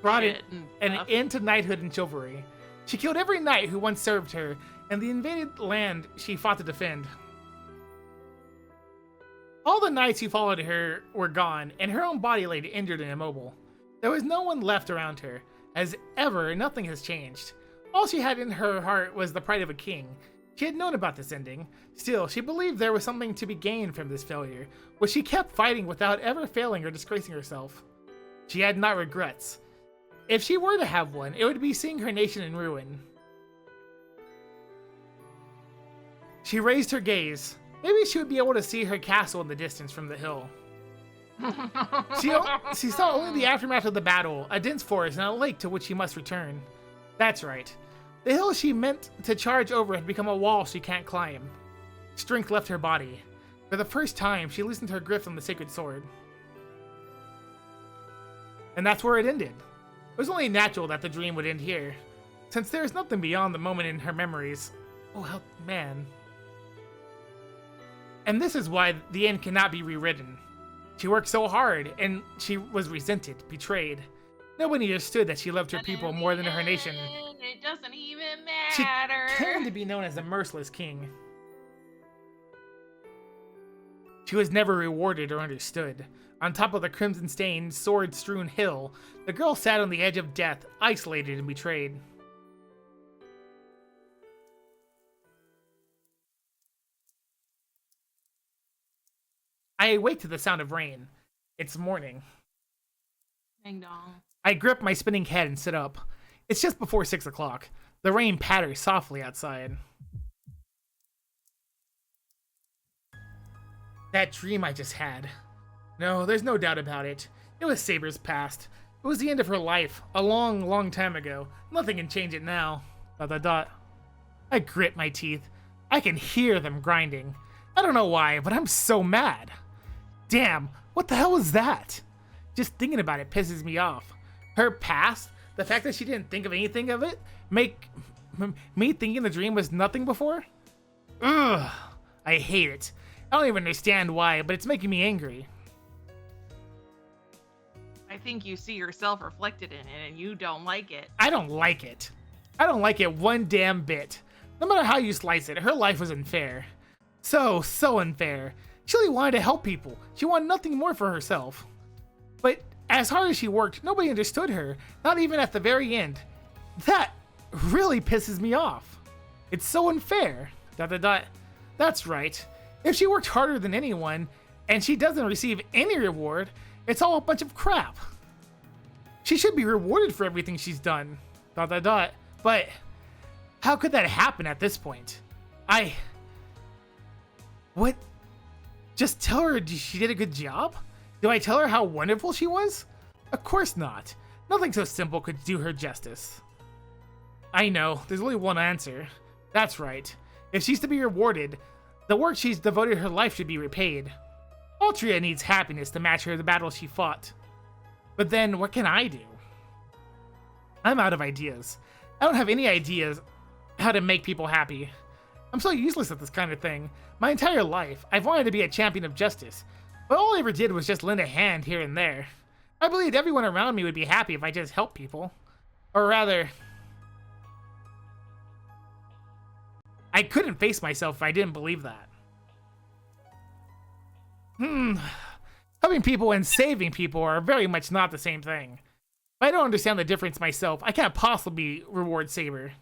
brought it an end to knighthood and chivalry. She killed every knight who once served her, and the invaded land she fought to defend. All the knights who followed her were gone, and her own body lay injured and immobile. There was no one left around her. As ever, nothing has changed. All she had in her heart was the pride of a king. She had known about this ending. Still, she believed there was something to be gained from this failure, which she kept fighting without ever failing or disgracing herself. She had not regrets. If she were to have one, it would be seeing her nation in ruin. She raised her gaze. Maybe she would be able to see her castle in the distance from the hill. She saw only the aftermath of the battle, a dense forest, and a lake to which she must return. That's right. The hill she meant to charge over had become a wall she can't climb. Strength left her body. For the first time, she loosened her grip on the sacred sword. And that's where it ended. It was only natural that the dream would end here, since there is nothing beyond the moment in her memories. Oh, man. And this is why the end cannot be rewritten. She worked so hard, and she was resented, betrayed. Nobody understood that she loved her people more than her nation. It doesn't even She matter. came to be known as the merciless king. She was never rewarded or understood. On top of the crimson-stained, sword-strewn hill, the girl sat on the edge of death, isolated and betrayed. I awake to the sound of rain. It's morning. Ding dong. I grip my spinning head and sit up. It's just before 6 o'clock. The rain patters softly outside. That dream I just had. No, there's no doubt about it. It was Saber's past. It was the end of her life, a long, long time ago. Nothing can change it now. ... I grit my teeth. I can hear them grinding. I don't know why, but I'm so mad. Damn, what the hell was that? Just thinking about it pisses me off. Her past, the fact that she didn't think of anything of it, make me thinking the dream was nothing before? Ugh, I hate it. I don't even understand why, but it's making me angry. I think you see yourself reflected in it and you don't like it. I don't like it. I don't like it one damn bit. No matter how you slice it, her life was unfair. So unfair. She only wanted to help people. She wanted nothing more for herself. But as hard as she worked, nobody understood her, not even at the very end. That really pisses me off. It's so unfair. ... That's right. If she worked harder than anyone, and she doesn't receive any reward, it's all a bunch of crap. She should be rewarded for everything she's done. ... But how could that happen at this point? What? Just tell her she did a good job? Do I tell her how wonderful she was? Of course not. Nothing so simple could do her justice. I know, there's only one answer. That's right. If she's to be rewarded, the work she's devoted her life should be repaid. Altria needs happiness to match her the battles she fought. But then, what can I do? I'm out of ideas. I don't have any ideas how to make people happy. I'm so useless at this kind of thing. My entire life, I've wanted to be a champion of justice, but all I ever did was just lend a hand here and there. I believed everyone around me would be happy if I just helped people. Or rather, I couldn't face myself if I didn't believe that. Helping people and saving people are very much not the same thing. If I don't understand the difference myself, I can't possibly reward Saber.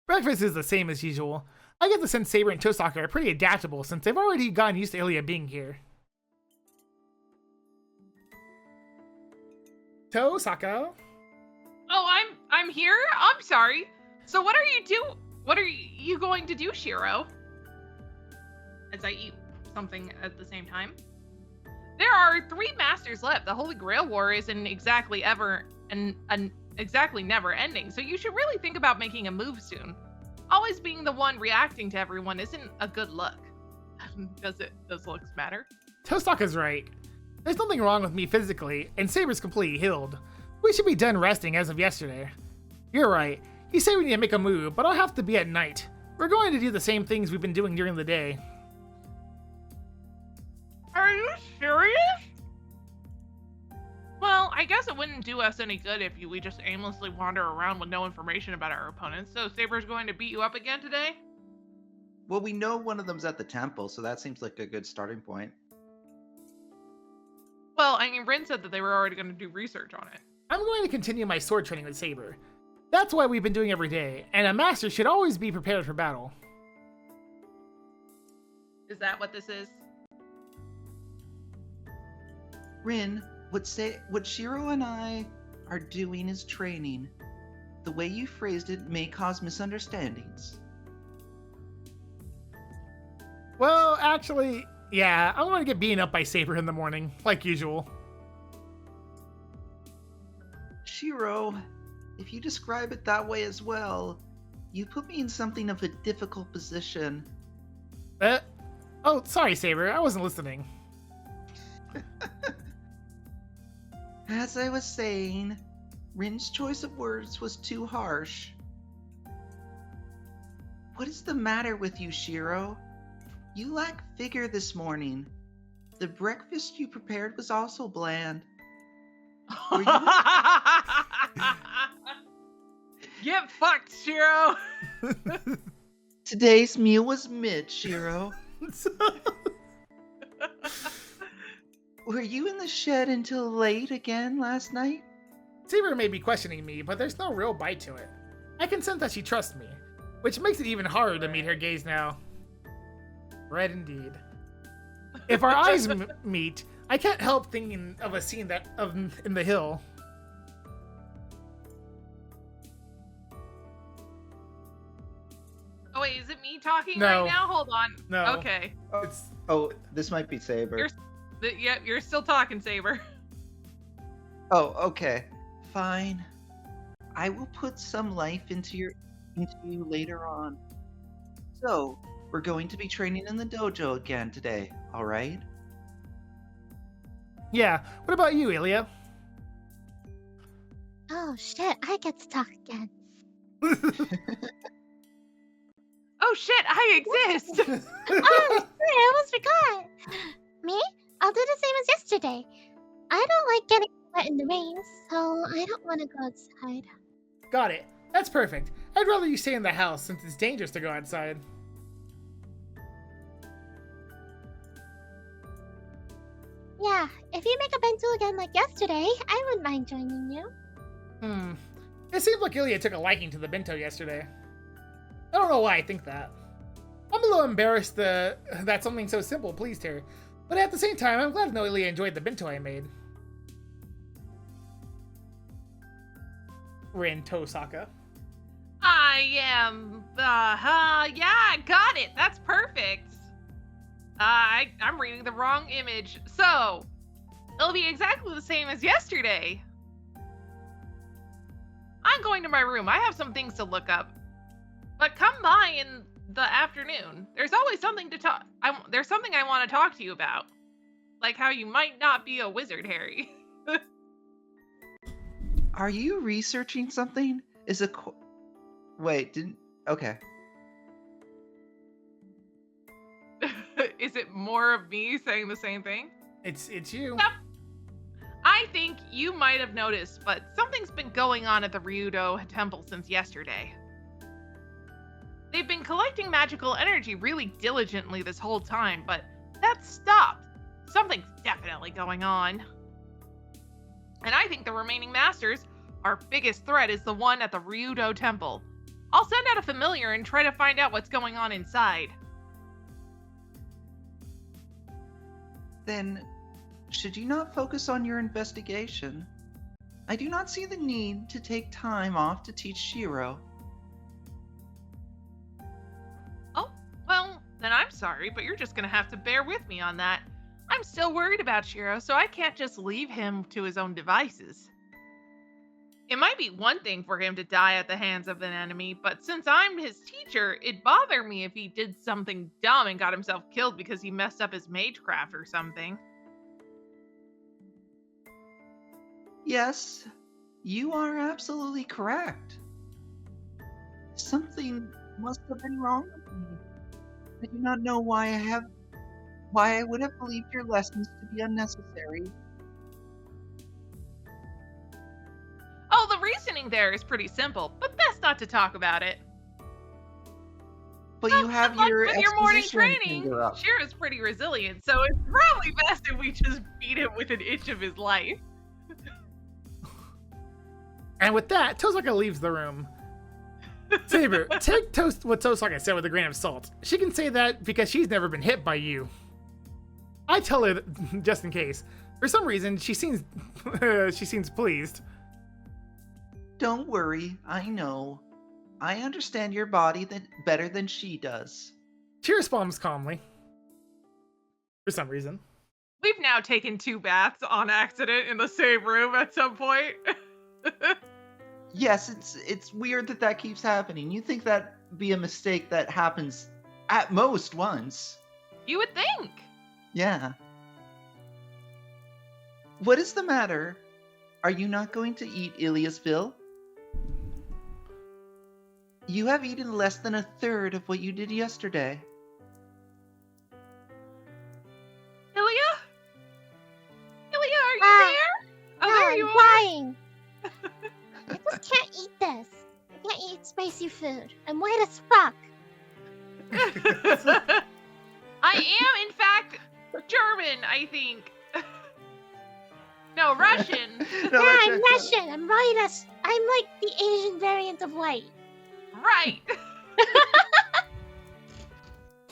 Breakfast is the same as usual. I get the sense Saber and Tosaka are pretty adaptable since they've already gotten used to Ilya being here. Tosaka? Oh, I'm here? I'm sorry. So what are you going to do, Shiro? As I eat something at the same time. There are 3 masters left. The Holy Grail War isn't exactly exactly never ending, so you should really think about making a move soon. Always being the one reacting to everyone isn't a good look. Does looks matter? Tosaka's right. There's nothing wrong with me physically, and Saber's completely healed. We should be done resting as of yesterday. You're right. He said we need to make a move, but I'll have to be at night. We're going to do the same things we've been doing during the day. Are you serious? Well, I guess it wouldn't do us any good if we just aimlessly wander around with no information about our opponents. So Saber's going to beat you up again today? Well, we know one of them's at the temple, so that seems like a good starting point. Well, I mean, Rin said that they were already going to do research on it. I'm going to continue my sword training with Saber. That's what we've been doing every day, and a master should always be prepared for battle. Is that what this is? Rin, what Shiro and I are doing is training. The way you phrased it may cause misunderstandings. Well, actually, yeah, I'm going to get beaten up by Saber in the morning, like usual. Shiro, if you describe it that way as well, you put me in something of a difficult position. Oh, sorry, Saber, I wasn't listening. As I was saying, Rin's choice of words was too harsh. What is the matter with you, Shiro? You lack vigor this morning. The breakfast you prepared was also bland. Get fucked, Shiro! Today's meal was mid, Shiro. Were you in the shed until late again last night? Saber may be questioning me, but there's no real bite to it. I can sense that she trusts me, which makes it even harder to meet her gaze now. Red indeed. If our eyes meet, I can't help thinking of a scene in the hill. Oh wait, is it me talking No. right now? Hold on. No. Okay. Oh, this might be Saber. Yep, you're still talking, Saber. Oh, okay. Fine. I will put some life into you later on. So, we're going to be training in the dojo again today, alright? Yeah, what about you, Ilya? Oh shit, I get to talk again. shit, I exist. Oh, sorry, I almost forgot. Me? I'll do the same as yesterday. I don't like getting wet in the rain, so I don't want to go outside. Got it. That's perfect. I'd rather you stay in the house since it's dangerous to go outside. Yeah, if you make a bento again like yesterday, I wouldn't mind joining you. It seems like Ilya took a liking to the bento yesterday. I don't know why I think that. I'm a little embarrassed that something so simple pleased her, but at the same time, I'm glad to know Ilya enjoyed the bento I made. Rin Tosaka. I am, yeah, got it. That's perfect. I'm reading the wrong image. So, it'll be exactly the same as yesterday. I'm going to my room. I have some things to look up. But come by in the afternoon. There's always something to talk. There's something I want to talk to you about. Like how you might not be a wizard, Harry. Are you researching something? Wait, didn't... Okay. Is it more of me saying the same thing? It's you. Yep. I think you might have noticed, but something's been going on at the Ryudo Temple since yesterday. They've been collecting magical energy really diligently this whole time, but that's stopped. Something's definitely going on. And I think the remaining masters, our biggest threat is the one at the Ryudo Temple. I'll send out a familiar and try to find out what's going on inside. Then, should you not focus on your investigation? I do not see the need to take time off to teach Shiro. Oh, well, then I'm sorry, but you're just gonna have to bear with me on that. I'm still worried about Shiro, so I can't just leave him to his own devices. It might be one thing for him to die at the hands of an enemy, but since I'm his teacher, it'd bother me if he did something dumb and got himself killed because he messed up his magecraft or something. Yes, you are absolutely correct. Something must have been wrong with me. I do not know why I would have believed your lessons to be unnecessary. Oh, the reasoning there is pretty simple, but best not to talk about it. But you have Like your with your morning exposition training, finger up. Shiro's pretty resilient, so it's probably best if we just beat him with an inch of his life. And with that, Tosaka leaves the room. Saber, take what Tosaka said with a grain of salt. She can say that because she's never been hit by you. I tell her just in case. For some reason, she seems pleased. Don't worry, I know. I understand your body better than she does. She responds calmly. For some reason. We've now taken 2 baths on accident in the same room at some point. Yes, it's weird that keeps happening. You think that'd be a mistake that happens at most once. You would think. Yeah. What is the matter? Are you not going to eat Ilya's fill? You have eaten less than 1/3 of what you did yesterday. Ilya? Ilya, are you there? Oh, Yeah, there you I'm are. flying. I just can't eat this. I can't eat spicy food. I'm white as fuck. I am, in fact, German, I think. No, Russian. No, Yeah, that's I'm Russian. I'm white as... I'm like the Asian variant of white. Right.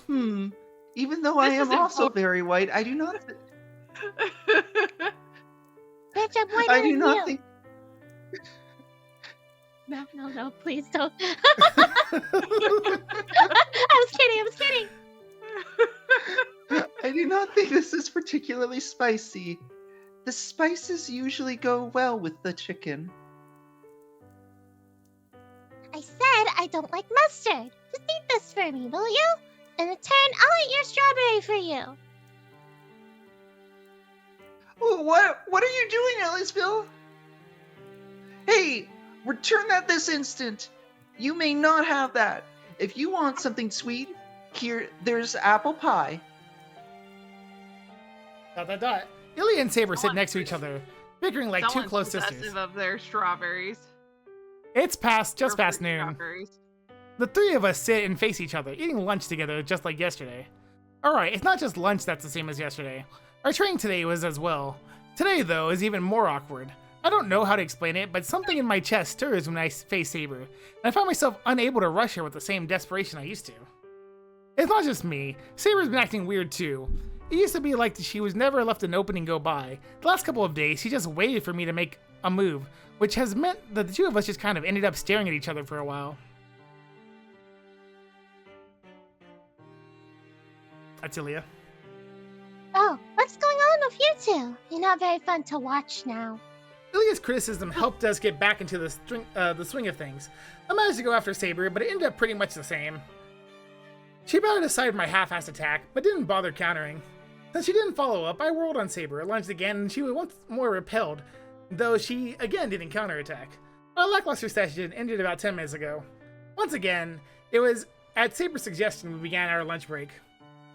Even though I This am is also important. very white, I do not. Bitch, I'm whiter I than do not you. think. No, please don't. I was kidding. I do not think this is particularly spicy. The spices usually go well with the chicken. I said I don't like mustard. Just eat this for me, will you? In return, I'll eat your strawberry for you. What are you doing, Ellisville? Hey, return that this instant. You may not have that. If you want something sweet, here, there's apple pie. ... Ilya and Saber sit next to each other, bickering like two Someone's close possessive sisters. of their strawberries. It's just Or past fruit noon. strawberries. The three of us sit and face each other, eating lunch together just like yesterday. Alright, it's not just lunch that's the same as yesterday. Our training today was as well. Today, though, is even more awkward. I don't know how to explain it, but something in my chest stirs when I face Saber, and I find myself unable to rush her with the same desperation I used to. It's not just me. Saber's been acting weird too. It used to be like she was never left an opening go by. The last couple of days, she just waited for me to make a move, which has meant that the two of us just kind of ended up staring at each other for a while. That's Ilya. Oh, what's going on with you two? You're not very fun to watch now. Ilya's criticism helped us get back into the swing of things. I managed to go after Saber, but it ended up pretty much the same. She batted aside my half-assed attack, but didn't bother countering. Since she didn't follow up, I whirled on Saber, lunged again, and she was once more repelled, though she again didn't counterattack. Our lackluster session ended about 10 minutes ago. Once again, it was at Saber's suggestion we began our lunch break.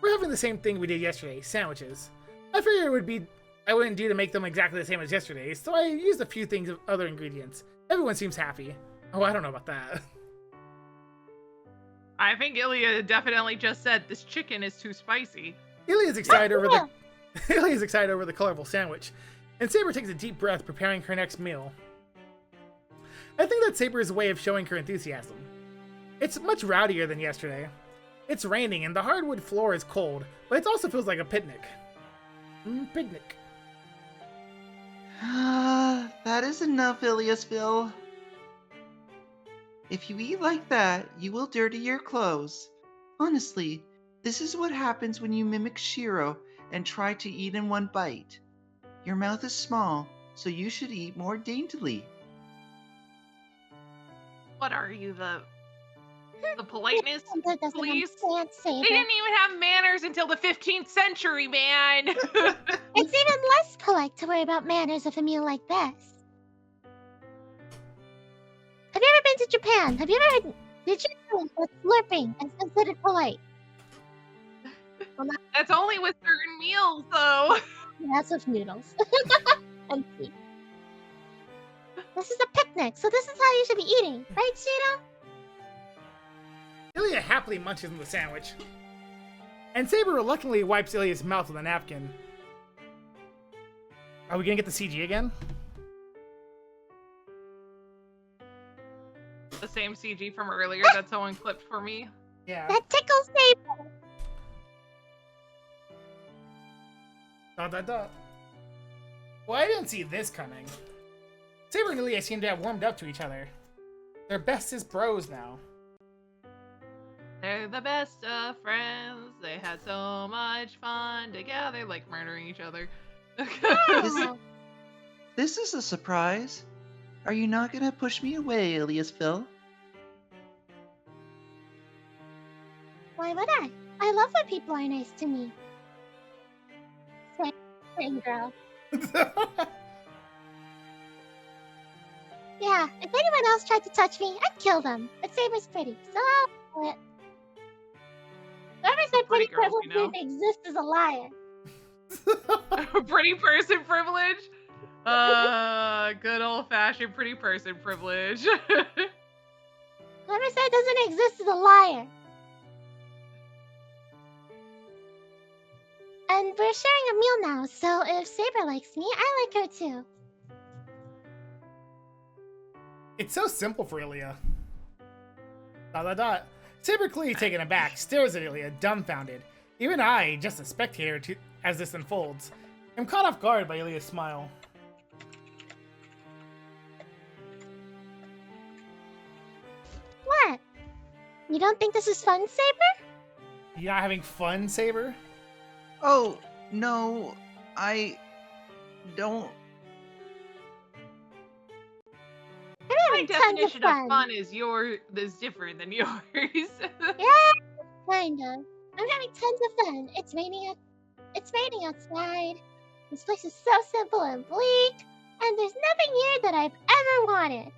We're having the same thing we did yesterday, sandwiches. I figured I wouldn't do to make them exactly the same as yesterday, so I used a few things of other ingredients. Everyone seems happy. Oh, I don't know about that. I think Ilya definitely just said this chicken is too spicy. Ilya's excited over the colorful sandwich, and Saber takes a deep breath preparing her next meal. I think that's Saber's way of showing her enthusiasm. It's much rowdier than yesterday. It's raining and the hardwood floor is cold, but it also feels like a picnic. Picnic. That is enough, Iliasville. If you eat like that, you will dirty your clothes. Honestly, this is what happens when you mimic Shiro and try to eat in one bite. Your mouth is small, so you should eat more daintily. What are you, the politeness Doesn't police? understand, Saber. They didn't even have manners until the 15th century, man. It's even less polite to worry about manners with a meal like this. Have you ever been to Japan? Have you ever heard... Did you know that slurping is considered polite? Well, not That's only with certain meals, though. that's with noodles. And tea. This is a picnic, so this is how you should be eating, right, Shiro? Ilya happily munches on the sandwich, and Saber reluctantly wipes Ilya's mouth with a napkin. Are we gonna get the CG again? The same CG from earlier that someone clipped for me. Yeah. That tickles Saber. Well, I didn't see this coming. Saber and Ilya seem to have warmed up to each other. They're bestest bros now. They're the best of friends. They had so much fun together, like murdering each other. This is a surprise. Are you not gonna push me away, Iliasville? Why would I? I love when people are nice to me. Same girl. Yeah, if anyone else tried to touch me, I'd kill them. But Saber's pretty, so I'll do it. Whoever said Pretty pretty girls, privilege you know. didn't exist is a liar. Pretty person privilege? Good old-fashioned pretty person privilege. Whoever said it doesn't exist is a liar. And we're sharing a meal now, so if Saber likes me, I like her too. It's so simple for Ilya. ... Saber, clearly taken aback, stares at Ilya, dumbfounded. Even I, just a spectator as this unfolds, am caught off guard by Ilya's smile. What? You don't think this is fun, Saber? You not having fun, Saber? Oh, no, I don't. I'm My having tons of definition fun. of fun is different than yours. Yeah, kind of. I'm having tons of fun. It's raining outside. This place is so simple and bleak, and there's nothing here that I've ever wanted.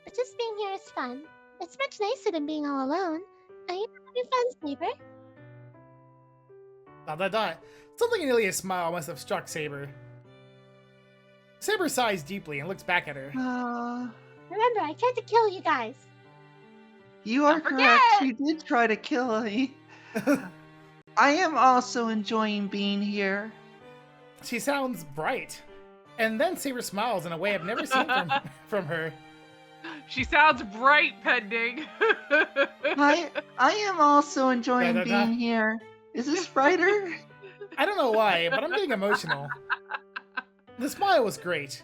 But just being here is fun. It's much nicer than being all alone. Are you having fun, Saber? Something in Ilia's smile must have struck Saber. Saber sighs deeply and looks back at her. Remember, I tried to kill you guys. You are Don't forget. correct. You did try to kill me. I am also enjoying being here. She sounds bright. And then Saber smiles in a way I've never seen from her. She sounds bright, Pending. I am also enjoying being here. Is this brighter? I don't know why, but I'm getting emotional. The smile was great.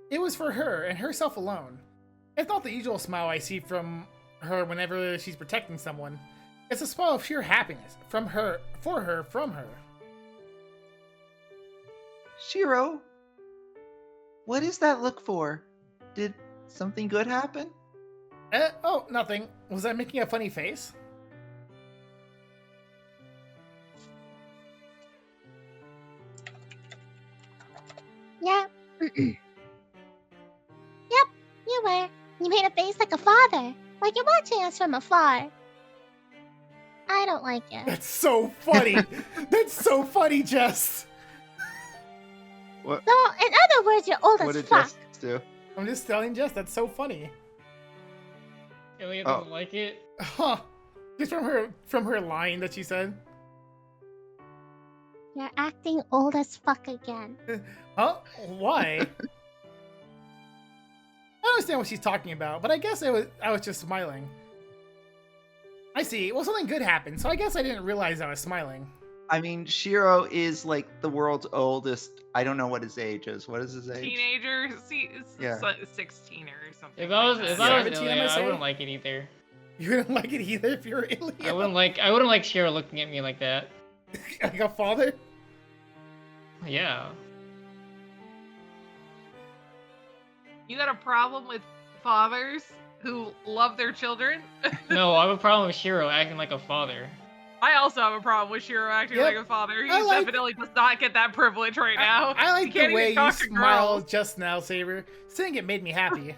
It was for her and herself alone. It's not the usual smile I see from her whenever she's protecting someone. It's a smile of sheer happiness from her, for her, from her. Shiro, what is that look for? Did something good happen? Oh, nothing. Was I making a funny face? Yeah. Yep, you were. You made a face like a father, like you're watching us from afar. I don't like it. That's so funny. That's so funny, Jess. What? So, in other words, you're old What as did fuck. Jess do? I'm just telling Jess, that's so funny. Ilia doesn't like it. Huh. Just from her line that she said. You're acting old as fuck again. Huh? Why? I understand what she's talking about, but I guess I was just smiling. I see. Well, something good happened, so I guess I didn't realize I was smiling. I mean, Shiro is like the world's oldest. I don't know what his age is. What is his age? Teenager, see, it's Yeah. 16 or something. If I was, like if that. I was 17, Ilia, I MSA? wouldn't like it either. You wouldn't like it either if you were Ilia. I wouldn't like Shiro looking at me like that. Like a father? Yeah. You got a problem with fathers who love their children? No, I have a problem with Shiro acting like a father. I also have a problem with Shiro acting Yep. like a father. He I like- definitely does not get that privilege right now. I like He can't the way even you talk to smiled girls. just now, Saber. Saying it made me happy.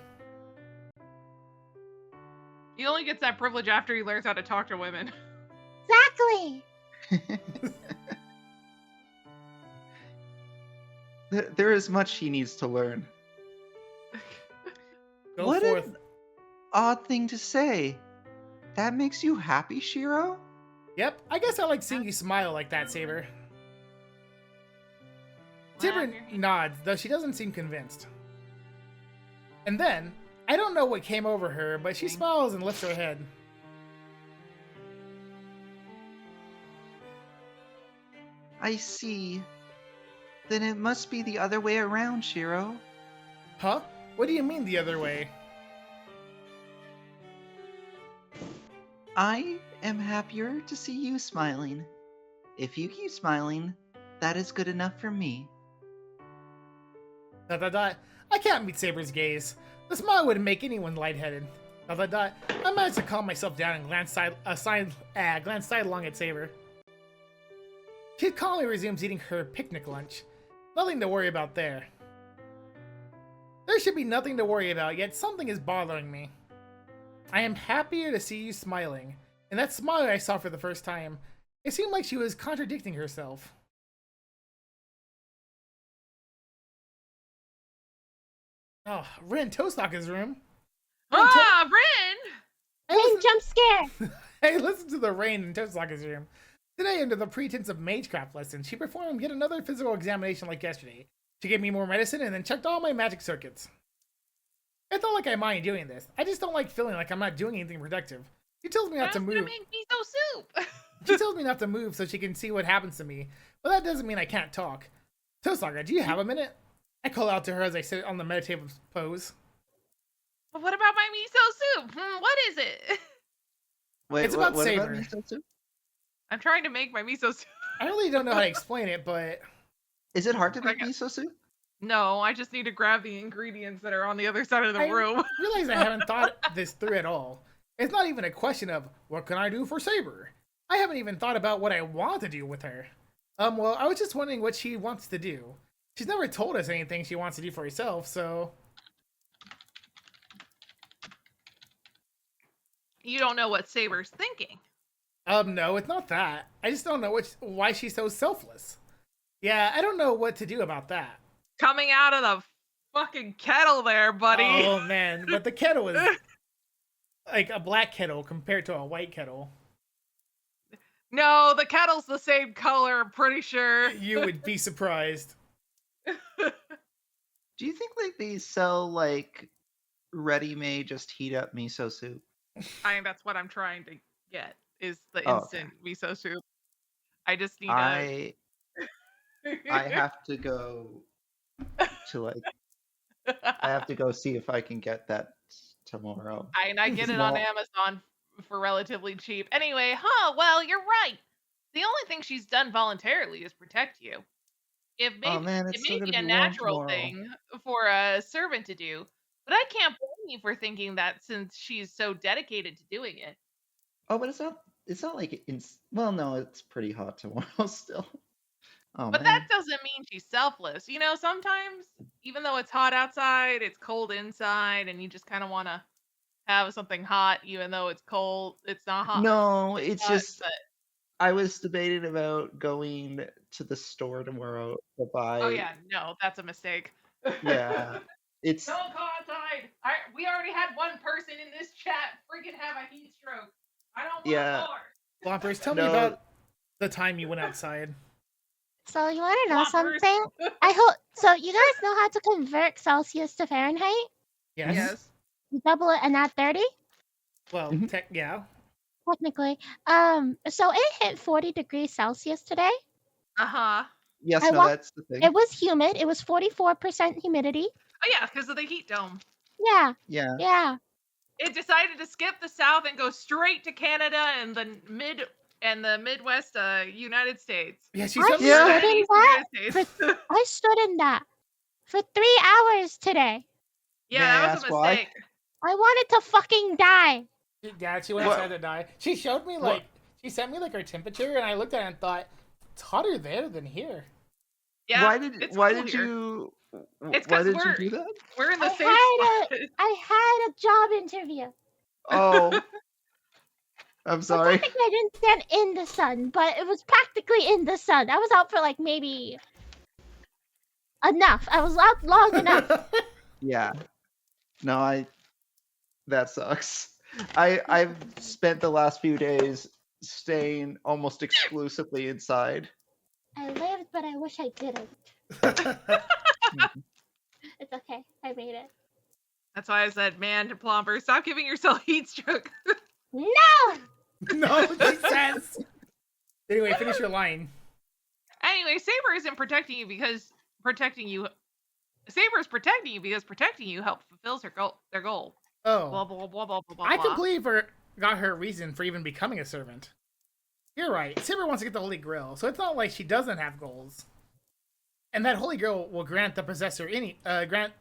He only gets that privilege after he learns how to talk to women. Exactly. There is much he needs to learn. Go What forth. an odd thing to say. That makes you happy, Shiro? Yep, I guess I like seeing you smile like that, Saber. Saber nods, though she doesn't seem convinced. And then, I don't know what came over her, but she smiles and lifts her head. I see. Then it must be the other way around, Shiro. Huh? What do you mean the other way? I am happier to see you smiling. If you keep smiling, that is good enough for me. ... I can't meet Saber's gaze. The smile would make anyone lightheaded. ... I managed to calm myself down and glance sidelong at Saber. She calmly resumes eating her picnic lunch. Nothing to worry about there. There should be nothing to worry about, yet something is bothering me. I am happier to see you smiling. And that smile I saw for the first time, it seemed like she was contradicting herself. Oh, Rin, Toastaka's room. Ah, Rin! Rain jump scare. Hey, listen to the Rain in Toastaka's room. Today, under the pretense of magecraft lessons, she performed yet another physical examination like yesterday. She gave me more medicine and then checked all my magic circuits. It's not like I mind doing this. I just don't like feeling like I'm not doing anything productive. She tells me not to I'm gonna move. make miso soup. She tells me not to move so she can see what happens to me, but that doesn't mean I can't talk. Toastaka, do you have a minute? I call out to her as I sit on the meditative pose. But what about my miso soup? What is it? Wait, It's about Saber. miso soup? I'm trying to make my miso soup. I really don't know how to explain it, but Is it hard to make Okay. miso soup? No, I just need to grab the ingredients that are on the other side of the I room. realize I haven't thought this through at all. It's not even a question of, what can I do for Saber? I haven't even thought about what I want to do with her. Well, I was just wondering what she wants to do. She's never told us anything she wants to do for herself, so... You don't know what Saber's thinking. No, it's not that. I just don't know why she's so selfless. Yeah, I don't know what to do about that. Coming out of the fucking kettle there, buddy. Oh man, but the kettle is like a black kettle compared to a white kettle. No, the kettle's the same color, I'm pretty sure. You would be surprised. Do you think like they sell like ready-made just heat up miso soup? I think that's what I'm trying to get, is the Oh, instant miso soup. I just need I have to go to like I have to go see if I can get that tomorrow. I get it on Small- Amazon for relatively cheap. Anyway, well, you're right. The only thing she's done voluntarily is protect you. It may, Oh man, it it's may still be gonna a be warm natural tomorrow. thing for a servant to do, but I can't blame you for thinking that since she's so dedicated to doing it. Oh, but it's not like it's well, no, it's pretty hot tomorrow still. Oh But man. that doesn't mean she's selfless. You know, sometimes, even though it's hot outside, it's cold inside, and you just kind of want to have something hot, even though it's cold. It's not hot. No, it's hot, just but I was debating about going to the store tomorrow to buy. oh yeah, no, that's a mistake. Yeah, it's Don't go outside. We already had one person in this chat freaking have a heat stroke. I don't want Yeah. more. Plompers, tell me No. about the time you went outside. So you want to know Plompers. something? I hope so. You guys know how to convert Celsius to Fahrenheit? Yes. Yes. You double it and add 30. Well, Mhm. yeah. Technically. So it hit 40 degrees Celsius today. Uh-huh. yes, I no, walked- that's the thing. It was humid. It was 44% humidity. Oh yeah, because of the heat dome. Yeah, Yeah, yeah. It decided to skip the South and go straight to Canada and the Midwest United States. Yeah, she I said Yeah. stood in East that. United States. I stood in that for 3 hours today. Yeah, May I that was a ask why? mistake. I wanted to fucking die. Yeah, she went What? outside to die. She showed me like she sent me like her temperature, and I looked at it and thought it's hotter there than here. Yeah. why it's did cool here. you It's why 'cause did you we're- do that? We're in the I same had spot. I had a job interview. Oh, I'm So sorry. technically I didn't stand in the sun, but it was practically in the sun. I was out for like maybe enough. I was out long enough. Yeah. No, that sucks. I've spent the last few days staying almost exclusively inside. I lived, but I wish I didn't. It's okay. I made it. That's why I said, man, Plomper, stop giving yourself heat stroke. No! No, she says. Anyway, finish your line. Anyway, Saber isn't protecting you because protecting you. Saber is protecting you because protecting you helps fulfills their goal. Blah Oh, blah blah blah blah blah. I blah. completely forgot her reason for even becoming a servant. You're right. Saber wants to get the Holy Grail, so it's not like she doesn't have goals. And that Holy Grail will grant the possessor the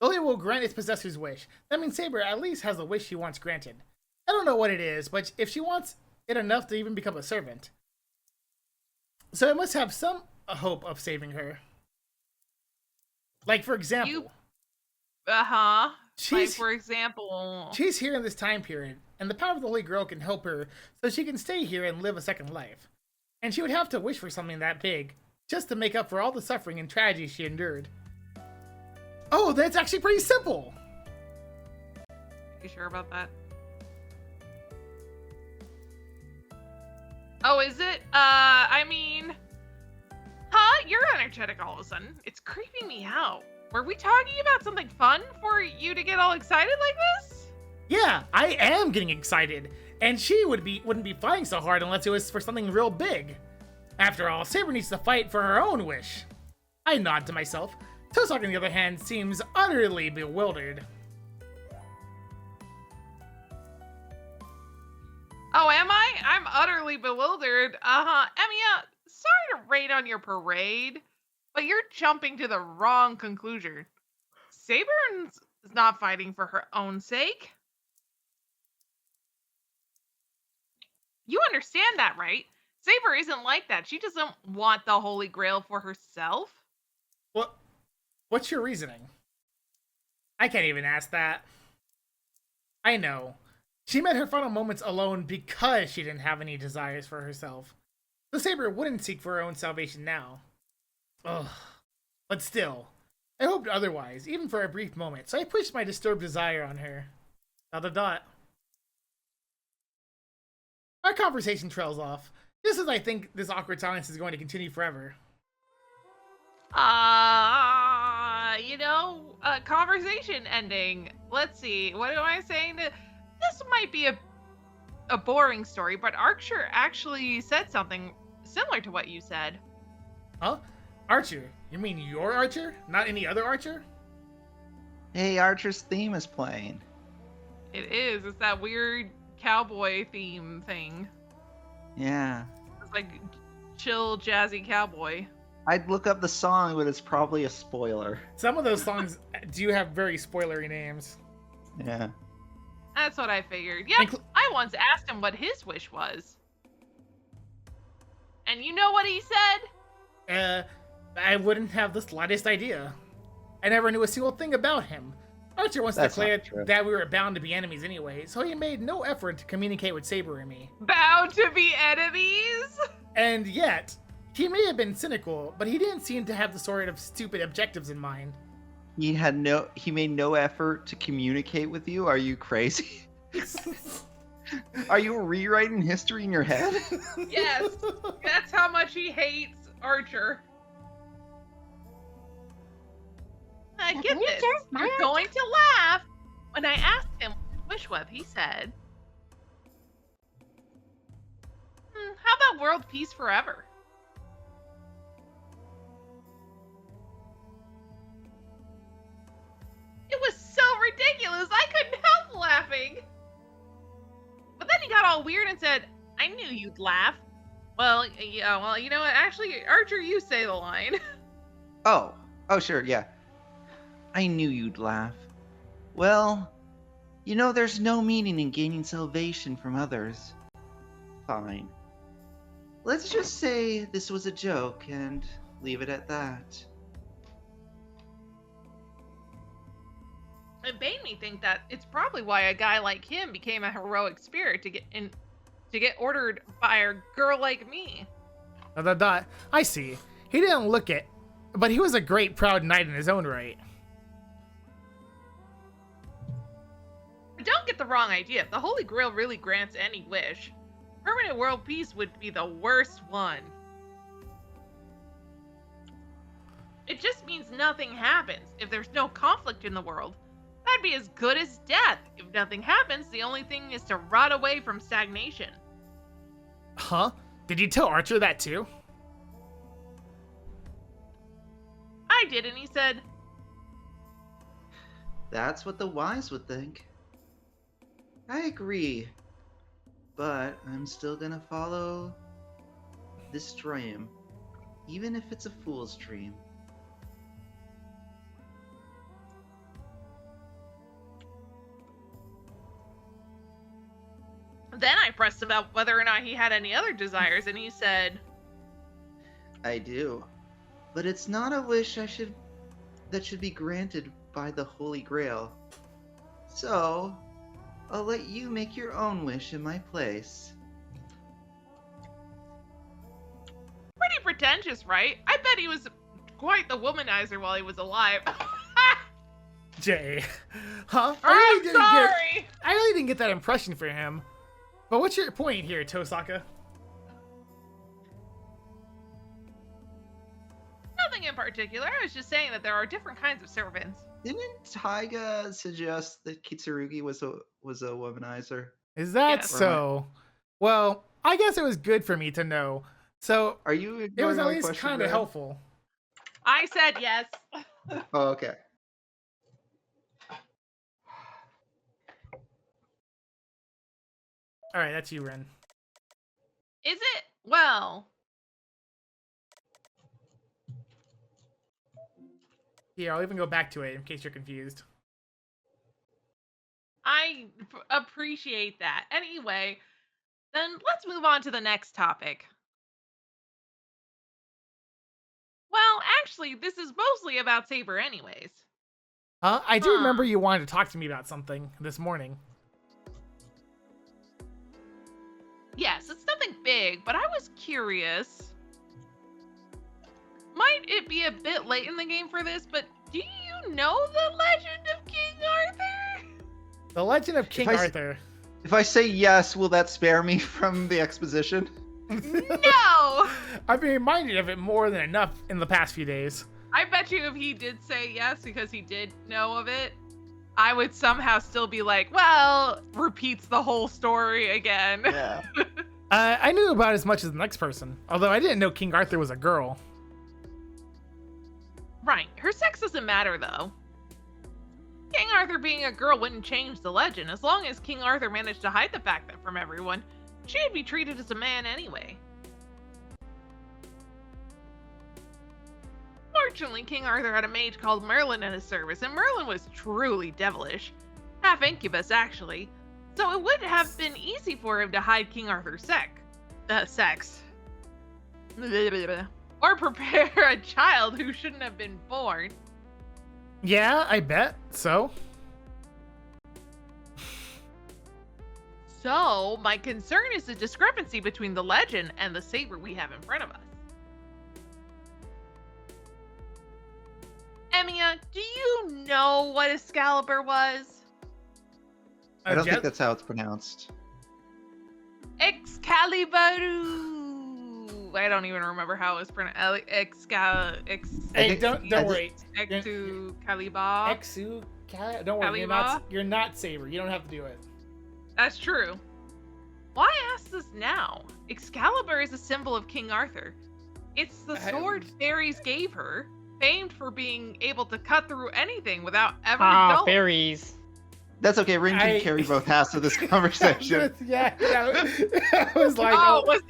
Holy will grant its possessor's wish. That means Saber at least has a wish she wants granted. I don't know what it is, but if she wants it enough to even become a servant, so it must have some hope of saving her. Like for example, Like, she's for example. She's here in this time period, and the power of the Holy Grail can help her so she can stay here and live a second life. And she would have to wish for something that big, just to make up for all the suffering and tragedy she endured. Oh, that's actually pretty simple! You sure about that? Oh, is it? I mean, you're energetic all of a sudden. It's creeping me out. Were we talking about something fun for you to get all excited like this? Yeah, I am getting excited, and she wouldn't be fighting so hard unless it was for something real big. After all, Saber needs to fight for her own wish. I nod to myself. Tosak, on the other hand, seems utterly bewildered. Oh, am I? I'm utterly bewildered. Emiya, sorry to rain on your parade, but you're jumping to the wrong conclusion. Saber's not fighting for her own sake. You understand that, right? Saber isn't like that. She doesn't want the Holy Grail for herself. What's your reasoning? I can't even ask that. I know. She met her final moments alone because she didn't have any desires for herself. The Saber wouldn't seek for her own salvation now. Ugh. But still, I hoped otherwise, even for a brief moment, so I pushed my disturbed desire on her. ... Our conversation trails off, just as I think this awkward silence is going to continue forever. Conversation ending. Let's see. What am I saying? This might be a boring story, but Archer actually said something similar to what you said. Huh? Archer? You mean your Archer? Not any other Archer? Hey, Archer's theme is playing. It is. It's that weird cowboy theme thing. Yeah. It's like chill, jazzy cowboy. I'd look up the song, but it's probably a spoiler. Some of those songs do have very spoilery names. Yeah. That's what I figured. Yep, I once asked him what his wish was. And you know what he said? I wouldn't have the slightest idea. I never knew a single thing about him. Archer once declared that we were bound to be enemies anyway, so he made no effort to communicate with Saber and me. Bound to be enemies? And yet, he may have been cynical, but he didn't seem to have the sort of stupid objectives in mind. He made no effort to communicate with you? Are you crazy? Are you rewriting history in your head? Yes, that's how much he hates Archer. I get this. You're going to laugh. When I asked him what his wish was, he said, how about world peace forever? It was so ridiculous, I couldn't help laughing. But then he got all weird and said, I knew you'd laugh. Well, yeah, you know what? Actually, Archer, you say the line. Oh, sure, yeah. I knew you'd laugh. Well, there's no meaning in gaining salvation from others. Fine. Let's just say this was a joke and leave it at that. It made me think that it's probably why a guy like him became a heroic spirit to get ordered by a girl like me. I see. He didn't look it, but he was a great, proud knight in his own right. Don't get the wrong idea. If the Holy Grail really grants any wish, permanent world peace would be the worst one. It just means nothing happens. If there's no conflict in the world, that'd be as good as death. If nothing happens, the only thing is to rot away from stagnation. Huh? Did you tell Archer that too? I did, and he said, That's what the wise would think. I agree, but I'm still gonna follow this dream, even if it's a fool's dream. Then I pressed about whether or not he had any other desires, and he said, I do, but it's not a wish that should be granted by the Holy Grail. So, I'll let you make your own wish in my place. Pretty pretentious, right? I bet he was quite the womanizer while he was alive. Jay. Huh? I'm sorry! I really didn't get that impression for him. But what's your point here, Tosaka? Nothing in particular. I was just saying that there are different kinds of servants. Didn't Taiga suggest that Kitsurugi was a womanizer? Is that Yes. so? Well, I guess it was good for me to know. So Are you it was ignoring at my least question, kind of Brad? helpful. I said yes. Oh, okay. All right, that's you, Ren. Is it? Well, Here, I'll even go back to it in case you're confused. I appreciate that. Anyway, then let's move on to the next topic. Well, actually, this is mostly about Saber anyways. Huh? I do Huh. remember you wanted to talk to me about something this morning. Yes, it's nothing big, but I was curious. Might it be a bit late in the game for this, but do you know the legend of King Arthur? The Legend of King If I s- Arthur. If I say yes, will that spare me from the exposition? No! I've been reminded of it more than enough in the past few days. I bet you if he did say yes because he did know of it, I would somehow still be like, well, repeats the whole story again. Yeah. I knew about as much as the next person, although I didn't know King Arthur was a girl. Right. Her sex doesn't matter, though. King Arthur being a girl wouldn't change the legend. As long as King Arthur managed to hide the fact that from everyone, she would be treated as a man anyway. Fortunately, King Arthur had a mage called Merlin in his service, and Merlin was truly devilish. Half incubus, actually. So it would have been easy for him to hide King Arthur's sex. Or prepare a child who shouldn't have been born. Yeah, I bet so. So, my concern is the discrepancy between the legend and the saber we have in front of us. Emiya, do you know what Excalibur was? I don't Jet- think that's how it's pronounced. Excalibur. I don't even remember how it was pronounced. Hey, don't worry. Excalibur. Don't worry. Caliba? You're not Saber. You don't have to do it. That's true. Why ask this now? Excalibur is a symbol of King Arthur. It's the sword fairies gave her, famed for being able to cut through anything without ever dulling. Fairies. That's okay. Ring and Carrie both has to this conversation. yeah. I was like, Oh, was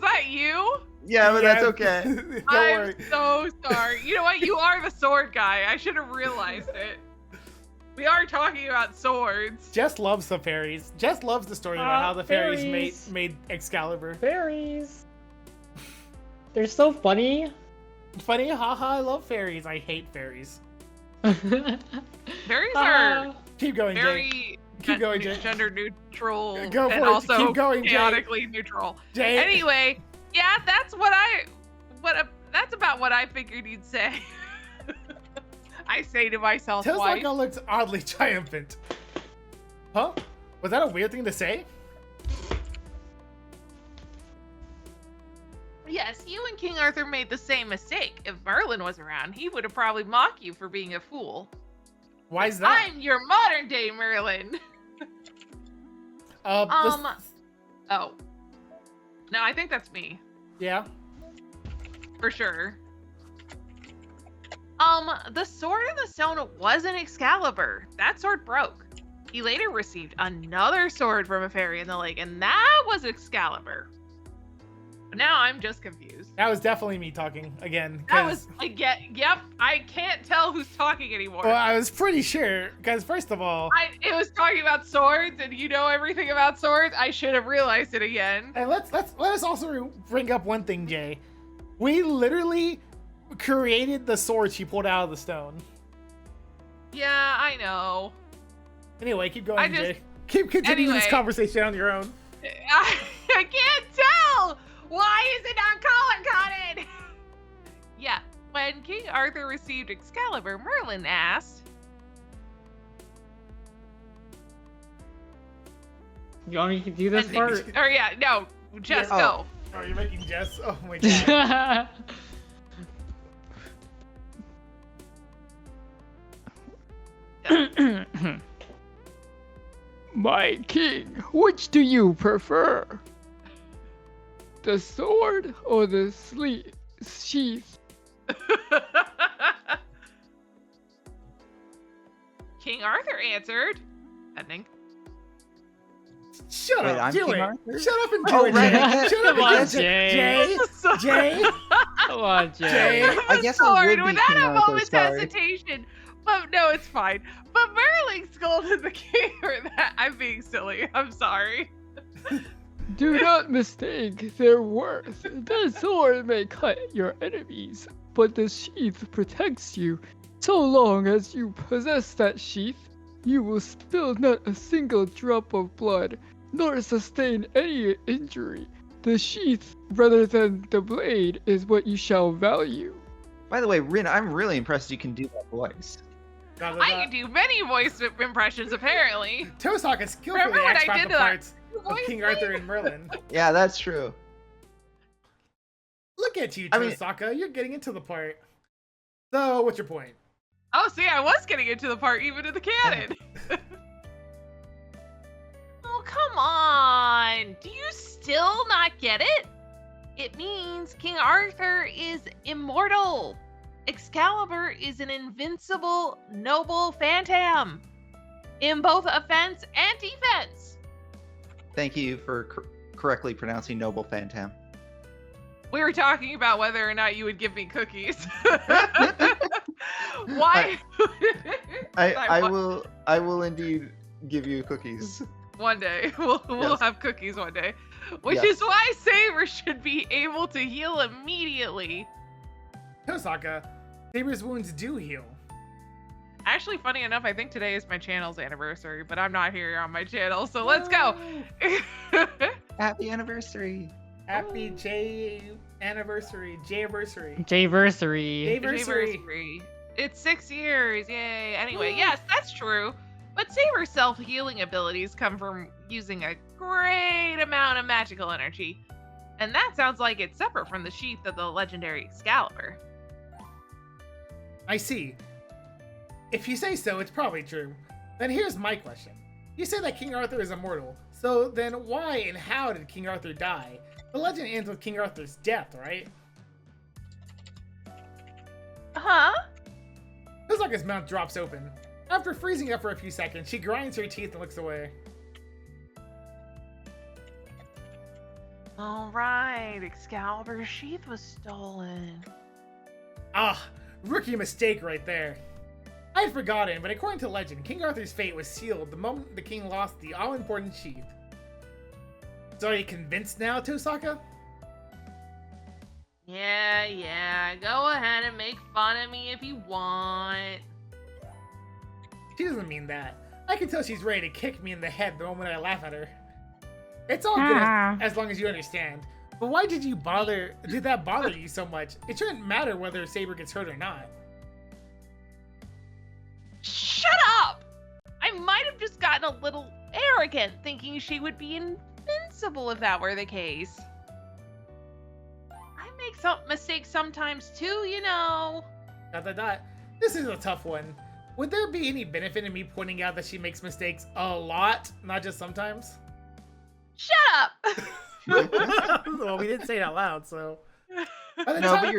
that you? Yeah, but that's okay. Don't I'm worry. so sorry. You know what? You are the sword guy. I should have realized it. We are talking about swords. Jess loves the fairies. Jess loves the story about how the fairies fairies. made Excalibur. Fairies. They're so funny. Funny, haha, I love fairies. I hate fairies. Fairies are Keep going, Jay. very Keep going, Jay. gender neutral Go for and it. also Keep going, Jay. chaotically neutral. Jay. Anyway, yeah, that's that's about what I figured you'd say. I say to myself twice. Tezaka looks oddly triumphant. Huh? Was that a weird thing to say? Yes, you and King Arthur made the same mistake. If Merlin was around, he would have probably mocked you for being a fool. Why is that? I'm your modern day Merlin. Oh. No, I think that's me. Yeah. For sure. The sword in the stone wasn't Excalibur. That sword broke. He later received another sword from a fairy in the lake, and that was Excalibur. But now I'm just confused. That was definitely me talking again. That was, yep, I can't tell who's talking anymore. Well, I was pretty sure, because first of all... It was talking about swords, and you know everything about swords. I should have realized it again. And let us also bring up one thing, Jay. We literally created the sword she pulled out of the stone. Yeah, I know. Anyway, keep going, Jay. Keep continuing this conversation on your own. I can't tell! Why is it not color-coded? Yeah, when King Arthur received Excalibur, Merlin asked... You want me to do this part? Or yeah, no, just go. Oh, you're making Jess? Oh my god. My king, which do you prefer? The sword or the sheath? King Arthur answered, pending. Shut Wait, up, I'm do King it. Arthur? Shut up and do Oh, it, right, Jay. I can't- Shut up Come on, and do Jay. it. Jay. Come on, Jay. Jay. I guess I Sword would be without King a Arthur, moment's sorry. hesitation. But no, it's fine. But Merlin scolded the king for that. I'm being silly. I'm sorry. Do not mistake their worth. The sword may cut your enemies, but the sheath protects you. So long as you possess that sheath, you will spill not a single drop of blood, nor sustain any injury. The sheath, rather than the blade, is what you shall value. By the way, Rin, I'm really impressed you can do that voice. I can do many voice impressions, apparently. Tosaka skillfully Remember when acts I out did the that parts of voice King thing? Arthur and Merlin. Yeah, that's true. Look at you, I mean- Tosaka. You're getting into the part. So, what's your point? Oh, see, I was getting into the part even in the canon. Oh, come on. Do you still not get it? It means King Arthur is immortal. Excalibur is an invincible, noble phantom in both offense and defense. Thank you for correctly pronouncing Noble Phantom. We were talking about whether or not you would give me cookies. Why? I will indeed give you cookies. One day. We'll Yes. have cookies one day. Which Yes. is why Saber should be able to heal immediately. Tosaka, Saber's wounds do heal. Actually, funny enough, I think today is my channel's anniversary, but I'm not here on my channel, so let's go. Happy anniversary. Happy J anniversary. J-versary. Jayversary. J-versary. It's 6 years, yay. Anyway, yes, that's true. But Saber's self-healing abilities come from using a great amount of magical energy. And that sounds like it's separate from the sheath of the legendary Excalibur. I see. If you say so, it's probably true. Then here's my question. You say that King Arthur is immortal, so then why and how did King Arthur die? The legend ends with King Arthur's death, right? Huh? Tosaka's mouth drops open. After freezing up for a few seconds, she grinds her teeth and looks away. All right, Excalibur's sheath was stolen. Ah, rookie mistake right there. I had forgotten, but according to legend, King Arthur's fate was sealed the moment the king lost the all-important sheath. So are you convinced now, Tosaka? Yeah, go ahead and make fun of me if you want. She doesn't mean that. I can tell she's ready to kick me in the head the moment I laugh at her. It's all good as long as you understand. But why did that bother you so much? It shouldn't matter whether Saber gets hurt or not. Shut up! I might have just gotten a little arrogant thinking she would be invincible if that were the case. I make some mistakes sometimes too, you know. ... This is a tough one. Would there be any benefit in me pointing out that she makes mistakes a lot, not just sometimes? Shut up! Well, we didn't say it out loud, so... No, but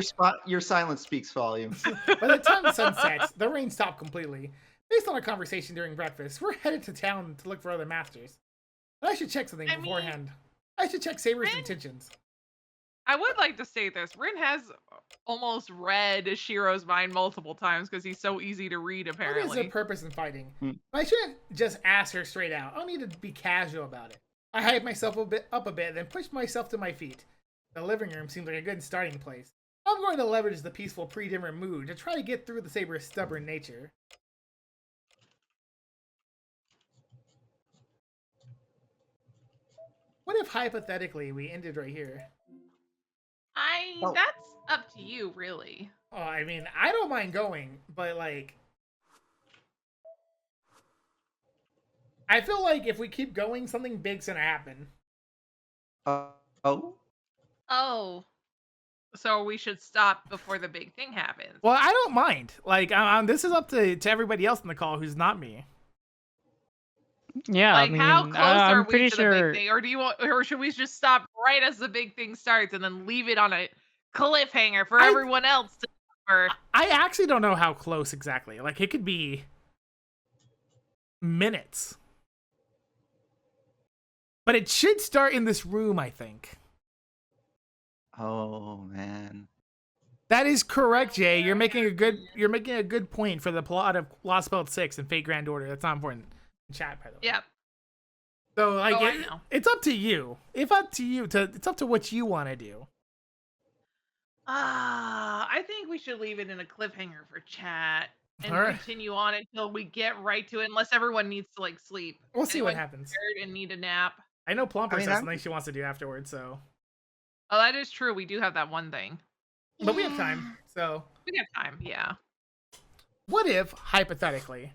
your silence speaks volumes. By the time the sun sets, the rain stopped completely. Based on a conversation during breakfast, we're headed to town to look for other masters. But I should check something beforehand. I should check Saber's intentions. I would like to state this. Rin has almost read Shirous' mind multiple times because he's so easy to read, There's apparently. a purpose in fighting. But I shouldn't just ask her straight out. I'll need to be casual about it. I hyped myself up a bit, then pushed myself to my feet. The living room seemed like a good starting place. I'm going to leverage the peaceful pre-dinner mood to try to get through the Saber's stubborn nature. What if hypothetically we ended right here? That's up to you, really. Oh, I mean, I don't mind going, but like... I feel like if we keep going, something big's gonna happen. Oh? Oh. So we should stop before the big thing happens. Well, I don't mind. Like, this is up to everybody else in the call who's not me. Yeah, Like, I mean, how close are I'm we pretty to the sure. big thing? Or do you want, or should we just stop right as the big thing starts and then leave it on a cliffhanger for everyone else to cover? I actually don't know how close exactly. Like, it could be minutes. But it should start in this room, I think. Oh man. That is correct, Jay. You're making a good point for the plot of Lost Belt 6 and Fate Grand Order. That's not important in chat, by the way. Yep. So like I know. it's up to you. It's up to what you want to do. I think we should leave it in a cliffhanger for chat and All right. continue on until we get right to it, unless everyone needs to like sleep. We'll see what Anyone happens. tired and need a nap. I know Plompers I mean, has I'm- something she wants to do afterwards, so. Oh, that is true. We do have that one thing. But we have time, so. We have time, yeah. What if, hypothetically,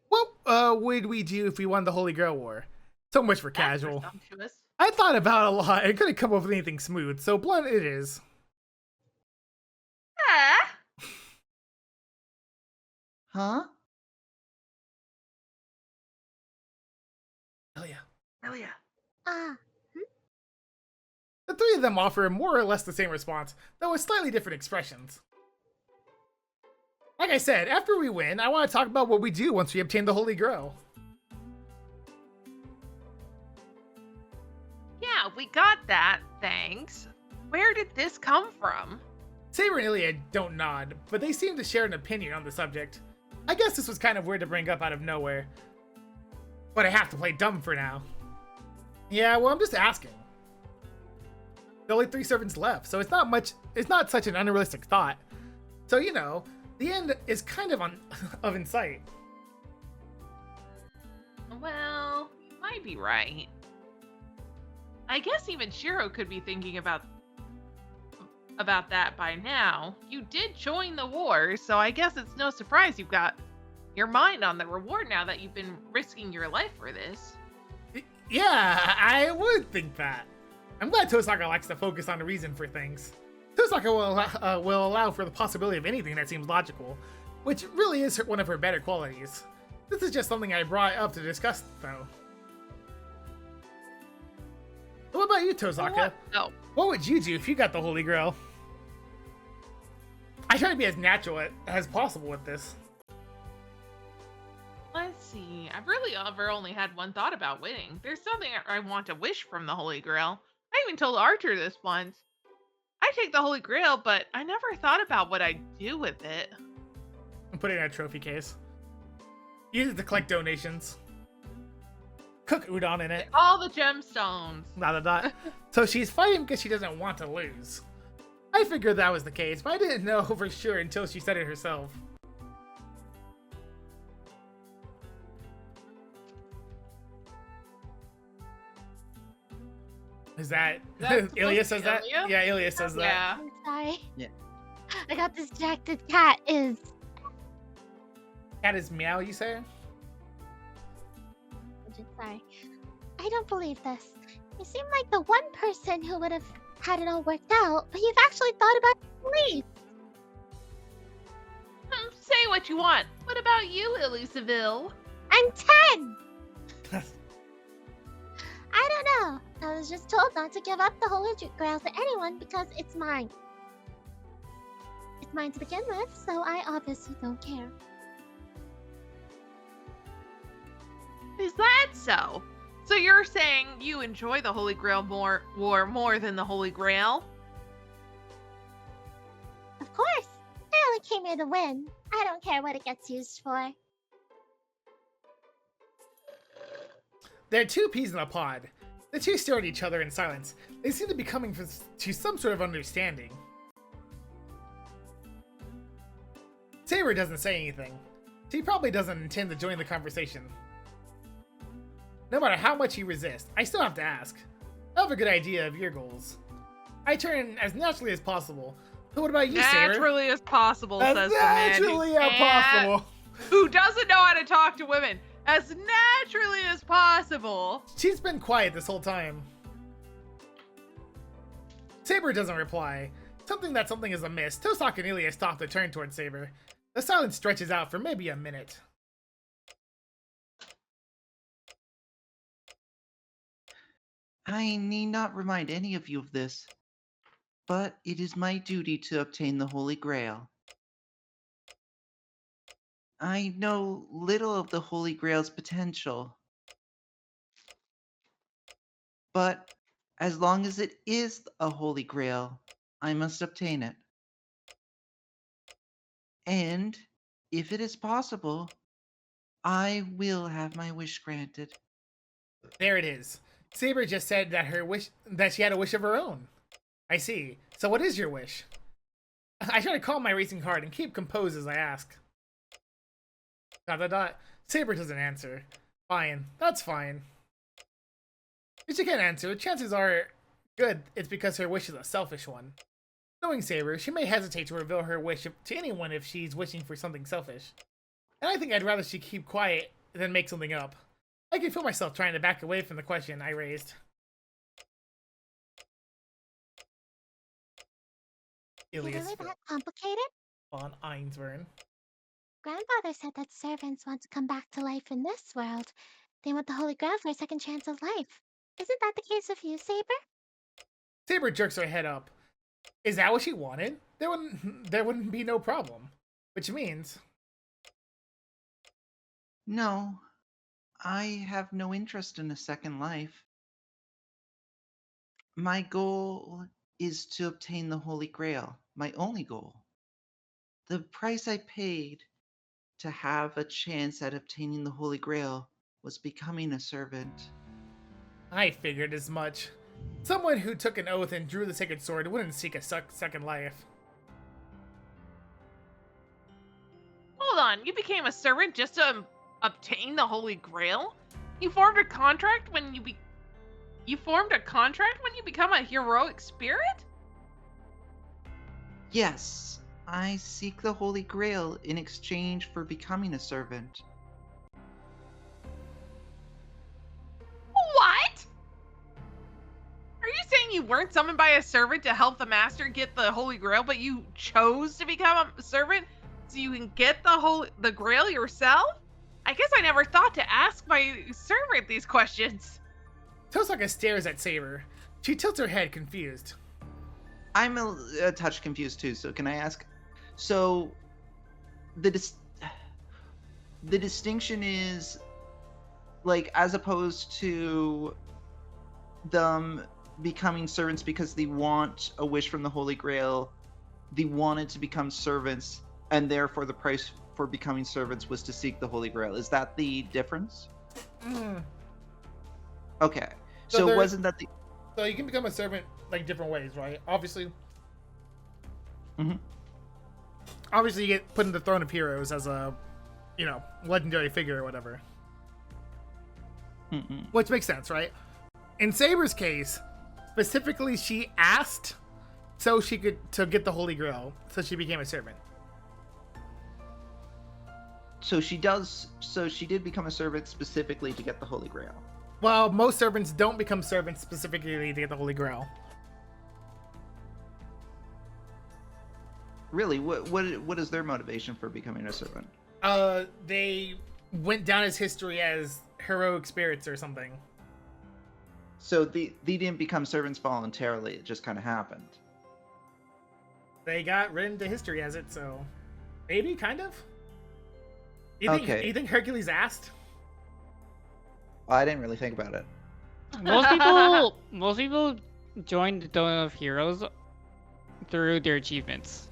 what would we do if we won the Holy Grail War? So much for That's casual. presumptuous. I thought about it a lot. I couldn't come up with anything smooth, so blunt it is. Ah. Huh? Hell yeah. Hell yeah. Ah, The three of them offer more or less the same response, though with slightly different expressions. Like I said, after we win, I want to talk about what we do once we obtain the Holy Grail. Yeah, we got that. Thanks. Where did this come from? Saber and Ilya don't nod, but they seem to share an opinion on the subject. I guess this was kind of weird to bring up out of nowhere. But I have to play dumb for now. Yeah, well, I'm just asking. There are only 3 servants left, so it's not such an unrealistic thought. So, you know, the end is kind of in sight. Well, you might be right. I guess even Shiro could be thinking about that by now. You did join the war, so I guess it's no surprise you've got your mind on the reward now that you've been risking your life for this. Yeah, I would think that. I'm glad Tosaka likes to focus on the reason for things. Tosaka will allow for the possibility of anything that seems logical, which really is one of her better qualities. This is just something I brought up to discuss, though. What about you, Tosaka? What would you do if you got the Holy Grail? I try to be as natural as possible with this. Let's see. I've really ever only had one thought about winning. There's something I want to wish from the Holy Grail. I even told Archer this once. I take the Holy Grail, but I never thought about what I'd do with it. Put it in a trophy case. Use it to collect donations. Cook udon in it. All the gemstones. So she's fighting because she doesn't want to lose. I figured that was the case, but I didn't know for sure until she said it herself. Is that Ilya says that? Ilya? Yeah, Ilya says that. Yeah. I'm sorry. Yeah. I got distracted. Cat is. Cat is meow, you say? I'm just sorry. I don't believe this. You seem like the one person who would have had it all worked out, but you've actually thought about leave. Say what you want. What about you, Elizaville? I'm 10. I don't know. I was just told not to give up the Holy Grail to anyone because it's mine. It's mine to begin with, so I obviously don't care. Is that so? So you're saying you enjoy the Holy Grail more than the Holy Grail? Of course. I only came here to win. I don't care what it gets used for. There are 2 peas in a pod. The 2 stare at each other in silence. They seem to be coming to some sort of understanding. Saber doesn't say anything. He probably doesn't intend to join the conversation. No matter how much he resists, I still have to ask. I have a good idea of your goals. I turn as naturally as possible. So what about you, Saber? Naturally as possible, As says the man naturally as possible. who doesn't know how to talk to women. As naturally as possible. She's been quiet this whole time. Saber doesn't reply. Something is amiss. Tosaka and Ilya stop to turn towards Saber. The silence stretches out for maybe a minute. I need not remind any of you of this, but it is my duty to obtain the Holy Grail. I know little of the Holy Grail's potential, but as long as it is a Holy Grail, I must obtain it. And if it is possible, I will have my wish granted. There it is. Saber just said that she had a wish of her own. I see. So what is your wish? I try to calm my racing heart and keep composed as I ask. ... Saber doesn't answer. Fine. That's fine. If she can't answer, chances are good it's because her wish is a selfish one. Knowing Saber, she may hesitate to reveal her wish to anyone if she's wishing for something selfish. And I think I'd rather she keep quiet than make something up. I can feel myself trying to back away from the question I raised. Is it Ilias really that complicated? von Einsvern. Grandfather said that servants want to come back to life in this world. They want the Holy Grail for a second chance of life. Isn't that the case with you, Saber? Saber jerks her head up. Is that what she wanted? There wouldn't be no problem. Which means... No, I have no interest in a second life. My goal is to obtain the Holy Grail, my only goal. The price I paid to have a chance at obtaining the Holy Grail was becoming a servant. I figured as much. Someone who took an oath and drew the sacred sword wouldn't seek a second life. Hold on, you became a servant just to obtain the Holy Grail? You formed a contract when you become a heroic spirit? Yes, I seek the Holy Grail in exchange for becoming a servant. What? Are you saying you weren't summoned by a servant to help the master get the Holy Grail, but you chose to become a servant so you can get the Grail yourself? I guess I never thought to ask my servant these questions. Tosaka stares at Saber. She tilts her head, confused. I'm a touch confused too, so can I ask? So, the distinction is, like, as opposed to them becoming servants because they want a wish from the Holy Grail, they wanted to become servants, and therefore the price for becoming servants was to seek the Holy Grail. Is that the difference? Okay. So it wasn't that the... So you can become a servant, like, different ways, right? Obviously. Obviously you get put in the Throne of Heroes as a, legendary figure or whatever. Which makes sense, right? In Saber's case, specifically she asked so she could to get the Holy Grail, so she became a servant. So she did become a servant specifically to get the Holy Grail. Well, most servants don't become servants specifically to get the Holy Grail. Really? What is their motivation for becoming a servant? They went down as history as heroic spirits or something. So they didn't become servants voluntarily, it just kind of happened. They got written to history as it, so maybe, kind of? You think Hercules asked? I didn't really think about it. Most people join the Throne of Heroes through their achievements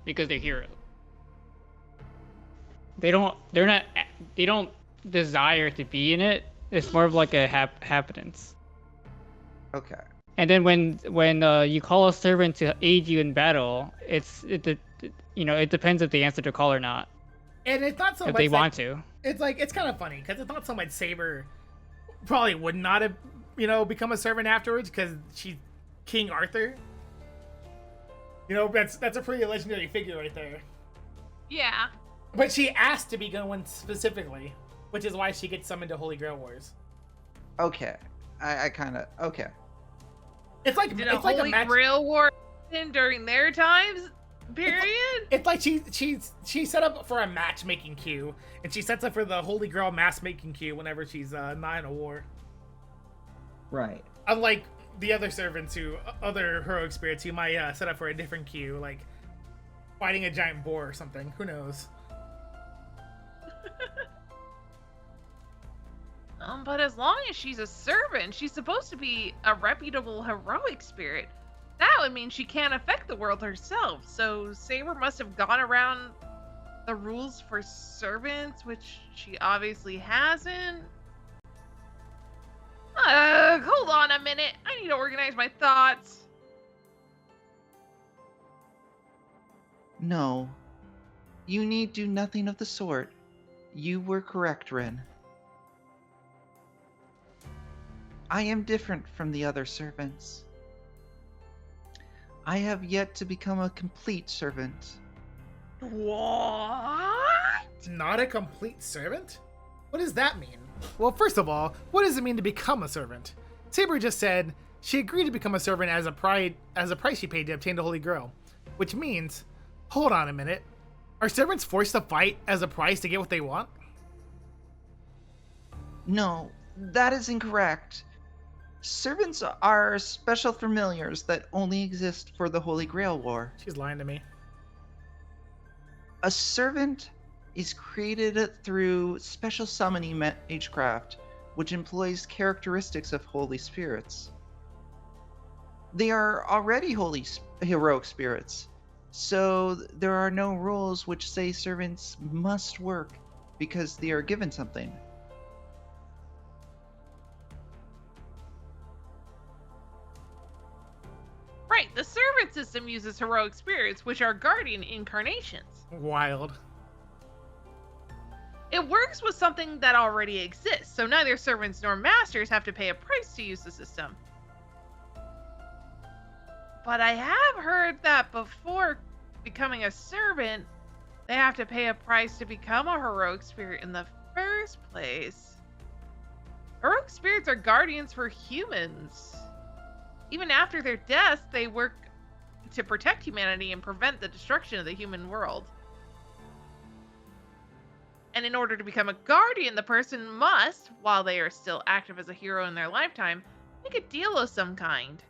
because they're heroes. They don't desire to be in it. It's more of like a happenance. Okay. And then when you call a servant to aid you in battle, it depends if they answer the call or not. And it's not so if much they want to. It's kind of funny because it's not so much Saber probably would not have become a servant afterwards because she's King Arthur. That's a pretty legendary figure right there. Yeah. But she asked to be one specifically, which is why she gets summoned to Holy Grail Wars. Okay. I kind of... Okay. It's like... Did a Holy Grail War during their times? Period? It's like she set up for a matchmaking queue, and she sets up for the Holy Grail matchmaking queue whenever she's not in a war. Right. Unlike the other servants other heroic spirits who might set up for a different queue, like fighting a giant boar or something. Who knows? But as long as she's a servant, she's supposed to be a reputable heroic spirit. That would mean she can't affect the world herself. So Saber must have gone around the rules for servants, which she obviously hasn't. Hold on a minute. I need to organize my thoughts. No. You need do nothing of the sort. You were correct, Ren. I am different from the other servants. I have yet to become a complete servant. What? Not a complete servant? What does that mean? Well, first of all, what does it mean to become a servant? Saber just said she agreed to become a servant as a price she paid to obtain the Holy Grail. Which means, hold on a minute, are servants forced to fight as a price to get what they want? No, that is incorrect. Servants are special familiars that only exist for the Holy Grail War. She's lying to me. A servant is created through special summoning magecraft, which employs characteristics of holy spirits. They are already heroic spirits, so there are no rules which say servants must work because they are given something. Right, the servant system uses heroic spirits, which are guardian incarnations. Wild. It works with something that already exists, so neither servants nor masters have to pay a price to use the system. But I have heard that before becoming a servant, they have to pay a price to become a heroic spirit in the first place. Heroic spirits are guardians for humans. Even after their deaths, they work to protect humanity and prevent the destruction of the human world. And in order to become a guardian, the person must, while they are still active as a hero in their lifetime, make a deal of some kind.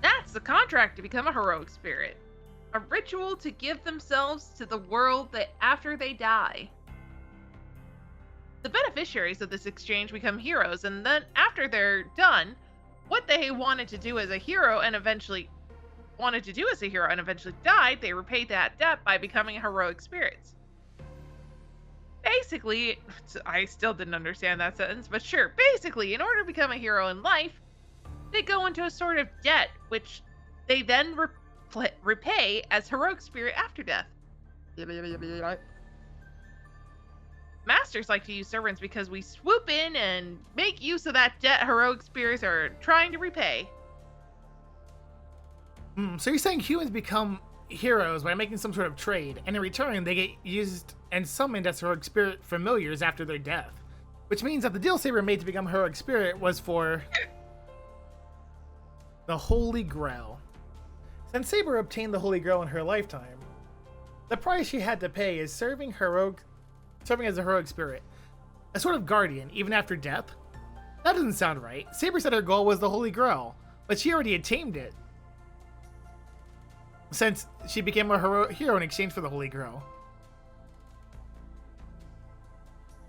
That's the contract to become a heroic spirit. A ritual to give themselves to the world after they die. The beneficiaries of this exchange become heroes, and then after they're done, what they wanted to do as a hero and eventually died, they repaid that debt by becoming heroic spirits. Basically, I still didn't understand that sentence, but sure, basically, in order to become a hero in life, they go into a sort of debt, which they then repay as heroic spirit after death. Masters like to use servants because we swoop in and make use of that debt heroic spirits are trying to repay. So you're saying humans become heroes by making some sort of trade, and in return they get used and summoned as heroic spirit familiars after their death. Which means that the deal Saber made to become a heroic spirit was for the Holy Grail. Since Saber obtained the Holy Grail in her lifetime, the price she had to pay is serving as a heroic spirit, a sort of guardian, even after death. That doesn't sound right. Saber said her goal was the Holy Grail, but she already attained it, since she became a hero in exchange for the Holy Grail.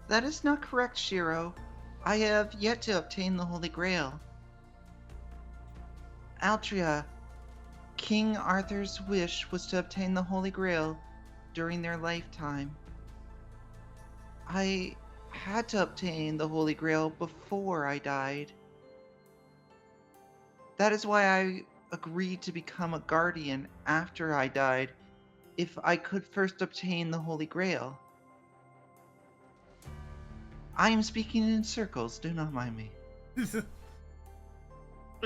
That is not correct, Shiro. I have yet to obtain the Holy Grail. Altria, King Arthur's wish was to obtain the Holy Grail during their lifetime. I had to obtain the Holy Grail before I died. That is why I agreed to become a guardian after I died, if I could first obtain the Holy Grail. I am speaking in circles, do not mind me. Is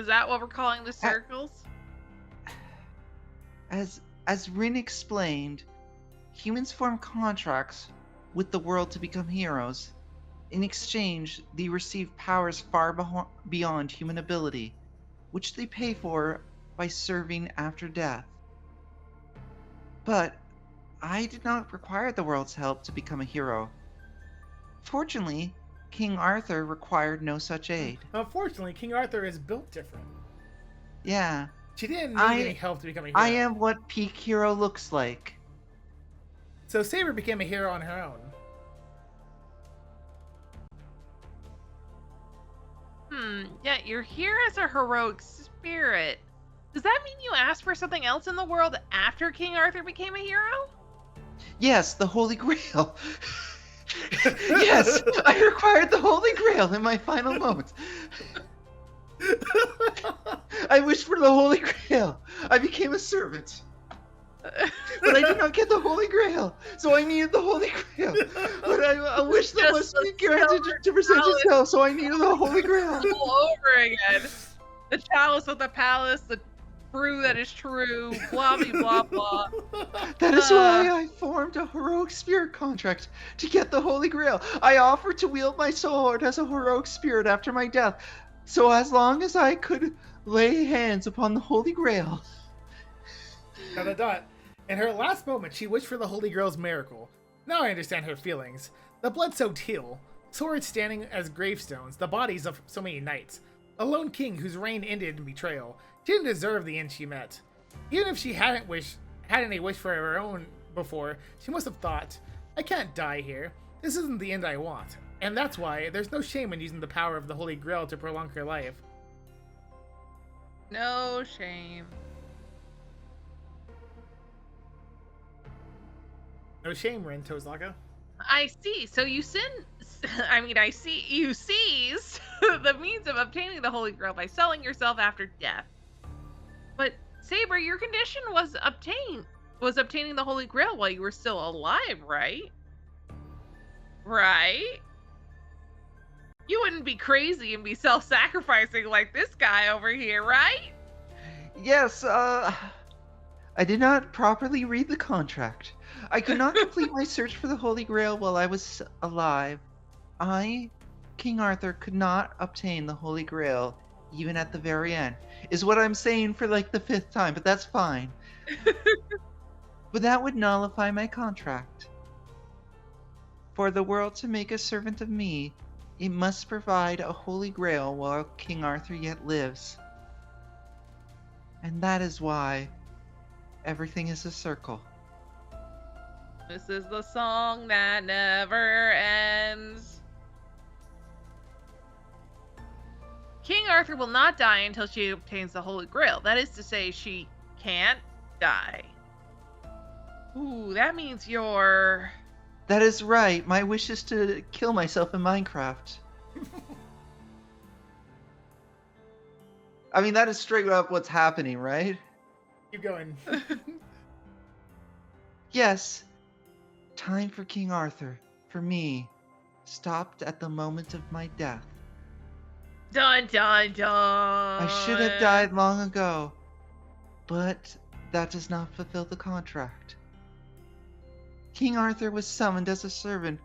that what we're calling the circles? As Rin explained, humans form contracts with the world to become heroes. In exchange, they receive powers far beyond human ability, which they pay for by serving after death. But I did not require the world's help to become a hero. Fortunately, King Arthur required no such aid. Unfortunately, King Arthur is built different. Yeah. She didn't need any help to become a hero. I am what peak hero looks like. So Saber became a hero on her own. Yet you're here as a heroic spirit. Does that mean you asked for something else in the world after King Arthur became a hero? Yes, the Holy Grail. Yes, I required the Holy Grail in my final moments. I wished for the Holy Grail. I became a servant. But I did not get the Holy Grail, so I needed the Holy Grail. But I wish that Just must be the granted silver to present chalice. itself, so I needed the Holy Grail. All over again. The chalice of the palace, the brew that is true, blah blah blah blah. That is why I formed a heroic spirit contract to get the Holy Grail. I offered to wield my sword as a heroic spirit after my death, so as long as I could lay hands upon the Holy Grail. ... In her last moment, she wished for the Holy Grail's miracle. Now I understand her feelings. The blood-soaked heel, swords standing as gravestones, the bodies of so many knights, a lone king whose reign ended in betrayal. She didn't deserve the end she met. Even if she hadn't any wish for her own before, she must have thought, I can't die here. This isn't the end I want. And that's why there's no shame in using the power of the Holy Grail to prolong her life. No shame. No shame, Rin Tozlaka. I see. So you I see you seize the means of obtaining the Holy Grail by selling yourself after death. But Saber, your condition was obtaining the Holy Grail while you were still alive, right? Right? You wouldn't be crazy and be self-sacrificing like this guy over here, right? Yes, I did not properly read the contract. I could not complete my search for the Holy Grail while I was alive. I, King Arthur, could not obtain the Holy Grail even at the very end. Is what I'm saying for like the 5th time, but that's fine. But that would nullify my contract. For the world to make a servant of me, it must provide a Holy Grail while King Arthur yet lives. And that is why everything is a circle. This is the song that never ends. King Arthur will not die until she obtains the Holy Grail. That is to say, she can't die. Ooh, that means you're... That is right. My wish is to kill myself in Minecraft. I mean, that is straight up what's happening, right? Keep going. Yes. Time for King Arthur, for me, stopped at the moment of my death. Dun dun dun! I should have died long ago, but that does not fulfill the contract. King Arthur was summoned as a servant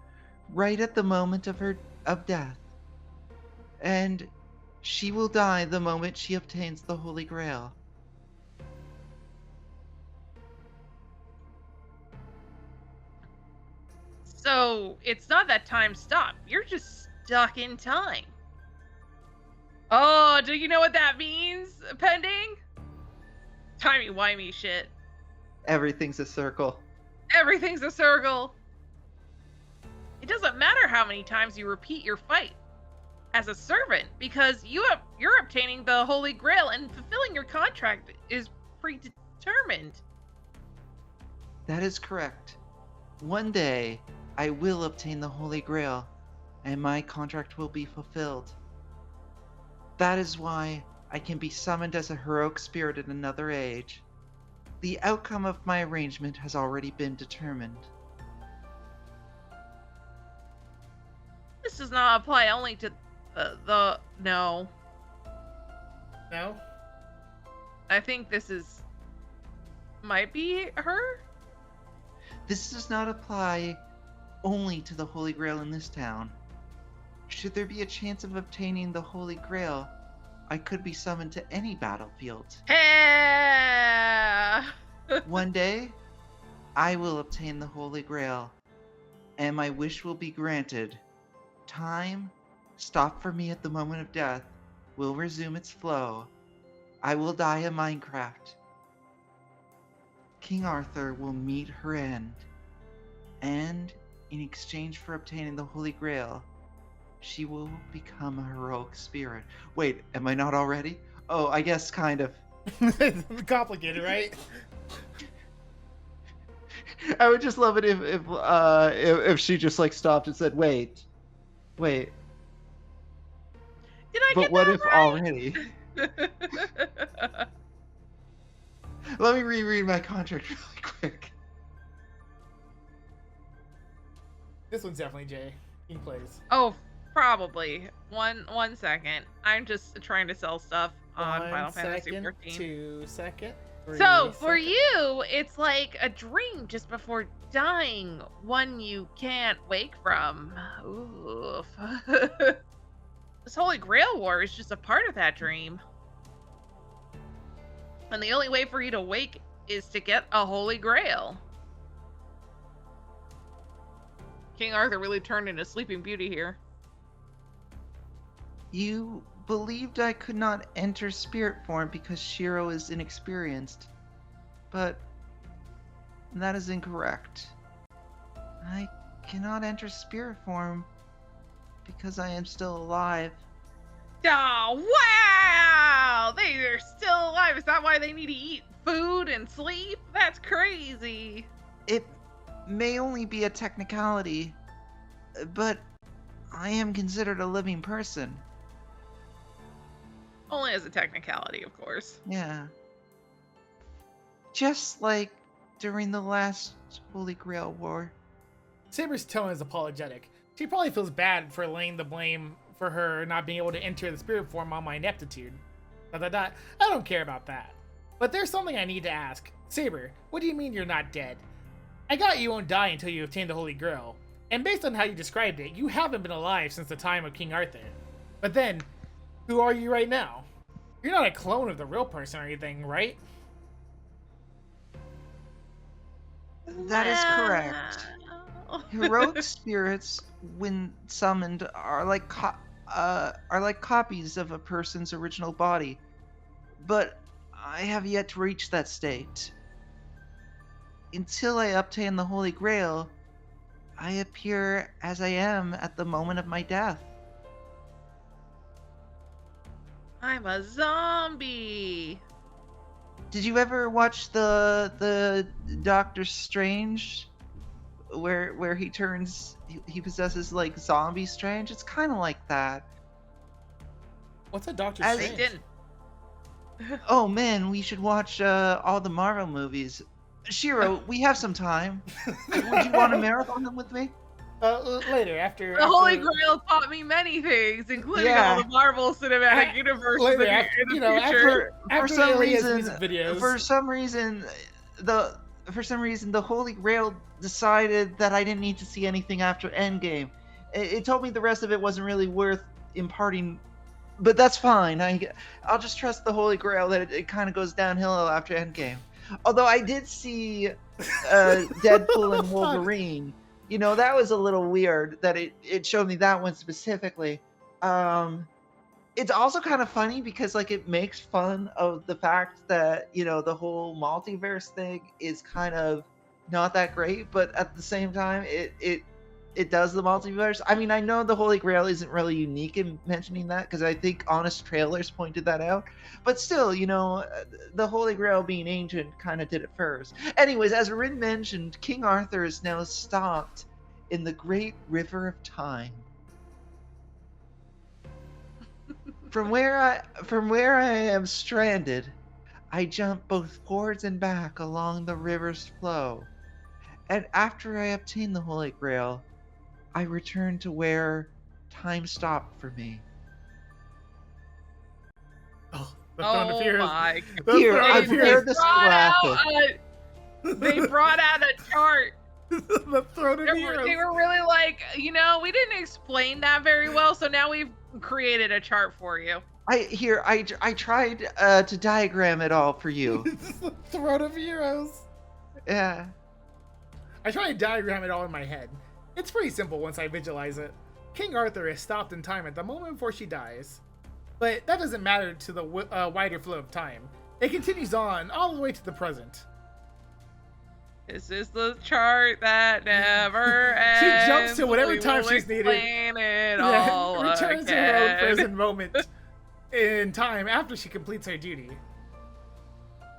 right at the moment of death, and she will die the moment she obtains the Holy Grail. So, it's not that time stopped. You're just stuck in time. Oh, do you know what that means, Pending? Timey-wimey shit. Everything's a circle. Everything's a circle. It doesn't matter how many times you repeat your fight as a servant, because you're obtaining the Holy Grail and fulfilling your contract is predetermined. That is correct. One day, I will obtain the Holy Grail, and my contract will be fulfilled. That is why I can be summoned as a heroic spirit in another age. The outcome of my arrangement has already been determined. This does not apply only to no. No? I think this might be her? This does not apply only to the Holy Grail in this town. Should there be a chance of obtaining the Holy Grail, I could be summoned to any battlefield. Hey! One day, I will obtain the Holy Grail, and my wish will be granted. Time, stopped for me at the moment of death, will resume its flow. I will die in Minecraft. King Arthur will meet her end, and in exchange for obtaining the Holy Grail, she will become a heroic spirit. Wait, am I not already? Oh, I guess kind of. Complicated, right? I would just love it if she just like stopped and said, "Wait." Did I But get what that if right? already? Let me reread my contract really quick. This one's definitely JayKingPlays. Oh, probably. One second. I'm just trying to sell stuff on Final Fantasy 1 second, 14. 2 second. So for you, it's like a dream just before dying, one you can't wake from. Oof. This Holy Grail War is just a part of that dream. And the only way for you to wake is to get a Holy Grail. King Arthur really turned into Sleeping Beauty here. You believed I could not enter spirit form because Shirous is inexperienced. But that is incorrect. I cannot enter spirit form because I am still alive. Oh, wow! They are still alive. Is that why they need to eat food and sleep? That's crazy. It may only be a technicality, but I am considered a living person. Only as a technicality, of course. Yeah. Just like during the last Holy Grail War. Saber's tone is apologetic. She probably feels bad for laying the blame for her not being able to enter the spirit form on my ineptitude. I don't care about that. But there's something I need to ask. Saber, what do you mean you're not dead? I got you won't die until you obtain the Holy Grail. And based on how you described it, you haven't been alive since the time of King Arthur. But then, who are you right now? You're not a clone of the real person or anything, right? That is correct. Heroic spirits, when summoned, are like copies of a person's original body. But I have yet to reach that state. Until I obtain the Holy Grail, I appear as I am at the moment of my death. I'm a zombie. Did you ever watch the Doctor Strange, where he possesses like zombie Strange? It's kind of like that. What's a Doctor As- They Strange? didn't. Oh man, we should watch all the Marvel movies. Shiro, we have some time. Would you want to marathon them with me? Later, after... The Holy Grail taught me many things, including all the Marvel Cinematic Universe later, in after, the you know, future. after For some Alia's reason, music videos. for some reason, the Holy Grail decided that I didn't need to see anything after Endgame. It told me the rest of it wasn't really worth imparting, but that's fine. I'll just trust the Holy Grail that it kind of goes downhill after Endgame. Although I did see Deadpool and Wolverine. You know, that was a little weird that it showed me that one specifically. It's also kind of funny because like it makes fun of the fact that, you know, the whole multiverse thing is kind of not that great, but at the same time it does the multiverse. I mean, I know the Holy Grail isn't really unique in mentioning that because I think Honest Trailers pointed that out. But still, you know, the Holy Grail being ancient kind of did it first. Anyways, as Rin mentioned, King Arthur is now stopped in the great river of time. From where I am stranded, I jump both forwards and back along the river's flow. And after I obtain the Holy Grail, I return to where time stopped for me. Oh, the Throne of Oh Heroes. my The Here, Throne I of Heroes. prepared this graphic. They brought out a chart. The Throne of They Heroes. were really like, you know, we didn't explain that very well, so now we've created a chart for you. I tried to diagram it all for you. The Throne of Heroes. Yeah. I try to diagram it all in my head. It's pretty simple once I visualize it. King Arthur is stopped in time at the moment before she dies. But that doesn't matter to the wider flow of time. It continues on all the way to the present. This is the chart that never She ends. jumps to whatever We time will she's needed. explain it all Returns to her own again. present moment in time after she completes her duty.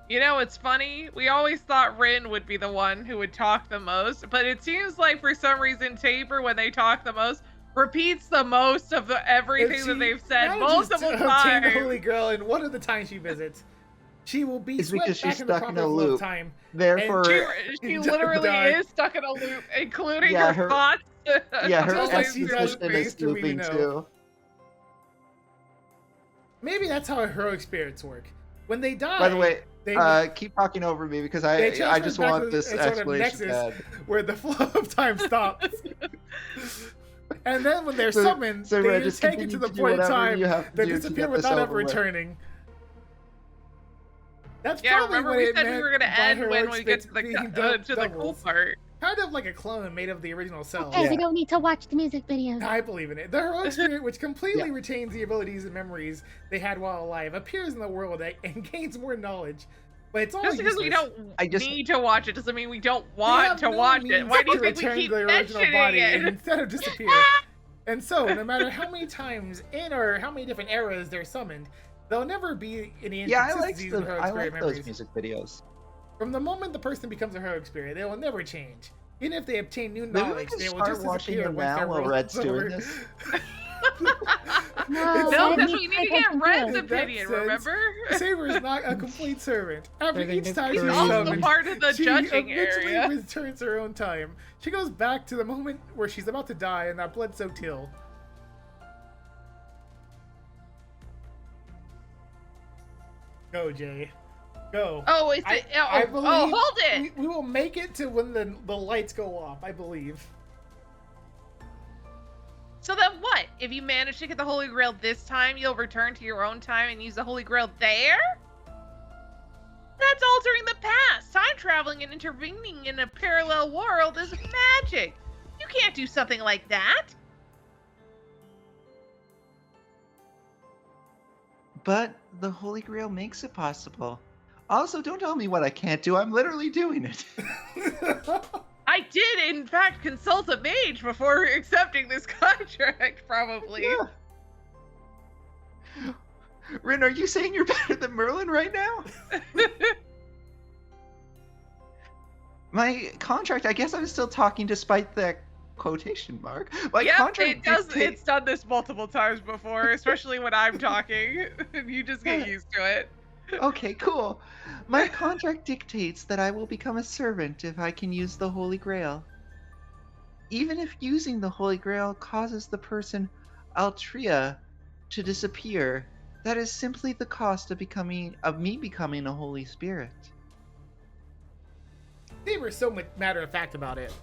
You know, it's funny. We always thought Rin would be the one who would talk the most, but it seems like for some reason Tabor, when they talk the most, repeats the most of everything that they've said multiple obtained times. the Holy Grail, and one of the times she visits, she will be It's swept because back she's in the stuck in proper a flow of loop. time. Therefore, She Don't literally die. is stuck in a loop, including Yeah, her her- thoughts. yeah, her Just like Always she through does the execution Mr. is looping Mino. too. Maybe that's how heroic spirits work. When they die, By the way, they keep talking over me because they I transfer just back want to this a sort of explanation. nexus Dad. where the flow of time stops. And then when they're So- summoned, so they Red, just just take it to continue the to do point in whatever time you have to they do to disappear get this without over ever with. returning. That's Yeah, probably remember what we it said we meant were gonna by end when heroic we get spirits to the being cool doubles. part. Kind of like a clone made of the original self. Okay, Yeah. we don't need to watch the music videos. I believe in it. The heroic spirit, which completely Yeah. retains the abilities and memories they had while alive, appears in the world and gains more knowledge. But it's all Just because we useless. don't need to watch it doesn't mean we don't They want have to no watch it. means Why do you to think we return keep to their original mentioning body it? instead of disappear? And so, no matter how many times in or how many different eras they're summoned, there'll never be any Yeah, I like inconsistencies in heroic spirit those memories. music videos. From the moment the person becomes a heroic spirit, they will never change. Even if they obtain new Maybe we knowledge, can they will start just watching disappear them once now their while world Red's is doing over. this. No, No, Red because needs we need to pay get attention Red's to In it. that opinion, sense, remember? Saber is not a complete servant. After Everything each is time She's she's crazy. also summoned, part of the she judging eventually area. returns to her own time. She goes back to the moment where she's about to die in that blood-soaked hill. Go, Jay. Go. Oh, is it? I Oh, believe hold it! We will make it to when the lights go off, I believe. So then what? If you manage to get the Holy Grail this time, you'll return to your own time and use the Holy Grail there? That's altering the past. Time traveling and intervening in a parallel world is magic. You can't do something like that. But the Holy Grail makes it possible. Also, don't tell me what I can't do. I'm literally doing it. I did, in fact, consult a mage before accepting this contract, probably. Yeah. Rin, are you saying you're better than Merlin right now? My contract, I guess I'm still talking despite the quotation mark. My Yeah, contract it does. dictate- It's done this multiple times before, especially when I'm talking. You just get used to it. Okay, cool. My contract dictates that I will become a servant if I can use the Holy Grail. Even if using the Holy Grail causes the person Altria to disappear, that is simply the cost of me becoming a Holy Spirit. Saber's so matter of fact about it.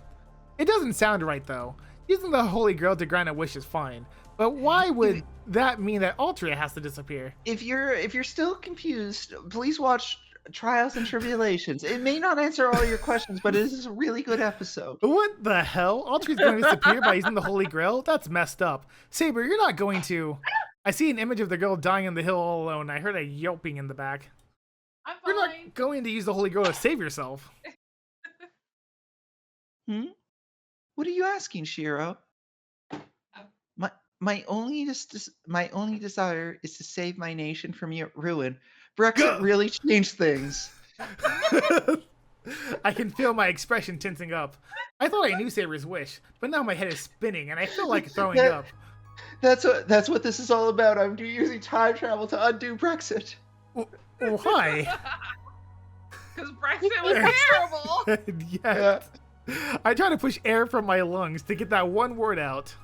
It doesn't sound right though. Using the Holy Grail to grant a wish is fine, but why would that mean that Altria has to disappear? If you're still confused, please watch Trials and Tribulations. It may not answer all your questions, but it is a really good episode. What the hell? Altria's going to disappear by using the Holy Grail? That's messed up. Saber, you're not going to. I see an image of the girl dying on the hill all alone. I heard a yelping in the back. I'm You're fine. not going to use the Holy Grail to save yourself. What are you asking, Shiro? My only desire is to save my nation from ruin. Brexit really changed things. I can feel my expression tensing up. I thought I knew Saber's wish, but now my head is spinning and I feel like throwing up. That's what this is all about. I'm using time travel to undo Brexit. Why? Because Brexit was terrible. Yeah. I try to push air from my lungs to get that one word out.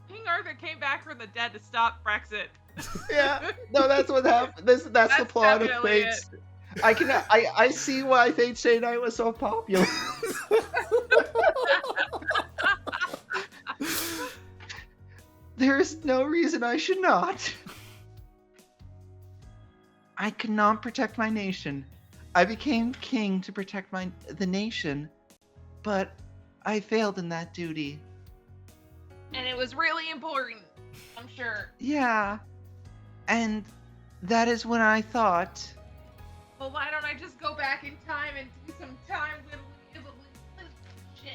King Arthur came back from the dead to stop Brexit. Yeah. No, that's what happened. That's the plot of definitely Fate's. I see why Fate's Stay Night was so popular. There is no reason I should not. I could not protect my nation. I became king to protect the nation, but I failed in that duty. And it was really important, I'm sure. Yeah. And that is when I thought, Well, why don't I just go back in time and do some time shit?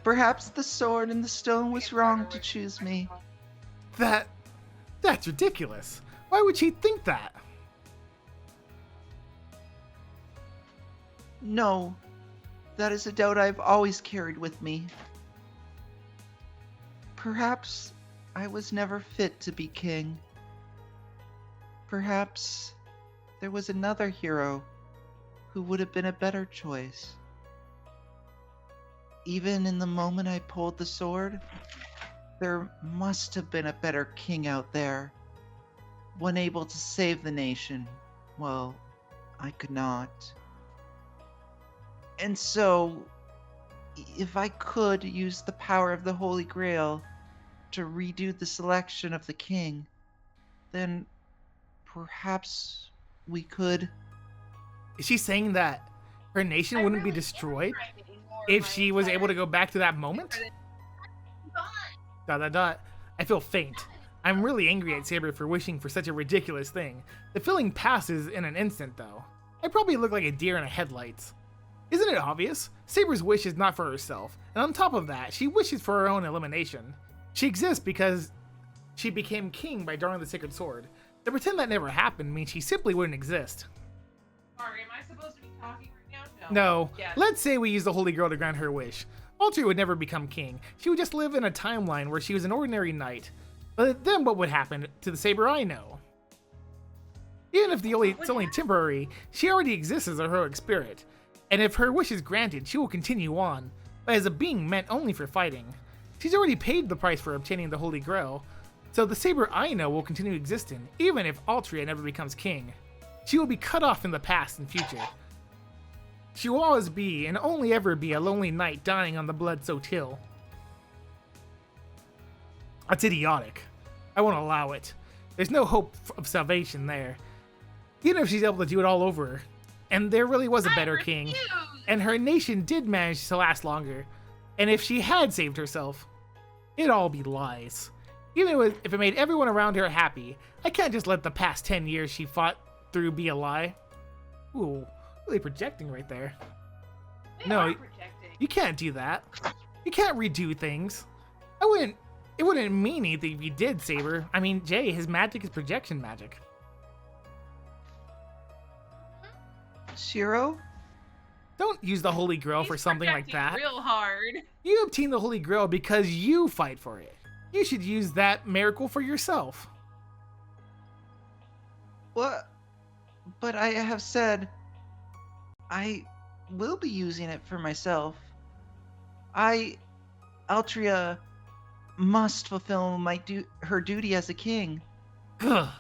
perhaps the sword and the stone was wrong to choose me. That's ridiculous. Why would she think that? No, that is a doubt I've always carried with me. Perhaps I was never fit to be king. perhaps there was another hero who would have been a better choice. Even in the moment I pulled the sword, there must have been a better king out there, one able to save the nation. Well, I could not. And so, if I could use the power of the Holy Grail to redo the selection of the king, then perhaps we could. Is she saying that her nation wouldn't be destroyed if she was able to go back to that moment? ... I feel faint. I'm really angry at Saber for wishing for such a ridiculous thing. The feeling passes in an instant, though. I probably look like a deer in the headlights. Isn't it obvious? Saber's wish is not for herself, and on top of that, she wishes for her own elimination. She exists because she became king by drawing the sacred sword. To pretend that never happened means she simply wouldn't exist. Sorry, am I supposed to be talking right now? No. Yes. Let's say we use the Holy Grail to grant her wish. Altria would never become king. She would just live in a timeline where she was an ordinary knight. But then what would happen to the Saber I know? Even if it's only temporary, she already exists as a heroic spirit. And if her wish is granted, she will continue on, but as a being meant only for fighting. She's already paid the price for obtaining the Holy Grail, so the Saber I know will continue existing, even if Altria never becomes king. She will be cut off in the past and future. She will always be, and only ever be, a lonely knight dying on the blood-soaked hill. That's idiotic. I won't allow it. There's no hope of salvation there. Even if she's able to do it all over, and there really was a better king, and her nation did manage to last longer, and if she had saved herself, it'd all be lies. Even if it made everyone around her happy, I can't just let the past 10 years she fought through be a lie. Ooh, really projecting right there. No, you can't do that. You can't redo things. It wouldn't mean anything if you did, Saber. I mean, Jay, his magic is projection magic. Shiro? Don't use the Holy Grail for something like that. Real hard. You obtain the Holy Grail because you fight for it. You should use that miracle for yourself. What? But I have said I will be using it for myself. Altria, must fulfill her duty as a king. How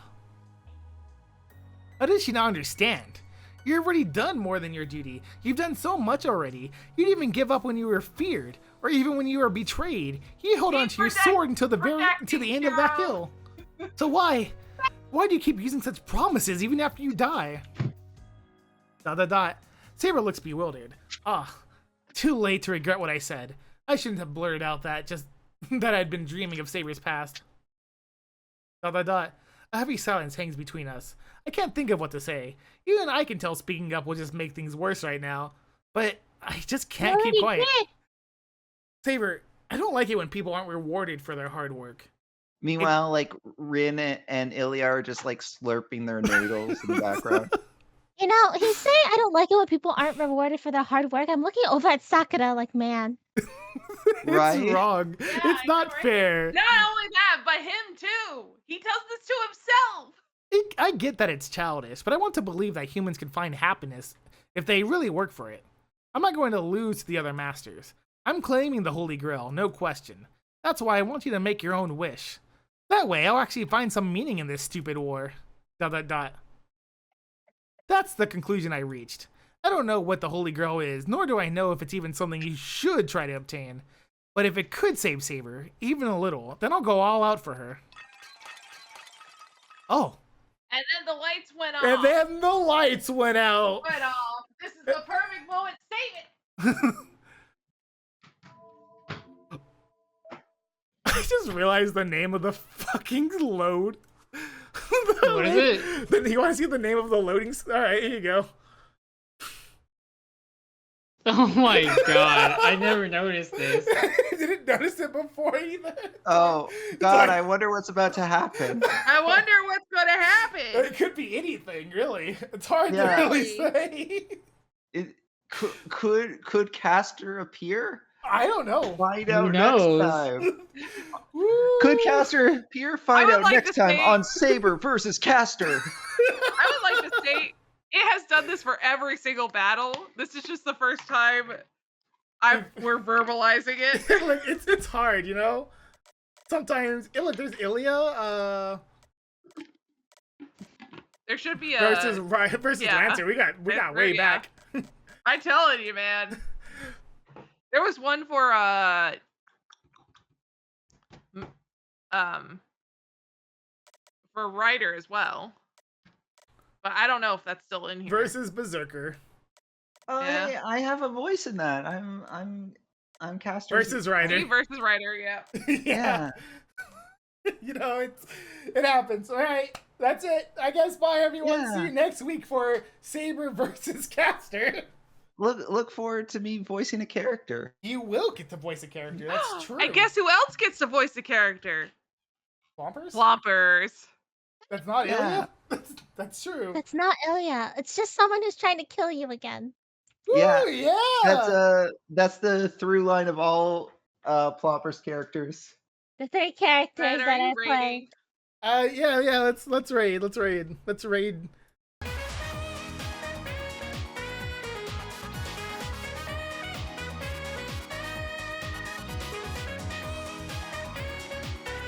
does she not understand? You've already done more than your duty. You've done so much already. You didn't even give up when you were feared, or even when you were betrayed. You held on to your sword until the end of that hill. So why do you keep using such promises even after you die? ... Saber looks bewildered. Too late to regret what I said. I shouldn't have blurted out that I'd been dreaming of Saber's past. ... A heavy silence hangs between us. I can't think of what to say. Even I can tell speaking up will just make things worse right now. But I just can't keep quiet. Saber, I don't like it when people aren't rewarded for their hard work. Meanwhile, like, Rin and Ilya are just, like, slurping their noodles in the background. You know, he's saying I don't like it when people aren't rewarded for their hard work. I'm looking over at Sakura like, man. Right? It's wrong. Yeah, It's not fair. Not only that, but him too. He tells this to himself. I get that it's childish, but I want to believe that humans can find happiness if they really work for it. I'm not going to lose to the other masters. I'm claiming the Holy Grail, no question. That's why I want you to make your own wish. That way, I'll actually find some meaning in this stupid war. ... That's the conclusion I reached. I don't know what the Holy Grail is, nor do I know if it's even something you should try to obtain. But if it could save Saber, even a little, then I'll go all out for her. Oh. And then the lights went off. And then the lights went out. Went off. This is the perfect moment. Save it. I just realized the name of the fucking load. What is it? You want to see the name of the loading? All right, here you go. Oh my god, I never noticed this. Didn't notice it before either. Oh, God, I wonder what's about to happen. I wonder what's going to happen. It could be anything, really. It's hard to really say. Could Castor appear? I don't know. Find Who out knows? next time. Woo. Could Caster Pier find would out like next to time say- on Saber versus Caster? I would like to say it has done this for every single battle. This is just the first time we're verbalizing it. Like it's hard, you know. Sometimes look, there's Ilya There should be a versus yeah. Lancer. We got way Yeah. back. I'm telling you, man. There was one for Ryder as well. But I don't know if that's still in here. Versus Berserker. Oh, Yeah. hey, I have a voice in that. I'm Caster Versus Ryder. Me versus Ryder, yeah. Yeah. You know, it happens. All right. That's it. I guess bye everyone. Yeah. See you next week for Saber versus Caster. Look forward to me voicing a character. You will get to voice a character. That's true. And guess who else gets to voice the character? Plompers? Plompers. That's not Yeah. Ilya? That's true. That's not Ilya. It's just someone who's trying to kill you again. Yeah. Ooh, yeah. That's the through line of all Plompers characters. The 3 characters Red, that are I you played. rating? Yeah. Let's raid. Let's raid